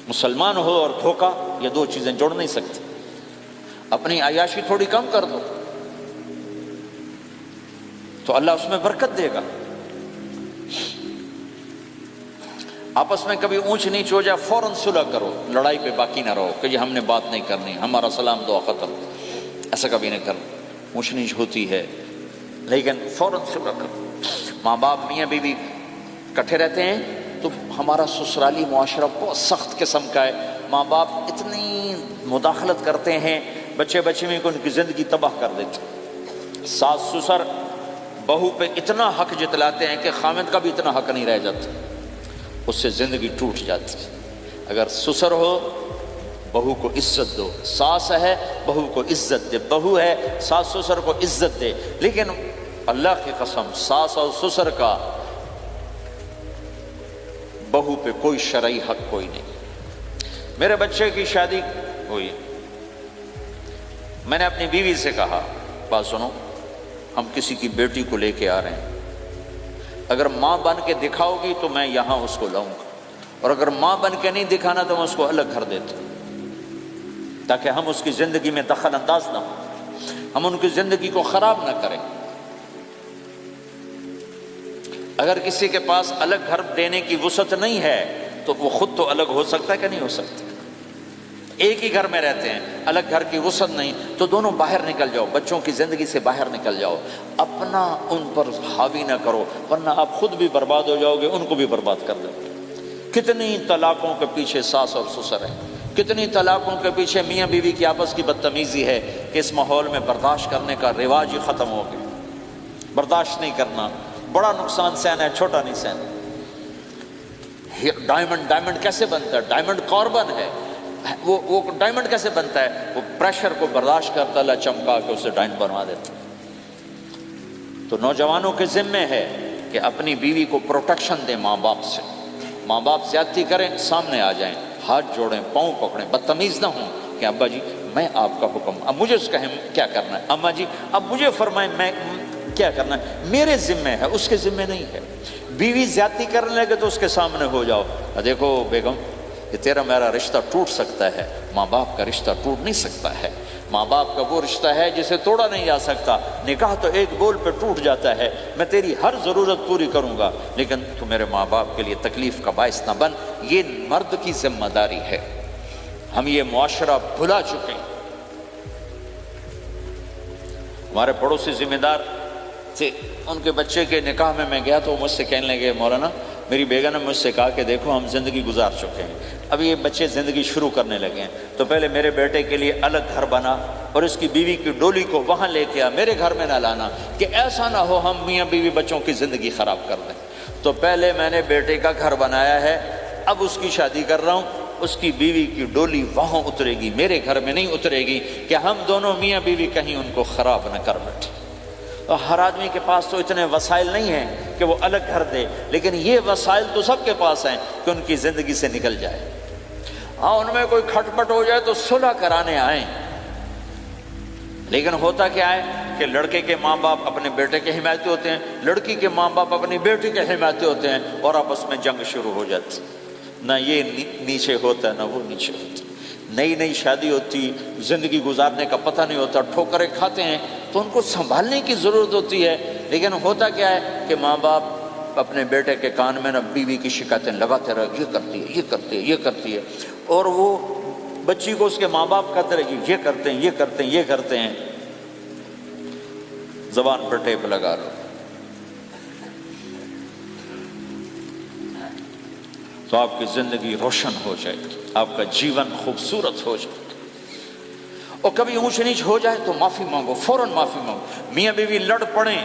Speaker 1: مسلمان ہو اور دھوکہ، یہ دو چیزیں جوڑ نہیں سکتی۔ اپنی عیاشی تھوڑی کم کر دو تو اللہ اس میں برکت دے گا۔ آپس میں کبھی اونچ نیچ ہو جائے فوراً صلح کرو، لڑائی پہ باقی نہ رہو کہ یہ ہم نے بات نہیں کرنی، ہمارا سلام دعا ختم، ایسا کبھی نہیں کرنا۔ اونچ نیچ ہوتی ہے لیکن فوراً صلح کرو۔ ماں باپ میاں بیوی کٹھے رہتے ہیں تو ہمارا سسرالی معاشرہ بہت سخت قسم کا ہے۔ ماں باپ اتنی مداخلت کرتے ہیں بچے میں کو ان کی زندگی تباہ کر دیتے۔ ساس سسر بہو پہ اتنا حق جتلاتے ہیں کہ خامد کا بھی اتنا حق نہیں رہ جاتا، اس سے زندگی ٹوٹ جاتی ہے۔ اگر سسر ہو بہو کو عزت دو، ساس ہے بہو کو عزت دے، بہو ہے ساس سسر کو عزت دے۔ لیکن اللہ کی قسم ساس اور سسر کا بہو پہ کوئی شرعی حق کوئی نہیں۔ میرے بچے کی شادی ہوئی، میں نے اپنی بیوی سے کہا بات سنو، ہم کسی کی بیٹی کو لے کے آ رہے ہیں، اگر ماں بن کے دکھاؤ گی تو میں یہاں اس کو لاؤں گا، اور اگر ماں بن کے نہیں دکھانا تو میں اس کو الگ گھر دیتا ہوں، تاکہ ہم اس کی زندگی میں دخل انداز نہ ہوں، ہم ان کی زندگی کو خراب نہ کریں۔ اگر کسی کے پاس الگ گھر دینے کی وسعت نہیں ہے تو وہ خود تو الگ ہو سکتا ہے کہ نہیں ہو سکتا؟ ایک ہی گھر میں رہتے ہیں، الگ گھر کی وسعت نہیں تو دونوں باہر نکل جاؤ، بچوں کی زندگی سے باہر نکل جاؤ، اپنا ان پر حاوی نہ کرو ورنہ آپ خود بھی برباد ہو جاؤ گے، ان کو بھی برباد کر دو گے۔ کتنی طلاقوں کے پیچھے ساس اور سسر ہیں، کتنی طلاقوں کے پیچھے میاں بیوی کی آپس کی بدتمیزی ہے کہ اس ماحول میں برداشت کرنے کا رواج ہی ختم ہو گیا۔ برداشت نہیں کرنا، بڑا نقصان سہنا ہے، چھوٹا نہیں سہنا۔ ڈائمنڈ کیسے بنتا ہے؟ ڈائمنڈ کاربن ہے، وہ ڈائمنڈ کیسے بنتا ہے؟ وہ پریشر کو برداشت کرتا اللہ چمکا کے اسے ڈائمنڈ بنوا دیتا۔ تو نوجوانوں کے ذمے ہے کہ اپنی بیوی کو پروٹیکشن دیں ماں باپ سے۔ ماں باپ زیادتی کریں سامنے آ جائیں، ہاتھ جوڑیں، پاؤں پکڑیں، بدتمیز نہ ہوں کہ ابا جی میں آپ کا حکم، اب مجھے اس کہیں کیا کرنا ہے، اماں جی اب مجھے فرمائیں میں کیا کرنا ہے، میرے ذمے ہے، اس کے ذمے نہیں ہے۔ بیوی زیادتی کرنے لگے تو اس کے سامنے ہو جاؤ، دیکھو بیگم یہ تیرا میرا رشتہ ٹوٹ سکتا ہے، ماں باپ کا رشتہ ٹوٹ نہیں سکتا ہے۔ ماں باپ کا وہ رشتہ ہے جسے توڑا نہیں جا سکتا، نکاح تو ایک بول پہ ٹوٹ جاتا ہے۔ میں تیری ہر ضرورت پوری کروں گا لیکن تو میرے ماں باپ کے لیے تکلیف کا باعث نہ بن، یہ مرد کی ذمہ داری ہے۔ ہم یہ معاشرہ بھلا چکے ہیں۔ ہمارے پڑوسی ذمہ دار تھے، ان کے بچے کے نکاح میں گیا تو مجھ سے کہنے لگے مولانا میری بیگم نے مجھ سے کہا کہ دیکھو ہم زندگی گزار چکے ہیں، اب یہ بچے زندگی شروع کرنے لگے ہیں، تو پہلے میرے بیٹے کے لیے الگ گھر بنا اور اس کی بیوی کی ڈولی کو وہاں لے کے آ، میرے گھر میں نہ لانا کہ ایسا نہ ہو ہم میاں بیوی بچوں کی زندگی خراب کر دیں۔ تو پہلے میں نے بیٹے کا گھر بنایا ہے، اب اس کی شادی کر رہا ہوں، اس کی بیوی کی ڈولی وہاں اترے گی، میرے گھر میں نہیں اترے گی کہ ہم دونوں میاں بیوی کہیں ان کو خراب نہ کر بیٹھے۔ اور ہر آدمی کے پاس تو اتنے وسائل نہیں ہیں کہ وہ الگ گھر دے، لیکن یہ وسائل تو سب کے پاس ہیں کہ ان کی زندگی سے نکل جائے۔ ہاں ان میں کوئی کھٹ پٹ ہو جائے تو صلح کرانے آئیں، لیکن ہوتا کیا ہے کہ لڑکے کے ماں باپ اپنے بیٹے کے حمایتی ہوتے ہیں، لڑکی کے ماں باپ اپنی بیٹی کے حمایتی ہوتے ہیں، اور آپس میں جنگ شروع ہو جاتی، نہ یہ نیچے ہوتا ہے نہ وہ نیچے ہوتا ہے۔ نئی نئی شادی ہوتی، زندگی گزارنے کا پتہ نہیں ہوتا، ٹھوکریں کھاتے ہیں، تو ان کو سنبھالنے کی ضرورت ہوتی ہے۔ لیکن ہوتا کیا ہے کہ ماں باپ اپنے بیٹے کے کان میں نہ بیوی کی شکایتیں لگاتے رہے، یہ کرتی ہے، یہ کرتی ہے، یہ کرتی ہے، اور وہ بچی کو اس کے ماں باپ کہتے رہے یہ کرتے ہیں، یہ کرتے ہیں، یہ کرتے ہیں۔ زبان پر ٹیپ لگا لو تو آپ کی زندگی روشن ہو جائے گی، آپ کا جیون خوبصورت ہو جائے گا۔ اور کبھی اونچ نیچ ہو جائے تو معافی مانگو، فوراً معافی مانگو۔ میاں بیوی لڑ پڑیں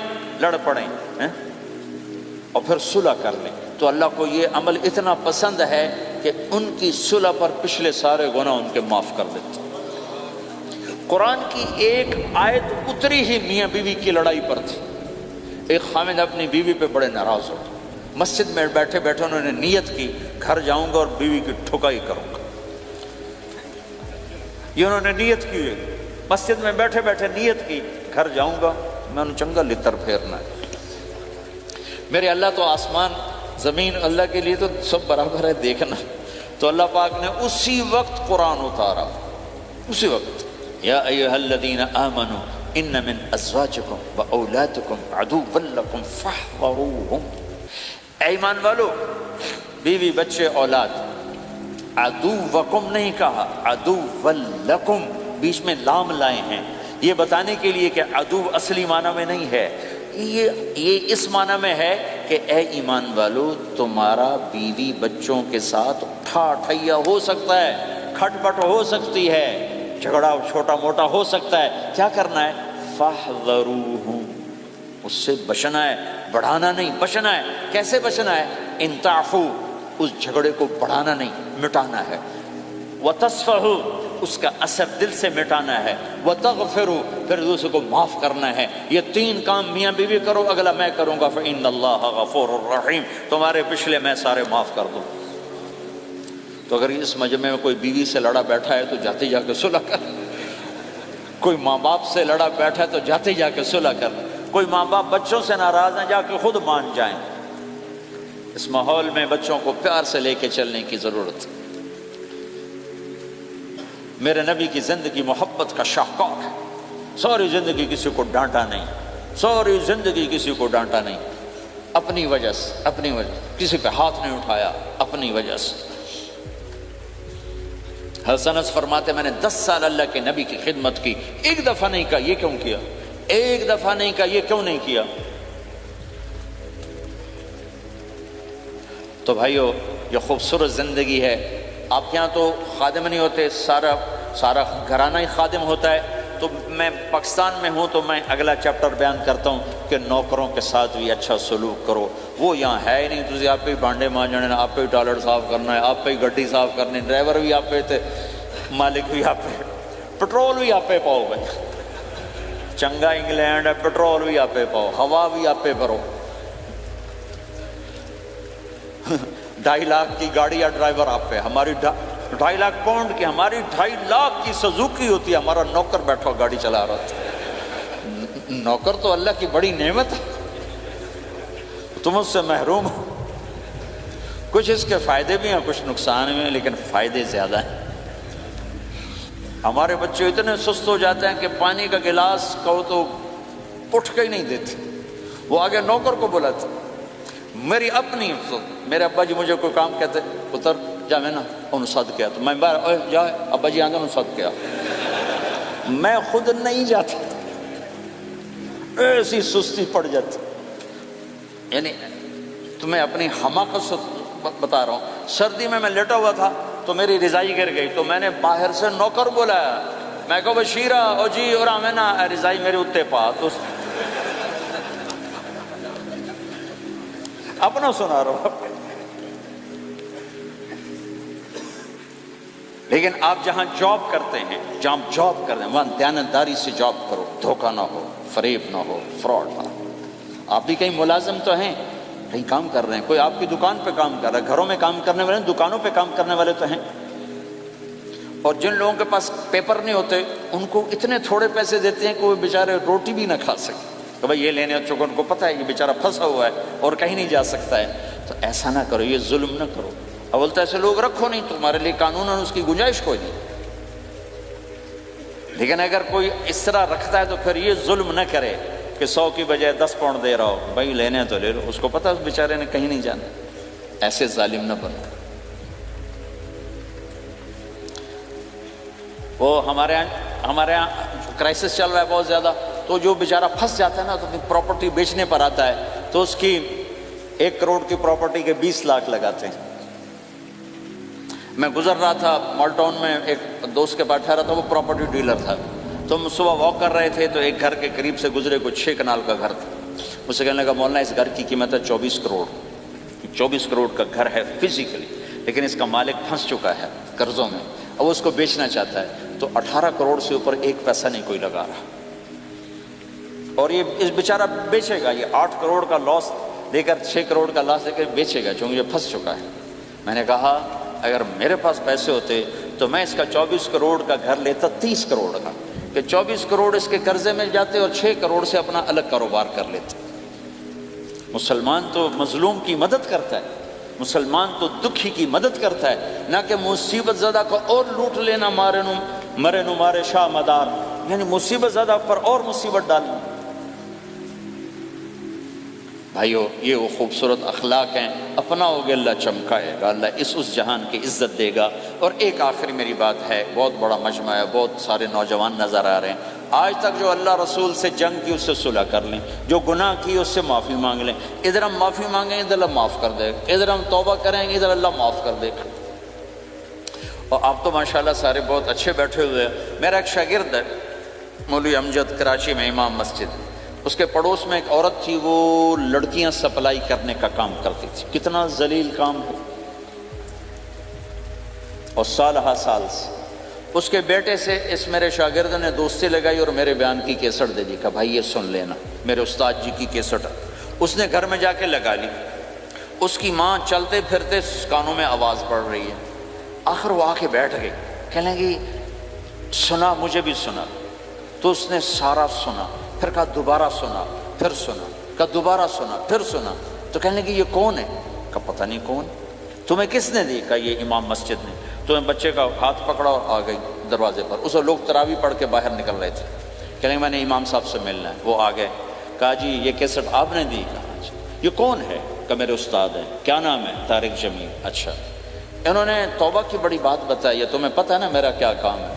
Speaker 1: اور پھر صلح کر لیں، تو اللہ کو یہ عمل اتنا پسند ہے کہ ان کی صلح پر پچھلے سارے گناہ ان کے معاف کر دیتے۔ قرآن کی ایک آیت اتری ہی میاں بیوی کی لڑائی پر تھی۔ ایک خامد اپنی بیوی پہ بڑے ناراض ہو، مسجد میں بیٹھے بیٹھے انہوں نے نیت کی گھر جاؤں گا اور بیوی کی ٹھکائی کروں گا۔ یہ انہوں نے نیت کی ہے، مسجد میں بیٹھے بیٹھے نیت کی گھر جاؤں گا، میں انہوں چنگا لتر پھیرنا ہے۔ میرے اللہ تو آسمان زمین اللہ کے لیے تو سب برابر ہے، دیکھنا۔ تو اللہ پاک نے اسی وقت قرآن اتارا، اسی وقت، یا ایھا الذین آمنوا ان من ازواجکم واولادکم عدوا لکم فاحذروہم۔ اے ایمان والو، بیوی بچے اولاد، عدوکم نہیں کہا، عدو لکم، بیچ میں لام لائے ہیں، یہ بتانے کے لیے کہ عدو اصلی معنی میں نہیں ہے، یہ اس معنی میں ہے کہ اے ایمان والو، تمہارا بیوی بچوں کے ساتھ ٹھائیا ہو سکتا ہے، کھٹ پٹ ہو سکتی ہے، جھگڑا چھوٹا موٹا ہو سکتا ہے، کیا کرنا ہے؟ فاحذروہم، اس سے بچنا ہے، بڑھانا نہیں، بچنا ہے۔ کیسے بچنا ہے؟ ان تعفو، اس جھگڑے کو بڑھانا نہیں، مٹانا ہے۔ وتصفحوا، اس کا اثر دل سے مٹانا ہے۔ وتغفروا، پھر دوسرے کو معاف کرنا ہے۔ یہ تین کام میاں بیوی کرو، اگلا میں کروں گا، فإن اللہ غفور الرحیم، تمہارے پچھلے میں سارے معاف کر دوں۔ تو اگر اس مجمع میں کوئی بیوی سے لڑا بیٹھا ہے تو جاتے جا کے صلح کر، کوئی ماں باپ سے لڑا بیٹھا ہے تو جاتے جا کے صلح کر، کوئی ماں باپ بچوں سے ناراض ہیں، جا کے خود مان جائیں۔ اس ماحول میں بچوں کو پیار سے لے کے چلنے کی ضرورت ہے۔ میرے نبی کی زندگی محبت کا شاہکار ہے، ساری زندگی کسی کو ڈانٹا نہیں، ساری زندگی کسی کو ڈانٹا نہیں، اپنی وجہ سے، اپنی وجہ، کسی پہ ہاتھ نہیں اٹھایا، اپنی وجہ سے۔ حسن فرماتے میں نے 10 سال اللہ کے نبی کی خدمت کی، ایک دفعہ نہیں کہا یہ کیوں کیا، ایک دفعہ نہیں کہا یہ کیوں نہیں کیا۔ تو بھائیو، یہ خوبصورت زندگی ہے۔ آپ کے یہاں تو خادم نہیں ہوتے، سارا گھرانہ ہی خادم ہوتا ہے۔ تو میں پاکستان میں ہوں تو میں اگلا چیپٹر بیان کرتا ہوں کہ نوکروں کے ساتھ بھی اچھا سلوک کرو۔ وہ یہاں ہے ہی نہیں، تو آپ پہ ہی بانڈے مانجنے، آپ پہ ہی ٹوائلٹ صاف کرنا ہے، آپ پہ ہی گڈی صاف کرنی، ڈرائیور بھی آپ پہ تھے، مالک بھی آپ پہ، پٹرول بھی آپ پہ پاؤ بھائی، چنگا انگلینڈ ہے، پٹرول بھی آپ پہ پاؤ، ہوا بھی آپ پہ بھرو۔ 2.5 لاکھ کی گاڑی یا ڈرائیور آپ پہ، ہماری 2.5 لاکھ پاؤنڈ کی، ہماری 2.5 لاکھ کی سزوکی ہوتی ہے، ہمارا نوکر بیٹھا گاڑی چلا رہا تھا۔ نوکر تو اللہ کی بڑی نعمت ہے، تم اس سے محروم ہو۔ کچھ اس کے فائدے بھی ہیں، کچھ نقصان بھی ہیں، لیکن فائدے زیادہ ہیں۔ ہمارے بچے اتنے سست ہو جاتے ہیں کہ پانی کا گلاس کہو تو اٹھ کے ہی نہیں دیتے، وہ آگے نوکر کو بلاتے۔ میری اپنی، میرے ابا جی مجھے کوئی کام کہتے، پتر جا میں نا انہوں صد کیا، تو میں باہر جا ابا جی آندھا انہوں صد کیا، میں خود نہیں جاتا، ایسی سستی پڑ جاتی۔ یعنی تمہیں اپنی حماقت سے بتا رہا ہوں، سردی میں لیٹا ہوا تھا تو میری رضائی گر گئی، تو میں نے باہر سے نوکر بلایا، میں کہا بشیرہ او جی اور آمینہ رضائی میرے اتے پا، تو اپنا سنا رہا ہوں۔ لیکن آپ جہاں جاب کرتے ہیں، جہاں جاب کرتے ہیں، وہاں دیانتداری سے جاب کرو، دھوکہ نہ ہو، فریب نہ ہو، فراڈ نہ ہو۔ آپ بھی کہیں ملازم تو ہیں، کہیں کام کر رہے ہیں، کوئی آپ کی دکان پہ کام کر رہا ہے، گھروں میں کام کرنے والے، دکانوں پہ کام کرنے والے تو ہیں۔ اور جن لوگوں کے پاس پیپر نہیں ہوتے ان کو اتنے تھوڑے پیسے دیتے ہیں کہ وہ بیچارے روٹی بھی نہ کھا سکیں کہ بھائی یہ لینے، چونکہ ان کو پتہ ہے یہ بیچارہ پھنسا ہوا ہے اور کہیں نہیں جا سکتا ہے۔ تو ایسا نہ کرو، یہ ظلم نہ کرو۔ اول تو ایسے لوگ رکھو نہیں، تمہارے لیے قانوناً اس کی گنجائش کوئی نہیں، لیکن اگر کوئی اس طرح رکھتا ہے تو پھر یہ ظلم نہ کرے کہ 100 کی بجائے 10 پاؤنڈ دے رہا ہو، بھائی لینے تو لے لو، اس کو پتہ ہے اس بیچارے نے کہیں نہیں جانا۔ ایسے ظالم نہ بنو۔ وہ ہمارے یہاں کرائسس چل رہا ہے بہت زیادہ، تو جو بیچارہ پھنس جاتا ہے نا تو اپنی پراپرٹی بیچنے پر آتا ہے تو اس کی 1 کروڑ کی پراپرٹی کے 20 لاکھ لگاتے ہیں۔ میں گزر رہا تھا مال ٹاؤن میں، ایک دوست کے پاس ٹھہرا تھا، وہ پراپرٹی ڈیلر تھا، تو ہم صبح واک کر رہے تھے تو ایک گھر کے قریب سے گزرے، کچھ 6 کنال کا گھر تھا۔ مجھ سے کہنے لگا مولانا اس گھر کی قیمت ہے 24 کروڑ، 24 کروڑ کا گھر ہے فزیکلی، لیکن اس کا مالک پھنس چکا ہے قرضوں میں، اب اس کو بیچنا چاہتا ہے، تو 18 کروڑ سے اوپر 1 پیسہ نہیں کوئی لگا رہا، اور یہ اس بیچارہ بیچے گا، یہ 8 کروڑ کا لاس لے کر 6 کروڑ کا لاس لے کر بیچے گا چونکہ یہ پھنس چکا ہے۔ میں نے کہا اگر میرے پاس پیسے ہوتے تو میں اس کا 24 کروڑ کا گھر لیتا 30 کروڑ کا، کہ 24 کروڑ اس کے قرضے میں جاتے اور 6 کروڑ سے اپنا الگ کاروبار کر لیتے۔ مسلمان تو مظلوم کی مدد کرتا ہے، مسلمان تو دکھی کی مدد کرتا ہے، نہ کہ مصیبت زدہ کو اور لوٹ لینا، مرے نو مارے شاہ مدار، یعنی مصیبت زدہ پر اور مصیبت ڈالنا۔ بھائیو یہ وہ خوبصورت اخلاق ہیں، اپناؤ گے اللہ چمکائے گا، اللہ اس جہان کی عزت دے گا۔ اور ایک آخری میری بات ہے، بہت بڑا مجمع ہے، بہت سارے نوجوان نظر آ رہے ہیں، آج تک جو اللہ رسول سے جنگ کی اس سے صلح کر لیں، جو گناہ کی اس سے معافی مانگ لیں۔ ادھر ہم معافی مانگیں ادھر اللہ معاف کر دے گا، ادھر ہم توبہ کریں گے ادھر اللہ معاف کر دے گا۔ اور آپ تو ماشاءاللہ سارے بہت اچھے بیٹھے ہوئے ہیں۔ میرا ایک شاگرد ہے مولوی امجد، کراچی میں امام مسجد، اس کے پڑوس میں ایک عورت تھی، وہ لڑکیاں سپلائی کرنے کا کام کرتی تھی، کتنا ذلیل کام ہے، اور سال ہا سال سے اس کے بیٹے سے اس میرے شاگرد نے دوستی لگائی اور میرے بیان کی کیسٹ دے دی، کہا بھائی یہ سن لینا، میرے استاد جی کی کیسٹ۔ اس نے گھر میں جا کے لگا لی، اس کی ماں چلتے پھرتے کانوں میں آواز پڑ رہی ہے، آخر وہ آ کے بیٹھ گئی، کہنے لگی سنا، مجھے بھی سنا، تو اس نے سارا سنا، پھر کہا دوبارہ سنا، پھر سنا، کہا دوبارہ سنا، پھر سنا، تو کہنے لگی یہ کون ہے؟ کہا پتہ نہیں کون، تمہیں کس نے دی؟ کہا یہ امام مسجد نے۔ تو بچے کا ہاتھ پکڑا اور آ گئی دروازے پر، اسے لوگ تراویح پڑھ کے باہر نکل رہے تھے، کہنے لگے میں نے امام صاحب سے ملنا ہے۔ وہ آ گئے، کہا جی یہ کیسٹ آپ نے دی؟ کہا جی۔ یہ کون ہے؟ کہا میرے استاد ہیں۔ کیا نام ہے؟ طارق جمیل۔ اچھا، انہوں نے توبہ کی بڑی بات بتائی ہے، تمہیں پتہ ہے نا میرا کیا کام ہے؟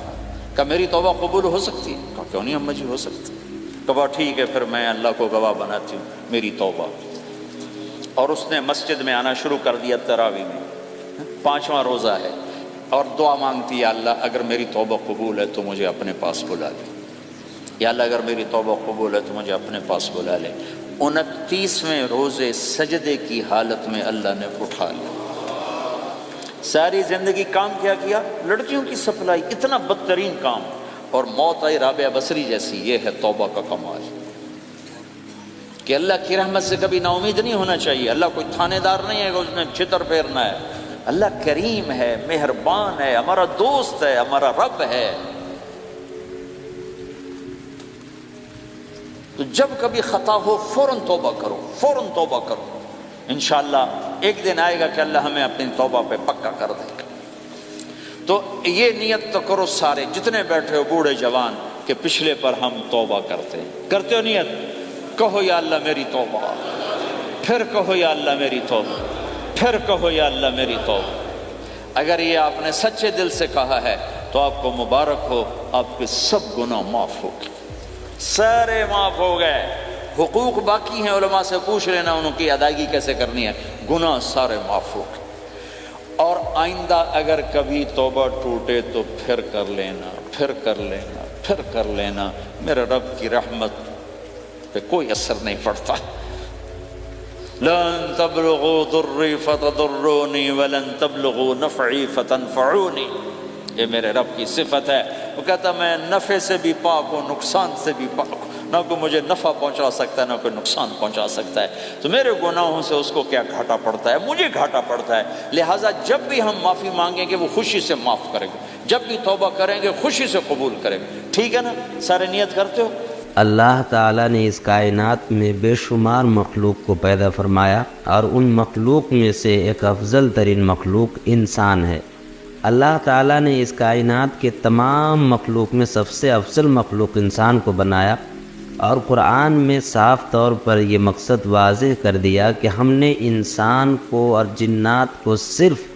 Speaker 1: کہا میری توبہ قبول ہو سکتی ہے؟ کہا کیوں نہیں اماں جی، ہو سکتی۔ کہا ٹھیک ہے پھر میں اللہ کو گواہ بناتی ہوں، میری توبہ۔ اور اس نے مسجد میں آنا شروع کر دیا تراویح میں، 5واں روزہ ہے، اور دعا مانگتی ہے اللہ اگر میری توبہ قبول ہے تو مجھے اپنے پاس بلا لے، یا اللہ اگر میری توبہ قبول ہے تو مجھے اپنے پاس بلا لے۔ 29ویں روزے سجدے کی حالت میں اللہ نے اٹھا لیا۔ ساری زندگی کام کیا؟ لڑکیوں کی سپلائی، اتنا بدترین کام، اور موت آئی رابعہ بصری جیسی۔ یہ ہے توبہ کا کمال، کہ اللہ کی رحمت سے کبھی نا امید نہیں ہونا چاہیے۔ اللہ کوئی تھانے دار نہیں ہے کہ اس نے چھتر پھیرنا ہے، اللہ کریم ہے، مہربان ہے، ہمارا دوست ہے، ہمارا رب ہے۔ تو جب کبھی خطا ہو فوراً توبہ کرو، فوراً توبہ کرو، انشاءاللہ ایک دن آئے گا کہ اللہ ہمیں اپنی توبہ پہ پکا کر دے گا۔ تو یہ نیت تو کرو سارے جتنے بیٹھے ہو، بوڑھے جوان، کہ پچھلے پر ہم توبہ کرتے ہو نیت، کہو یا اللہ میری توبہ، پھر کہو یا اللہ میری توبہ، پھر کہو یا اللہ میری توبہ۔ اگر یہ آپ نے سچے دل سے کہا ہے تو آپ کو مبارک ہو، آپ کے سب گناہ معاف ہو گئے، سارے معاف ہو گئے۔ حقوق باقی ہیں، علماء سے پوچھ لینا ان کی ادائیگی کیسے کرنی ہے، گناہ سارے معاف ہو گئے۔ اور آئندہ اگر کبھی توبہ ٹوٹے تو پھر کر لینا، پھر کر لینا، پھر کر لینا، میرے رب کی رحمت پہ کوئی اثر نہیں پڑتا۔ لن تبلغوا ضری فتضرونی ولن تبلغوا نفعی فتنفعونی، یہ میرے رب کی صفت ہے۔ وہ کہتا میں نفع سے بھی پاک ہوں، نقصان سے بھی پاک ہوں، نہ کوئی مجھے نفع پہنچا سکتا ہے نہ کوئی نقصان پہنچا سکتا ہے۔ تو میرے گناہوں سے اس کو کیا گھاٹا پڑتا ہے؟ مجھے گھاٹا پڑتا ہے۔ لہٰذا جب بھی ہم معافی مانگیں گے وہ خوشی سے معاف کرے گا۔ جب بھی توبہ کریں گے خوشی سے قبول کریں گے. ٹھیک ہے نا؟ سارے نیت کرتے ہو؟
Speaker 2: اللہ تعالیٰ نے اس کائنات میں بے شمار مخلوق کو پیدا فرمایا، اور ان مخلوق میں سے ایک افضل ترین مخلوق انسان ہے. اللہ تعالیٰ نے اس کائنات کے تمام مخلوق میں سب سے افضل مخلوق انسان کو بنایا، اور قرآن میں صاف طور پر یہ مقصد واضح کر دیا کہ ہم نے انسان کو اور جنات کو صرف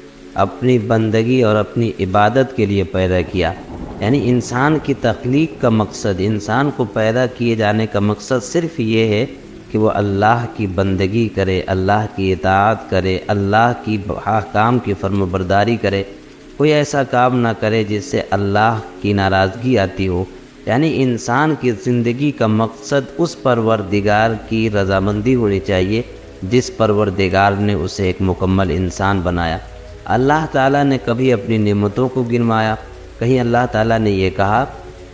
Speaker 2: اپنی بندگی اور اپنی عبادت کے لیے پیدا کیا. یعنی انسان کی تخلیق کا مقصد، انسان کو پیدا کیے جانے کا مقصد صرف یہ ہے کہ وہ اللہ کی بندگی کرے، اللہ کی اطاعت کرے، اللہ کی احکام کی فرمانبرداری کرے، کوئی ایسا کام نہ کرے جس سے اللہ کی ناراضگی آتی ہو. یعنی انسان کی زندگی کا مقصد اس پروردگار کی رضامندی ہونی چاہیے جس پروردگار نے اسے ایک مکمل انسان بنایا. اللہ تعالیٰ نے کبھی اپنی نعمتوں کو گنوایا؟ کہیں اللہ تعالیٰ نے یہ کہا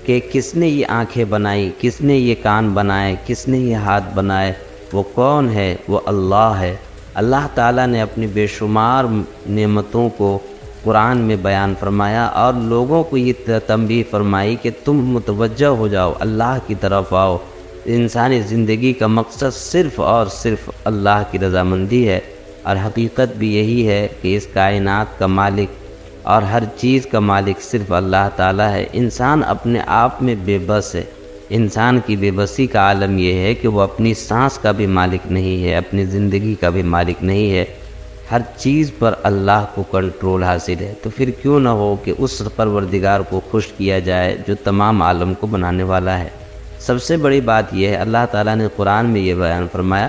Speaker 2: کہ کس نے یہ آنکھیں بنائی، کس نے یہ کان بنائے، کس نے یہ ہاتھ بنائے؟ وہ کون ہے؟ وہ اللہ ہے. اللہ تعالیٰ نے اپنی بے شمار نعمتوں کو قرآن میں بیان فرمایا، اور لوگوں کو یہ تنبیہ فرمائی کہ تم متوجہ ہو جاؤ، اللہ کی طرف آؤ. انسانی زندگی کا مقصد صرف اور صرف اللہ کی رضامندی ہے، اور حقیقت بھی یہی ہے کہ اس کائنات کا مالک اور ہر چیز کا مالک صرف اللہ تعالیٰ ہے. انسان اپنے آپ میں بے بس ہے. انسان کی بے بسی کا عالم یہ ہے کہ وہ اپنی سانس کا بھی مالک نہیں ہے، اپنی زندگی کا بھی مالک نہیں ہے. ہر چیز پر اللہ کو کنٹرول حاصل ہے. تو پھر کیوں نہ ہو کہ اس پروردگار کو خوش کیا جائے جو تمام عالم کو بنانے والا ہے. سب سے بڑی بات یہ ہے، اللہ تعالیٰ نے قرآن میں یہ بیان فرمایا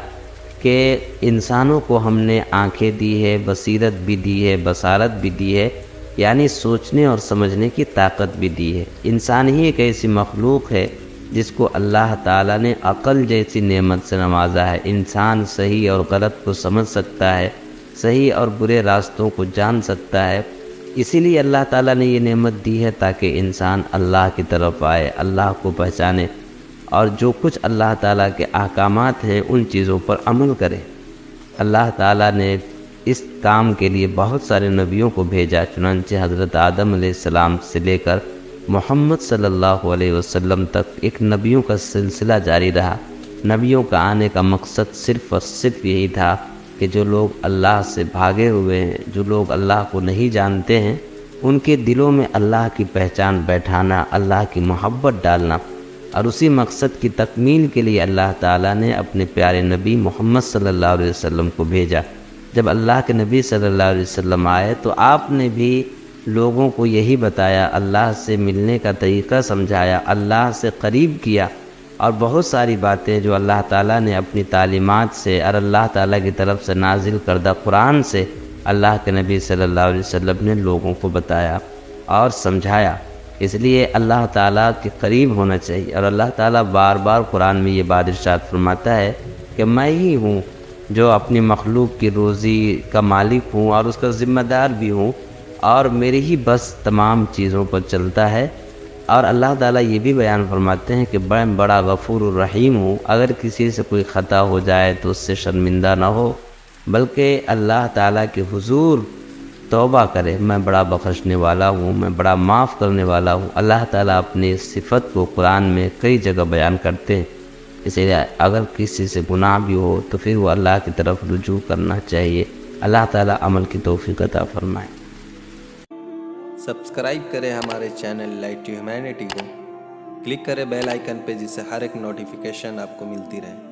Speaker 2: کہ انسانوں کو ہم نے آنکھیں دی ہے، بصیرت بھی دی ہے، بصارت بھی دی ہے، یعنی سوچنے اور سمجھنے کی طاقت بھی دی ہے. انسان ہی ایک ایسی مخلوق ہے جس کو اللہ تعالیٰ نے عقل جیسی نعمت سے نوازا ہے. انسان صحیح اور غلط کو سمجھ سکتا ہے، صحیح اور برے راستوں کو جان سکتا ہے. اسی لیے اللہ تعالیٰ نے یہ نعمت دی ہے تاکہ انسان اللہ کی طرف آئے، اللہ کو پہچانے، اور جو کچھ اللہ تعالیٰ کے احکامات ہیں ان چیزوں پر عمل کرے. اللہ تعالیٰ نے اس کام کے لیے بہت سارے نبیوں کو بھیجا، چنانچہ حضرت آدم علیہ السلام سے لے کر محمد صلی اللہ علیہ وسلم تک ایک نبیوں کا سلسلہ جاری رہا. نبیوں کا آنے کا مقصد صرف اور صرف یہی تھا کہ جو لوگ اللہ سے بھاگے ہوئے ہیں، جو لوگ اللہ کو نہیں جانتے ہیں، ان کے دلوں میں اللہ کی پہچان بیٹھانا، اللہ کی محبت ڈالنا. اور اسی مقصد کی تکمیل کے لیے اللہ تعالیٰ نے اپنے پیارے نبی محمد صلی اللہ علیہ وسلم کو بھیجا. جب اللہ کے نبی صلی اللہ علیہ وسلم آئے تو آپ نے بھی لوگوں کو یہی بتایا، اللہ سے ملنے کا طریقہ سمجھایا، اللہ سے قریب کیا، اور بہت ساری باتیں جو اللہ تعالیٰ نے اپنی تعلیمات سے اور اللہ تعالیٰ کی طرف سے نازل کردہ قرآن سے اللہ کے نبی صلی اللہ علیہ وسلم نے لوگوں کو بتایا اور سمجھایا. اس لیے اللہ تعالیٰ کے قریب ہونا چاہیے. اور اللہ تعالیٰ بار بار قرآن میں یہ بات ارشاد فرماتا ہے کہ میں ہی ہوں جو اپنی مخلوق کی روزی کا مالک ہوں اور اس کا ذمہ دار بھی ہوں، اور میری ہی بس تمام چیزوں پر چلتا ہے. اور اللہ تعالیٰ یہ بھی بیان فرماتے ہیں کہ بڑا غفور الرحیم ہوں. اگر کسی سے کوئی خطا ہو جائے تو اس سے شرمندہ نہ ہو، بلکہ اللہ تعالیٰ کے حضور توبہ کرے. میں بڑا بخشنے والا ہوں، میں بڑا معاف کرنے والا ہوں. اللہ تعالیٰ اپنی صفت کو قرآن میں کئی جگہ بیان کرتے ہیں. اسی لیے اگر کسی سے گناہ بھی ہو تو پھر وہ اللہ کی طرف رجوع کرنا چاہیے. اللہ تعالیٰ عمل کی توفیق عطا فرمائے.
Speaker 3: سبسکرائب کریں ہمارے چینل لائٹ ٹو ہیومینٹی کو، کلک کریں بیل آئیکن پہ جس سے ہر ایک نوٹیفیکیشن آپ کو ملتی رہے.